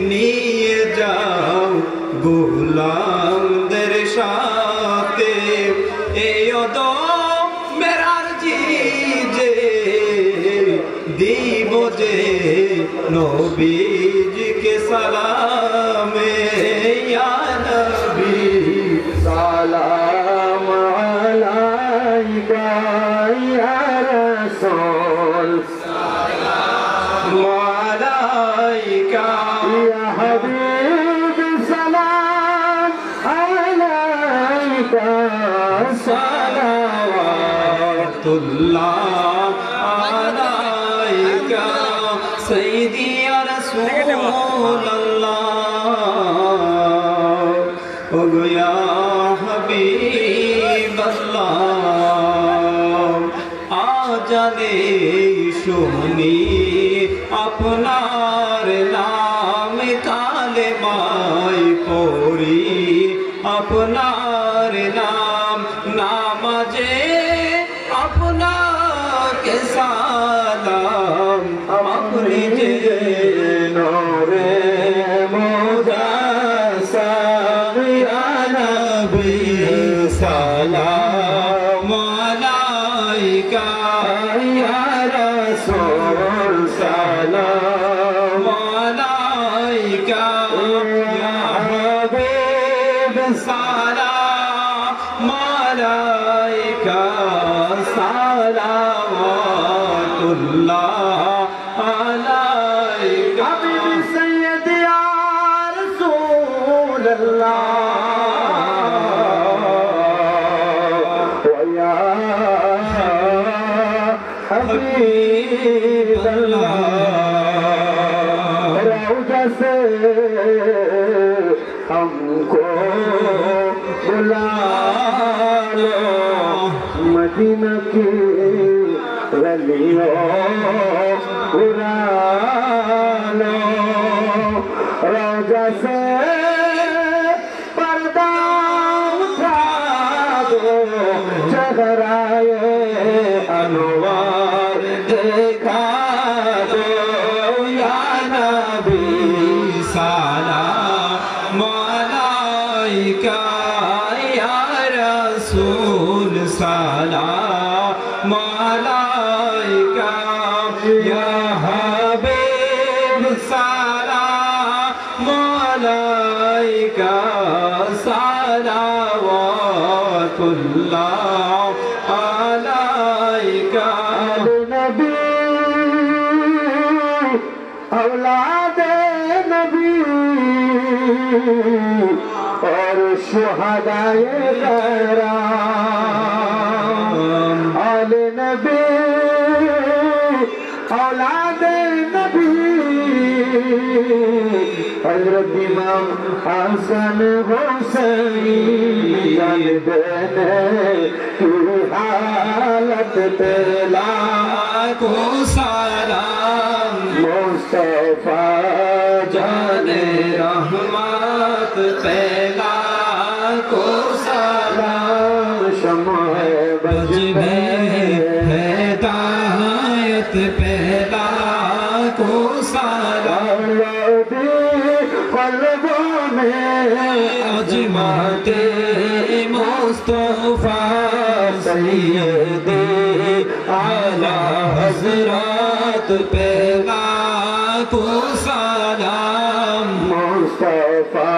নিয়ে যাও গোলামদের সাথে, এই অদো মেরার জি যে দিব যে নবীজিকে সালামে, ইয়া নবী সালাম আলাইকা ইয়া রাসূল সালাম আলাইকা ইয়া হাবিব সালাম আলাইকা সালাওয়াতুল্লাহ আলাইকা সাইয়্যিদি ইয়া রাসূলুল্লাহ ও গো ইয়া হাবিবাল্লাহ, আজানে শুনি আপনার নাম, কালেমায় পড়ি আপনার নাম, নামাজে আপনাকে সালাম, আপনি যে নূরে মুজাসসাম, ইয়া নবী সালাম আলাইকা ইয়া রাসূল সালাম আলাইকা ইয়া হাবিব সালাম আলাইকা সালাওয়াতুল্লাহ আলাইকা হাবিব সাইয়্যিদি ইয়া রাসূলুল্লাহ ওয়া ইয়া হাবিবাল্লাহ, রওজা से हमको बुला लो, मदीना की गलियों उड़ा लो, रौजा से पर्दा उठा दो, चेहराए अनवार देखा दो, या नबी सलाम अलैका या रसूल सलाम अलैका या हबीब सलाम अलैका सलावतुल्लाह अलैका नबी औलाद नबी और शुहदाए करम, आले नबी औलाद नबी, हजरत इमाम हसन हुसैन की हालत पे लाखों सलाम, मुस्तफा जाने रहमत पे लाखों सलाम, शम्ह बज में हिदायत पे लाखों सलाम, क़ल्बों में अज़मत मुस्तफा सैय्यदी आला हज़रत पे लाखों सलाम, मुस्तफा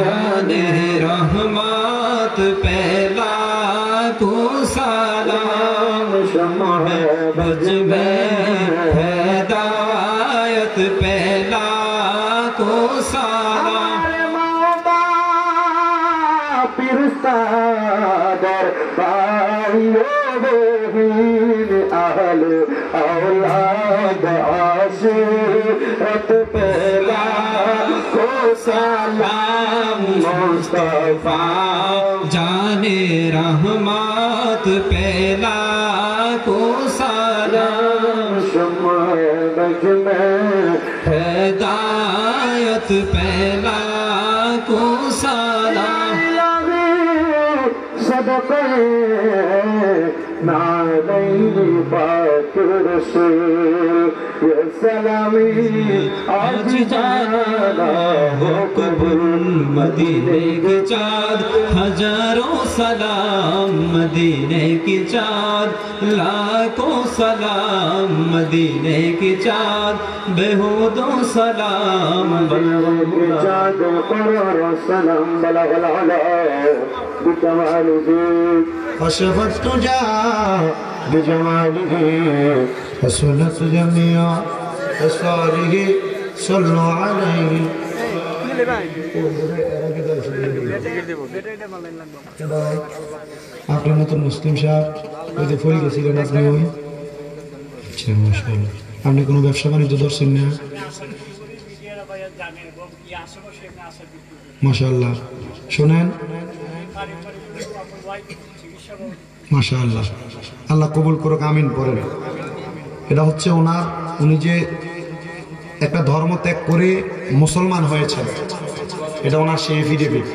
जाने रहमत पहला को सलाम शम्मा बज में हिदायत पहला को सलाम पिरसादर पाइयों अहल औलाद आशिरत पहला को सलाम मुस्तफा जाने रहमत पहला को सलाम शम्मा बज में हिदायत पहला को सलाम सदक़े नालैहि पाक रसूल ये सलामी आज जाना हो कबूल मदीने की चाँद हजारों सलाम मदीने की चाँद लाखों सलाम मदीने की चाँद बेहूदों सलाम के चाँद पर सलाम बलगल अला बिजमालिही फशफत तुजा बिजमालिही फसलत जमिया फसालिही सल्लु अलैहि আপনার মতন মুসলিম সাহেব ওই যে ফল গেছিলেন আপনি ওই আচ্ছা মাশাআল্লাহ আপনি কোনো ব্যবসা বাণিজ্য ধরছেন না মাশাআল্লাহ শোনেন মাশাআল্লাহ আল্লাহ কবুল করুক আমিন পড়েন এটা হচ্ছে উনি যে একটা ধর্ম ত্যাগ করে মুসলমান হয়েছেন এটা ওনার সেই এফিডেভিট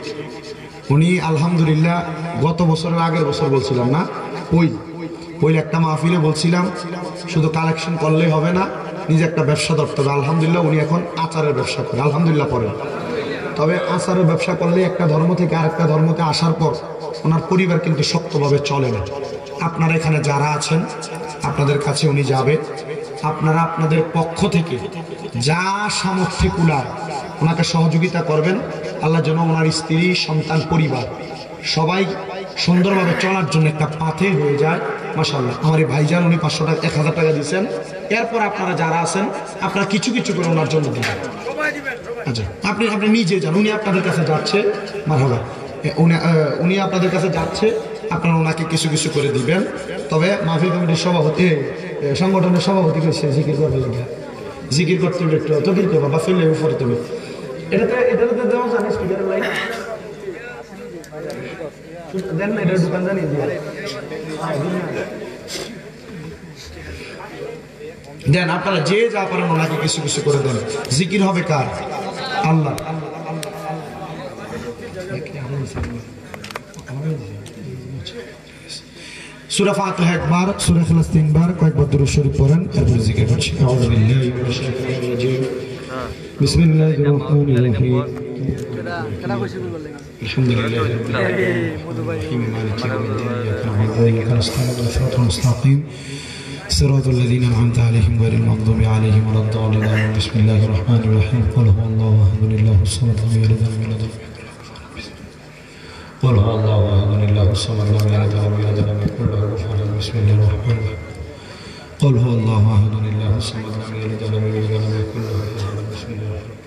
উনি আলহামদুলিল্লাহ গত বছরের আগের বছর বলছিলাম না ওই একটা মাহফিলে বলছিলাম শুধু কালেকশন করলেই হবে না নিজে একটা ব্যবসা ধরতে হবে আলহামদুলিল্লাহ উনি এখন আচারের ব্যবসা করে আলহামদুলিল্লাহ পড়েন তবে আচারের ব্যবসা করলে একটা ধর্ম থেকে আরেকটা ধর্মতে আসার পর ওনার পরিবার কিন্তু শক্তভাবে চলে না আপনারা এখানে যারা আছেন আপনাদের কাছে উনি যাবে আপনারা আপনাদের পক্ষ থেকে যা সামর্থ্যে কুলায় ওনাকে সহযোগিতা করবেন আল্লাহ যেন ওনার স্ত্রী সন্তান পরিবার সবাই সুন্দরভাবে চলার জন্য একটা পাথে হয়ে যায় মাশাআল্লাহ আমার এই ভাইজান উনি 500 টাকা 1000 টাকা দিয়েছেন এরপর আপনারা যারা আছেন আপনারা কিছু কিছু করে ওনার জন্য দিবেন আচ্ছা আপনি নিজে যান উনি আপনাদের কাছে যাচ্ছে মারহাবা উনি আপনাদের কাছে যাচ্ছে আপনারা ওনাকে কিছু কিছু করে দিবেন তবে মাহফিল কমিটির সভাপতি সংগঠনের সভাপতি কইছে জিকির করবে জিকির করতে একটু তকির করবে বাবা ফেললে উপরে তুমি এটাতে দেওয়া জানিস স্পিকারের লাইন দেন না এটা দোকান জানি দেন আপনারা যে যা পারেন ওনাকে কিছু কিছু করে দেন জিকির হবে কার আল্লাহ সূরা ফাতিহা একবার সূরা ইখলাস তিনবার কয়েকবার দুরূদ শরীফ পড়েন এরপর জিকির করছি আউযু বিল্লাহি মিনাশ শাইতানির রাজীম বিসমিল্লাহির রহমানির রহিম আলহামদুলিল্লাহি রাব্বিল আলামিন মালিকি ইয়াউমিদ্দিন ইyyaka na'budu wa iyyaka nasta'in ihdinas siratal mustaqim صراط الذين أنعمت عليهم غير المغضوب عليهم ولا الضالين بسم الله الرحمن الرحيم قل هو الله أحد الله الصمد لم يلد ولم يولد قل هو الله أحد الله الصمد لم يلد ولم يولد ولم يكن له كفوا أحد بسم الله الرحمن الرحيم قل هو الله أحد الله الصمد لم يلد ولم يولد ولم يكن له كفوا أحد بسم الله الرحمن الرحيم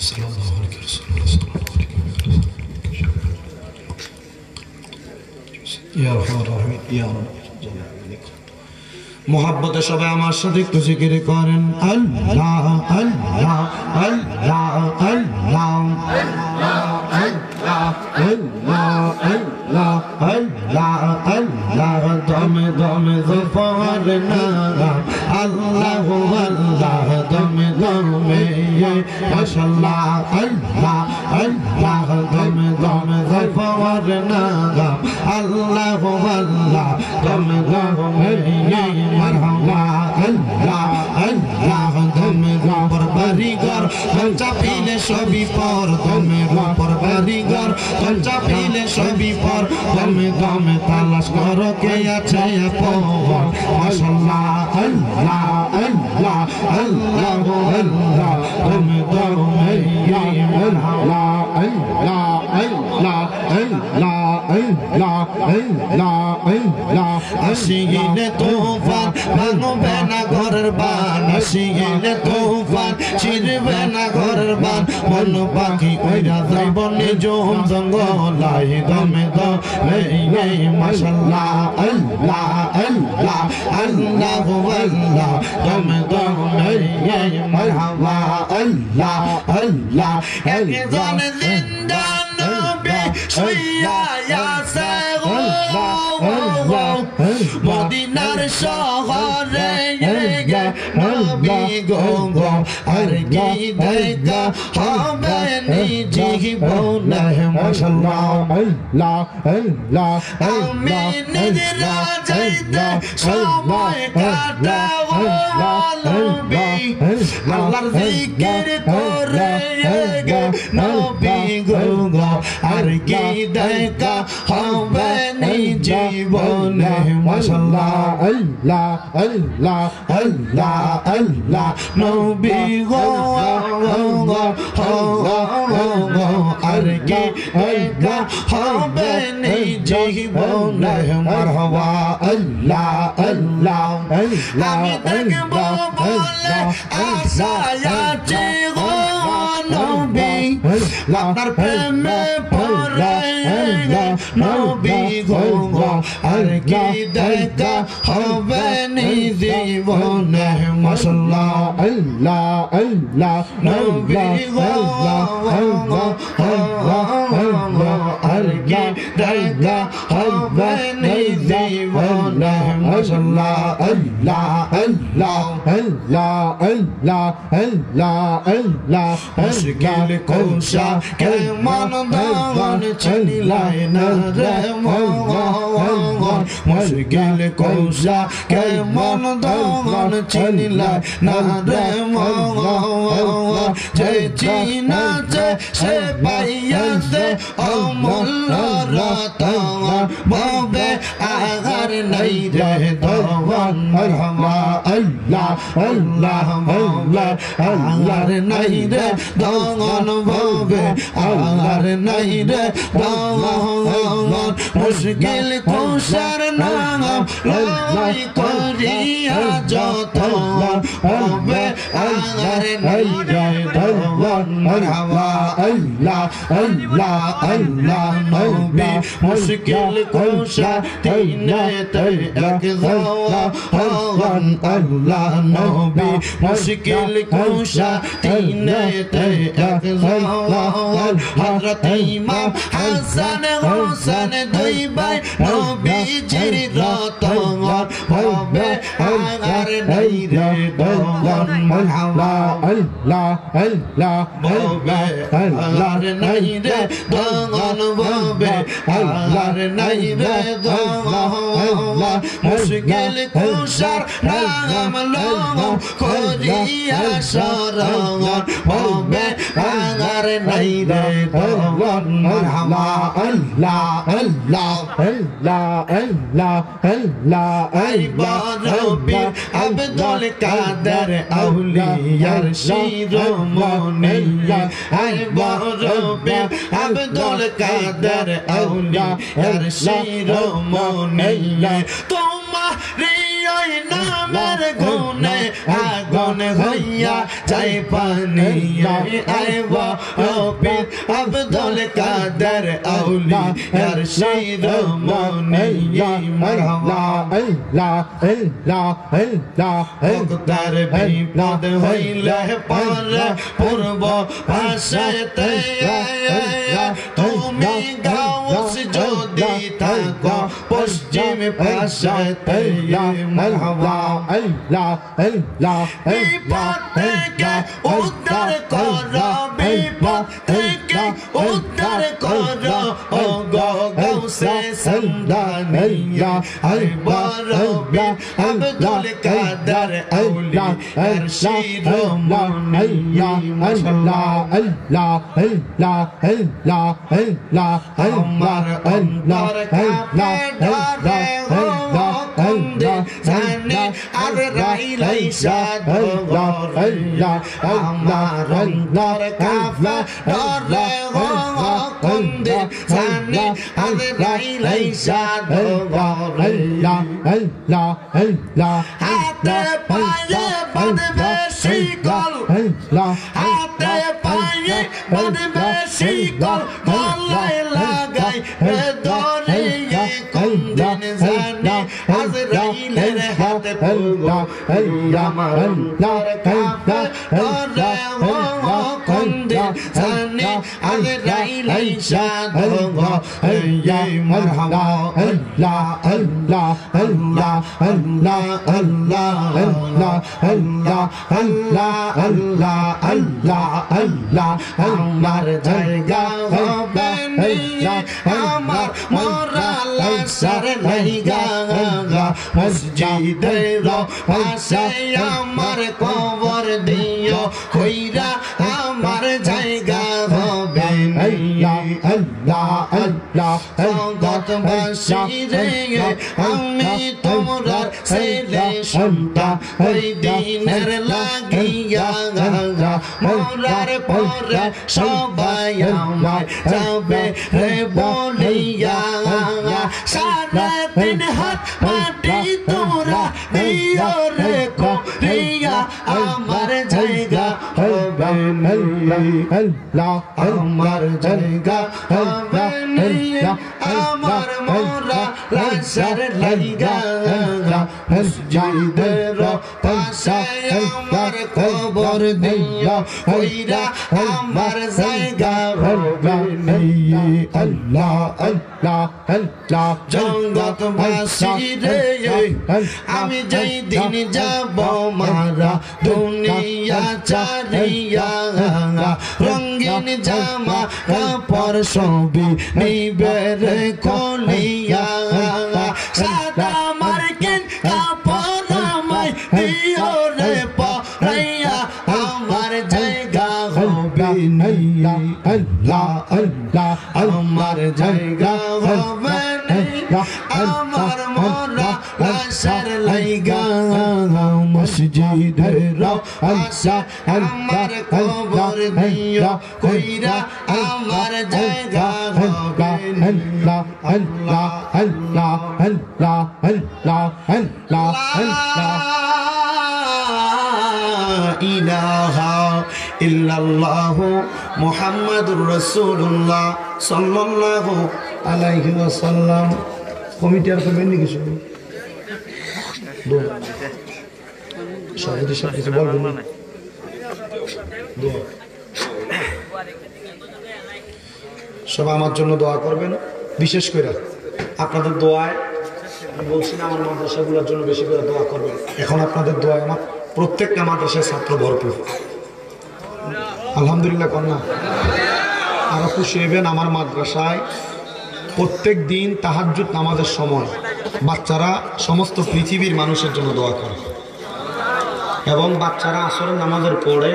صلى الله عليه وسلم يا رحمن الرحيم يا رب মোহাব্বতে সবাই আমার সাথে একটু জিকির করেন আল্লাহ আল্লাহ আল্লাহ আল্লাহ আল্লাহ আল্লাহ আল্লাহ আল্লাহ দমে দমে জফর নাম আল্লাহ আল্লাহ দমে দমে মাশাআল্লাহ আল্লাহ আল্লাহ দমে দমে জফর নাম আল্লাহ আল্লাহ দমে দমে মারহাবা আল্লাহ আল্লাহ দমে দমে বারিগার চাপিলে সবই পর দমের উপর বাড়িঘর চাপিলে সবই পর দমে দমে তালাশ করো কে আছে আপন মাশাআল্লাহ আল্লাহ আল্লাহ আল্লাহ আল্লাহ দমে দমে আল্লাহ আল্লাহ আল্লাহ আল্লাহ আল্লাহ আল্লাহ আল্লাহ আসিলে তুফান ভাঙবে না ঘরের বান আসিলে তুফান ছিড়বে না ঘরের বান মন পাখি ওইরা যাইব নিজম জঙ্গলাই দমে দমে মাশাআল্লাহ আল্লাহ আল্লাহ আল্লাহ আল্লাহ দমে দমে মারহাবা আল্লাহ আল্লাহ একজন জিন্দা নবী শুইয়া আছে মদিনার শহরে নবী গো আর কি দেখা হবে জীবনে মাশাআল্লাহ আল্লাহ আল্লাহ আমি নিজরা যাইতে সময় কাটাবো নবী আল্লাহর জিকির করে নবী গো আর কি দেখা হবে জীবনে মাশাআল্লাহ আল্লাহ আল্লাহ আল্লাহ আল্লাহ নবী গো আর কি দেখা হবে জীবনে মারহাবা আল্লাহ আল্লাহ আমি দেখবো বলে আশায় আছি গো নবী আপনার প্রেমে পড়ে নবী গো আর কি দেখা হবে জীবনে মাশাআল্লাহ আল্লাহ আল্লাহ নবী গো আর কি দেখা হবে জীবনে মাশাআল্লাহ আল্লাহ আল্লাহ আল্লাহ আল্লাহ আল্লাহ আল্লাহ মুশকিল কোশা কেমন দান চিনিলাই না রে মন মুশকিল কোশা কেমন দান চিনিলাই না রে মন যে চিনাছে সে পাইয়াছে অমূল্য রতন ববে আগার নাই রে দওয়ান মারহাবা আল্লাহ আল্লাহ আল্লাহ আল্লাহর নাই রে দওয়ান ববে আগার নাই রে দওয়ান মুশকিল কুশার নাম লই করিয়া যতন ববে আগার নাই রে দওয়ান মারহাবা আল্লাহ আল্লাহ আল্লাহ নবী মুশকিল কুশা তিনেতে এক জওয়ান আল্লাহ নবী মুশকিল কুশা তিনেতে এক জওয়ান হযরত ইমাম হাসান হোসেন দুই ভাই নবীজির রতন হবে আগার নাই রে দওয়ান মারহাবা আল্লাহ আল্লাহ হবে আগার নাই রে দওয়ান হবে আল্লাহর নাই রে দওয়ান মুশকিল কুশার নাম লও করিয়া শরণ হবে আগার নাই রে দওয়ান মারহাবা আল্লাহ আল্লাহ আল্লাহ আল্লাহ আল্লাহ আই বারবি আব্দুল কাদের আউলিয়ার শিরোমণি আই বারবি আব্দুল কাদের আউলিয়ার শিরোমণি তোমারি ওই নামের গুণে আগুন হইয়া যাই পানি আইব রবি আব্দুল কাদের আউলিয়ার শিরোমণি মারহাবা আল্লাহ আল্লাহ আল্লাহ মুক্তার বিপদ হইলে পরে পূর্ব ভাষাতে তুমি গাউস যদি থাকো পশ্চিম পাশেতে মারহাবা বিপদ থেকে উদ্ধার করো বিপদ থেকে উদ্ধার করো ও গো গৌসে সন্দানিয়া আই বরবি আব্দুল কাদের আউলি শিরোমণিয়া মাশাআল্লাহ আমার অন্তর কাঁপে ডরে ও কুন্দে জানে আর রাইলাই সাধু গরে আমার অন্তর কাঁপে ডরে ও কুন্দে জানে আর রাইলাই সাধু গরে হাতে পায়ে বাঁধবে শিকল হাতে পায়ে বাঁধবে শিকল গলায় লাগাই দড়িয়ে কুন্দন জানে আজরাইলের হাতে পড়বো আমার অন্তর কাঁপে ডরে ও কুন্দন জানে আজরাইলাই সাধু গরে মারহাবা আল্লাহ আল্লাহ আল্লাহ আল্লাহ আল্লাহ আল্লাহ আল্লাহ আল্লাহ আল্লাহ আল্লাহ আল্লাহ আমার জায়গা হবে আমার মোরা লাশার লাইগা মসজিদের পাশে আমার কবর দিও কইরা আমার জায়গা হবে জগৎবাসী রে আমি তোমরা ছেলে সন্তান ওই দিনের লাগিয়া মরার পরে সবাই আমায় যাবে রে বলিয়া সারা দিন হাত পাটি তোমরা দিও রে করিয়া আমার জায়গা হবে আমার জায়গা হবে আমার মোরা লাশার লাইগা মসজিদের পাশে আমার কবর দিও কইরা আমার জায়গা হবে আল্লাহ আল্লাহ আল্লাহ জগৎবাসী রে আমি যেই দিন যাব মারা দুনিয়া চারিয়া রঙিন জামা কাপড় সবই নিবে রে কলিয়া সাদা মার্কিন কাপড় আমায় দিও রে পরাইয়া আমার জায়গা হবে আল্লাহ আল্লাহ আমার জায়গা হবে আমার মোরা লাশার লাইগা মসজিদের পাশে আমার কবর দিও কইরা আমার জায়গা হবে আল্লাহ আল্লাহ আল্লাহ আল্লাহ আল্লাহ আল্লাহ আল্লাহ ইলাহা ইল্লাল্লাহু মুহাম্মাদুর রাসূলুল্লাহ সাল্লাল্লাহু আলাইহি ওয়াসাল্লাম কমিটি আর করবেন নাকি শুনুন সবাই সব কিছু বলবেন না সবাই আমার জন্য দোয়া করবেন বিশেষ করে আপনাদের দোয়ায় আমি বলছি না আমার মাদ্রাসাগুলোর জন্য বেশি করে দোয়া করবেন এখন আপনাদের দোয়ায় আমার প্রত্যেকটা মাদ্রাসায় ছাত্র ভরপুর আলহামদুলিল্লাহ কন্যা আরো খুশি হবেন আমার মাদ্রাসায় প্রত্যেক দিন তাহাজ্জুদ নামাজের সময় বাচ্চারা সমস্ত পৃথিবীর মানুষের জন্য দোয়া করে এবং বাচ্চারা আসরের নামাজের পরে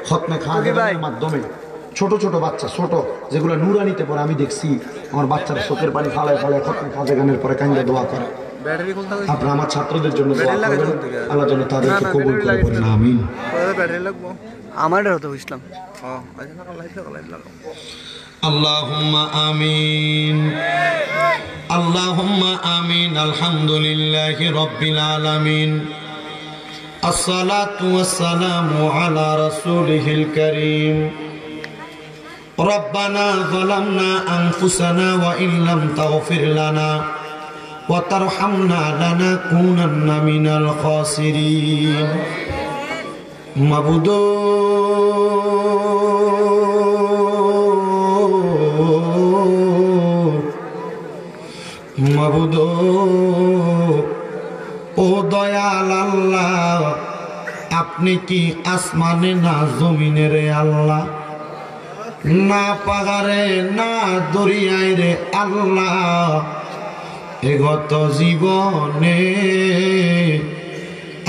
খতমে খাওয়ার মাধ্যমে ছোট ছোট বাচ্চা ছোট যেগুলো নুরানিতে পড়ে আমি দেখছি আমার বাচ্চারা চোখের পানি ফালায় ফালায় খতমে খাওয়া গানের পরে কান্দে দোয়া করে আপনারা আমার ছাত্রদের জন্য দোয়া করবেন আল্লাহ যেন তাদেরকে কবুল করে বলেন আমিন আমার হতো ইসলাম আল্লাহুম্মা আমিন আল্লাহুম্মা আমিন আলহামদুলিল্লাহি রাব্বিল আলামিন আসসালাতু ওয়াসসালামু আলা রাসূলিহিল কারীম রব্বানা যালামনা আনফুসানা ওয়া ইন লাম তাগফির লানা ওয়া তারহামনা লানাকুনান্না মিনাল খাসিরিন মাবুদ মাবুদ ও দয়াল আল্লাহ, আপনি কি আসমানে না জমিনে রে আল্লাহ, না পাহাড়ে না দরিয়ায় রে আল্লাহ। এগত জীবনে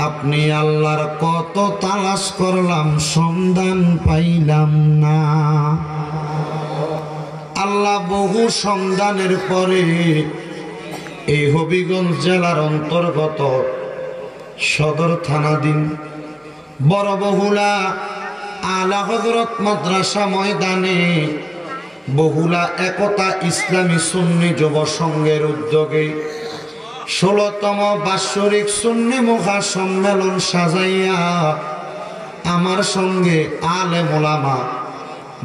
আপনি আল্লাহর কত তালাশ করলাম, সন্ধান পাইলাম না। আল্লাহ বহু সন্ধানের পরে এই হবিগঞ্জ জেলার অন্তর্গত সদর থানাধীন বড় বহুলা আলা হযরত মাদ্রাসা ময়দানে বহুলা একতা ইসলামী সুন্নি যুব সংঘের উদ্যোগে 16তম বাৎসরিক সুন্নি মুখা সম্মেলন সাজাইয়া আমার সঙ্গে আলেম ওলামা,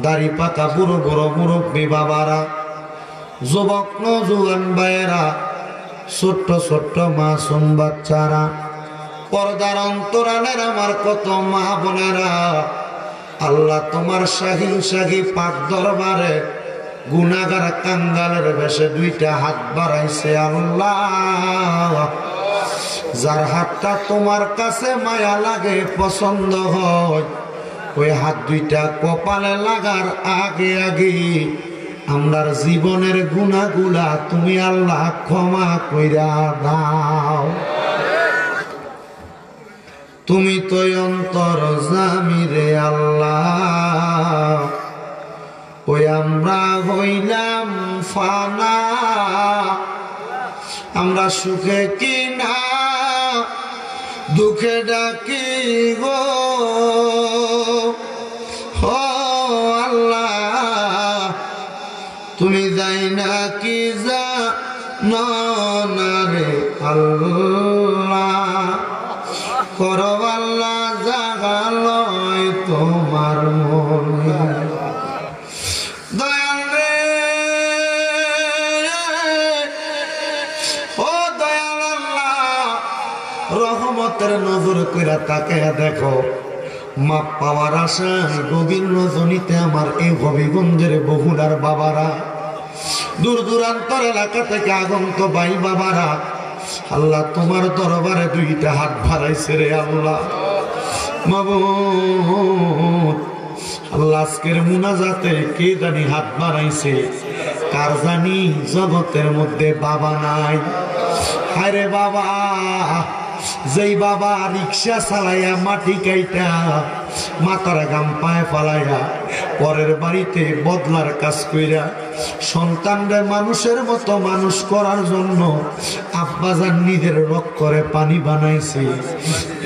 দাড়ি পাকা বুড়ো বুড়ো মুরব্বী বাবারা, যুবক নওজোয়ান ভাইয়েরা, ছোট্ট ছোট্ট মাসুম বাচ্চারা, পর্দার অন্তরালের আমার কত মা বোনেরা, আল্লাহ তোমার শাহী শাহী পাক দরবারে গুনাহগার কাঙ্গালের বেশে দুইটা হাত বাড়াইছে আল্লাহ। যার হাতটা তোমার কাছে মায়া লাগে, পছন্দ হয়, ওই হাত দুইটা কপালে লাগার আগে আগে আমরার জীবনের গুনাহগুলা তুমি আল্লাহ ক্ষমা কইরা দাও। তুমি তো অন্তর জামি রে আল্লাহ, ওই আমরা হইলাম ফানা, আমরা সুখে কিনা দুঃখে ডাকি গো ও আল্লাহ। তুমি যাই না কি জানো না রে আল্লাহ, করো আল্লাহ জাগালয় তোমার মনে। দয়াল রে ও দয়াল আল্লাহ, রহমতের নজর কইরা তাকায়া দেখো, মাপ পাওয়ার আশায় গভীর রজনীতে আমার এই হবিগঞ্জের বহুলার বাবারা, দূর দূরান্তর এলাকা থেকে আগন্ত ভাই বাবারা, আল্লাহ তোমার দরবারে দুইটা হাত বাড়াইছে রে আল্লাহ। মাবুদ আল্লাহ, আজকের মুনাজাতে কে জানি হাত বাড়াইছে, কার জানি জগতের মধ্যে বাবা নাই। হায়রে বাবা, যেই বাবা রিক্সা চালাইয়া মাটি কাইটা মাথার গাম পায়ে ফালাইয়া পরের বাড়িতে বদলার কাজ কইরা সন্তানরে মানুষের মতো মানুষ করার জন্য আব্বাজান নিজের রক্ত করে পানি বানাইছে,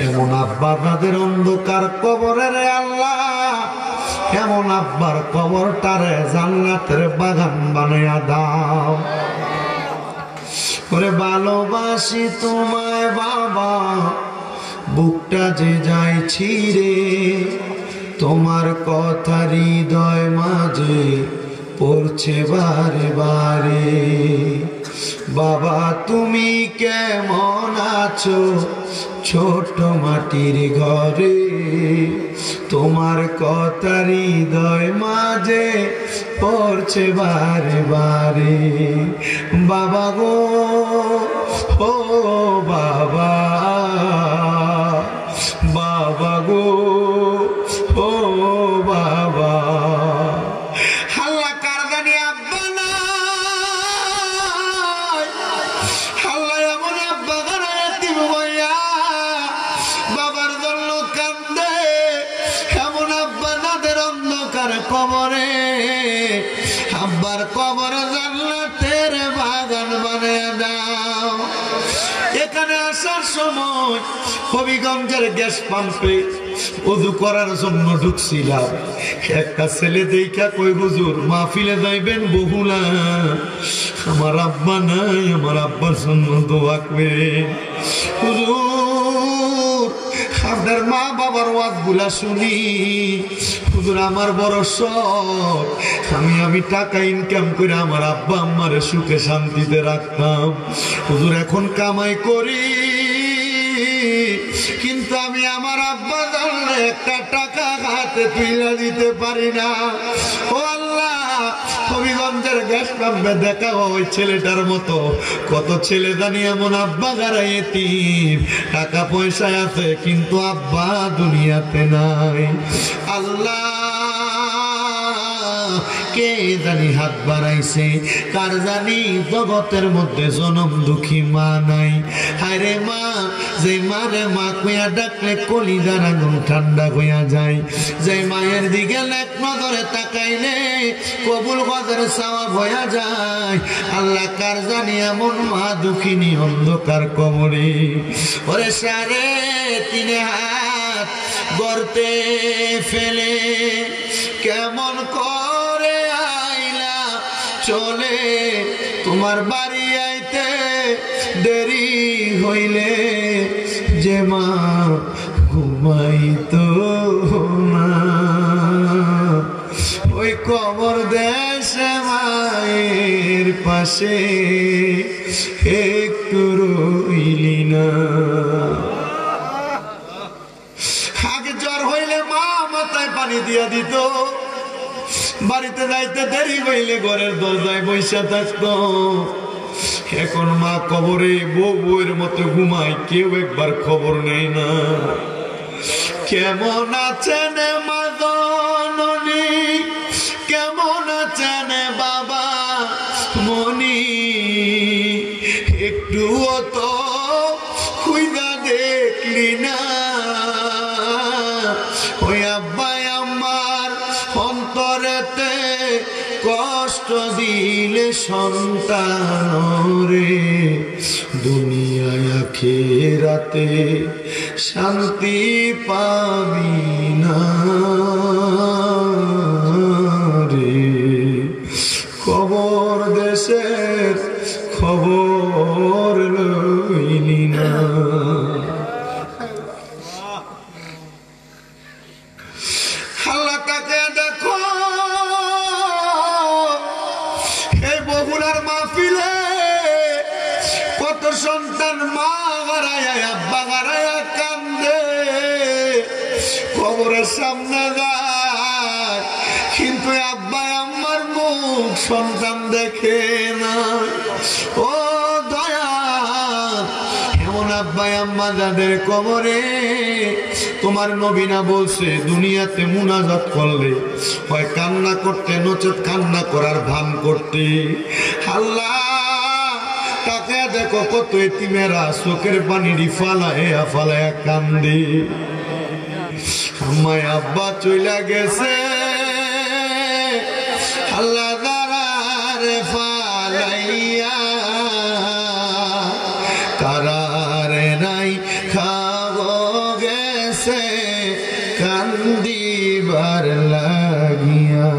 এমন আব্বাজাদের অন্ধকার কবরে রে আল্লাহ, এমন আব্বার কবরটারে জান্নাতের বাগান বানাইয়া দাও। ওরে ভালোবাসি তোমায় বাবা, বুকটা যে যায় ছিঁড়ে, তোমার কথা হৃদয় মাঝে পড়ছে বারে বারে। বাবা তুমি কেমন আছো ছোট মাটির ঘরে, তোমার কথা হৃদয় মাঝে পড়ছে বারে বারে। বাবা গো ও বাবা, বাবা গো ও বাবা, হাল্লা কারদানি আব্বা নাই, হাল্লা এমন আব্বা গানায় দিব ভাইয়া, বাবার জন্য কান্দে, এমন আব্বা নাদের অন্ধকার কবরে, আব্বার কবর জান্নাতের বাগান বানিয়ে দাও। এখানে আসার সময় হবিগঞ্জের গ্যাস পাম্পে ওযু করার জন্য ঢুকছিলাম, একটা ছেলে দেখা কই হুজুর মাহফিলে যাইবেন বহুলা, আমার আব্বা নাই, আমার আব্বার জন্য দোয়া করেন। হুজুর আপনার মা বাবার ওয়াজগুলা শুনি হুজুর, আমার বড় শখ, আমি টাকা ইনকাম করে আমার আব্বা আম্মারে সুখে শান্তিতে রাখতাম। হুজুর এখন কামাই করি, কিন্তু আমি আমার আব্বা জানলে একটা টাকা হাতে তুলে দিতে পারি না। ও আল্লাহ, হবিগঞ্জের গ্যাস পাম্পে দেখা ওই ছেলেটার মতো কত ছেলে জানি এমন আব্বা গারাই এতিম, টাকা পয়সা আছে কিন্তু আব্বা দুনিয়াতে নাই। আল্লাহ কে জানি হাত বাড়াইছে, কার জানি জগতের মধ্যে জনম দুঃখী মা নাই। হায়রে মা, যে মারে মা কইয়া ডাকলে কলিজার আগুন ঠান্ডা হইয়া যায়, যে মায়ের দিকে এক নজরে তাকাইলে কবুল গজের সওয়াব হইয়া যায়। আল্লাহ কার জানি এমন মা দুঃখিনী অন্ধকার কবরে। ওরে সারে তিনে হাত গর্তে ফেলে কেমন করে আইলা চলে, তোমার বাড়ি আইতে দেরি হইলে যে মা ঘুমাইতো না, ওই কবর দেশে মায়ের পাশে একটু রইলি না। আগে জ্বর হইলে মা মাথায় পানি দিয়া দিত, বাড়িতে যাইতে দেরি হইলে ঘরের দরজায় বৈশা থাকতো। এখন মা কবরে বউ বউয়ের মতো ঘুমায়, কেউ একবার খবর নেই না। কেমন আছেন মা জননী, কেমন আছেন বাবা মনি, একটুও তো খুইদা দেখলি না। ওই আব্বাই আমার অন্তরেতে কষ্ট দিলে সন্তান রে, দুনিয়ায় আখিরাতে শান্তি পাবি না রে। কবর দেশের খবর লইলি না। আল্লাহ তাকে দেখো এই বগুড়ার মাহফিলে কত সন্তান মা গারায় আব্বা গারায় কান্দে, কবরের সামনে যায় কিন্তু আব্বা আম্মার মুখ সন্তান দেখে না। ও দয়া, এমন আব্বা আম্মা যাদের কবরে তোমার নবী না বলছে দুনিয়াতে মুনাজাত করলে হয় কান্না করতে, নচেত কান্না করার ভান করতে। আল্লাহ তাকে দেখো কত এতিমেরা চোখের পানি ফালায় ফালায় কান্দে। আমায় আব্বা চইলা গেছে, আল্লাহ দারারে ফালাইয়া কারারে নাই খাবো গেছে কান্দিবার লাগিয়া।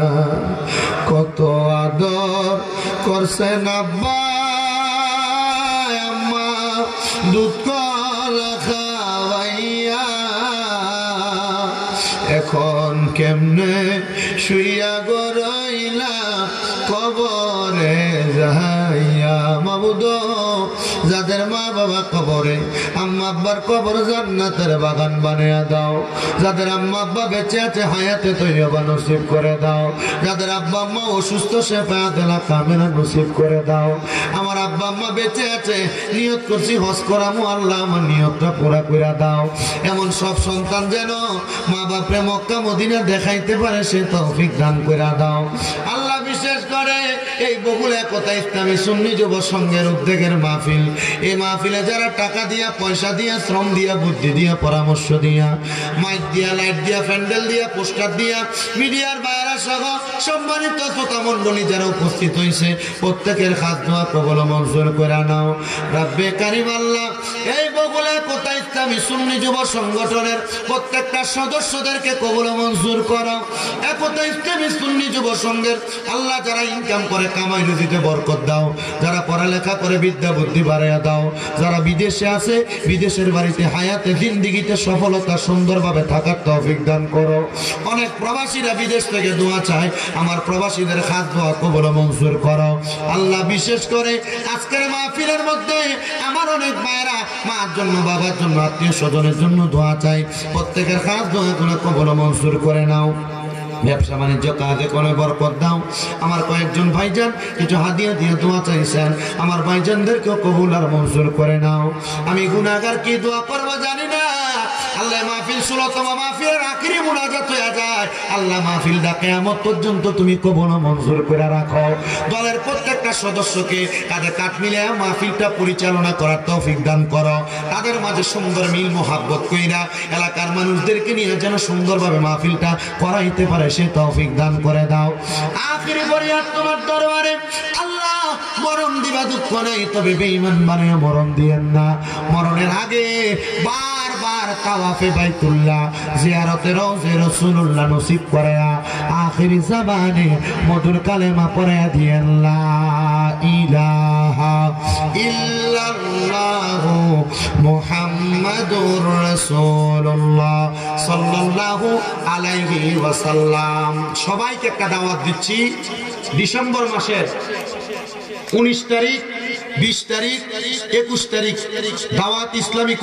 কত আদর করছেন আব্বা আম্মা, দুধ কলা খাওয়াইয়া, এখন কেমনে শুইয়া গরইলা কবরে যাইয়া। মাবুদ, যাদের মা বাবা কবরে, আম্মা আব্বার কবর জান্নাতের বাগান বানিয়ে দাও। যাদের আম্মা আব্বা বেঁচে আছে হায়াতে তৈয়বা নসিব করে দাও। যাদের আব্বা আম্মা অসুস্থ শেফায়াতেলা কামেলা নসিব করে দাও। আমার আব্বা আম্মা বেঁচে আছে, নিয়ত করছি হজ করামু, আল্লাহ আমার নিয়তটা পুরা করে দাও। এমন সব সন্তান যেন মা বাপরে মক্কা মদিনা দেখাইতে পারে সে তৌফিক দান করে দাও। আল্লাহ বিশেষ করে এই বহুল একতা ইসলামী সুন্নি যুব সংঘের উদ্যোগের মাহফিল, এই মাহফিলে যারা টাকা দিয়া, পয়সা দিয়া, শ্রম দিয়া, বুদ্ধি দিয়া, পরামর্শ দিয়া, মাইক দিয়া, লাইট দিয়া, প্যান্ডেল দিয়া, পোস্টার দিয়া, মিডিয়ার বাইরা সহ সম্মানিত শ্রোতা মণ্ডলী যারা উপস্থিত হয়েছে প্রত্যেকের হাত দোয়া কবল মঞ্জুর করে নাও। রাব্বে কারিম আল্লাহ এই বহুল একতা ইসলামী সুন্নি যুব সংগঠনের প্রত্যেকটা সদস্যদেরকে কবল মঞ্জুর করো। একতা ইসলামী সুন্নি যুব সংঘের আল্লাহ যারা ইনকাম করে কামাই রুজিতে বরকত দাও, যারা পড়ালেখা করে বিদ্যা বুদ্ধি বাড়াইয়া দাও, যারা বিদেশে আছে বিদেশের বাড়িতে হায়াতে জিন্দিগিতে সফলতা সুন্দরভাবে থাকার তৌফিক দান করো। অনেক প্রবাসীরা বিদেশ থেকে দোয়া চায়, আমার প্রবাসীদের খাস দোয়া কবুল মঞ্জুর করো। আল্লাহ বিশেষ করে আজকের মাহফিলের মধ্যে আমার অনেক মায়েরা মার জন্য, বাবার জন্য, আত্মীয় স্বজনের জন্য দোয়া চাই, প্রত্যেকের খাস দোয়া গুলো কবুল মঞ্জুর করে নাও। ব্যবসা বাণিজ্য কাজে কোনো বরকত দাও। আমার কয়েকজন ভাইজান কিছু হাদিয়া দিয়ে দোয়া চাইছেন, আমার ভাইজানদেরকে কবুল আর মঞ্জুর করে নাও। আমি গুনাহগার কি দোয়া করবো জানি না। আল্লাহ মাহফিল 16তম মাহফিলের আখিরি মুনাজাত হয়ে যায়। আল্লাহ মাহফিলটা কিয়ামত পর্যন্ত তুমি কবুল ও মঞ্জুর করে রাখো। দলের প্রত্যেকটা সদস্যকে কাঁধে কাঁধ মিলে মাহফিলটা পরিচালনা করার তৌফিক দান করো। তাদের মাঝে সুন্দর মিল মোহাব্বত কইরা এলাকার মানুষদেরকে নিয়ে যেন সুন্দরভাবে মাহফিলটা করাইতে পারে সে তৌফিক দান করে দাও। আখিরি ফরিয়াদ তোমার দরবারে আল্লাহ, মরণ দিবা দুঃখ নাই, তবে বেঈমান বানায়া মরণ দিয়েন না। মরণের আগে বারবার তাওয়াফে বাইতুল্লাহ জিয়ারতে রওজে রাসূলুল্লাহ নসিব করেয়া আখিরি জামানে মধুর কালেমা পড়ে দিয়েন লা ইলাহা ইল্লাল্লাহু মুহাম্মাদুর রাসূলুল্লাহ সাল্লাল্লাহু আলাইহি ওয়াসাল্লাম। সবাইকে একটা দাওয়াত দিচ্ছি, ডিসেম্বর মাসের 19 তারিখ, 20 তারিখ, 21 তারিখ দাওয়াত ইসলামী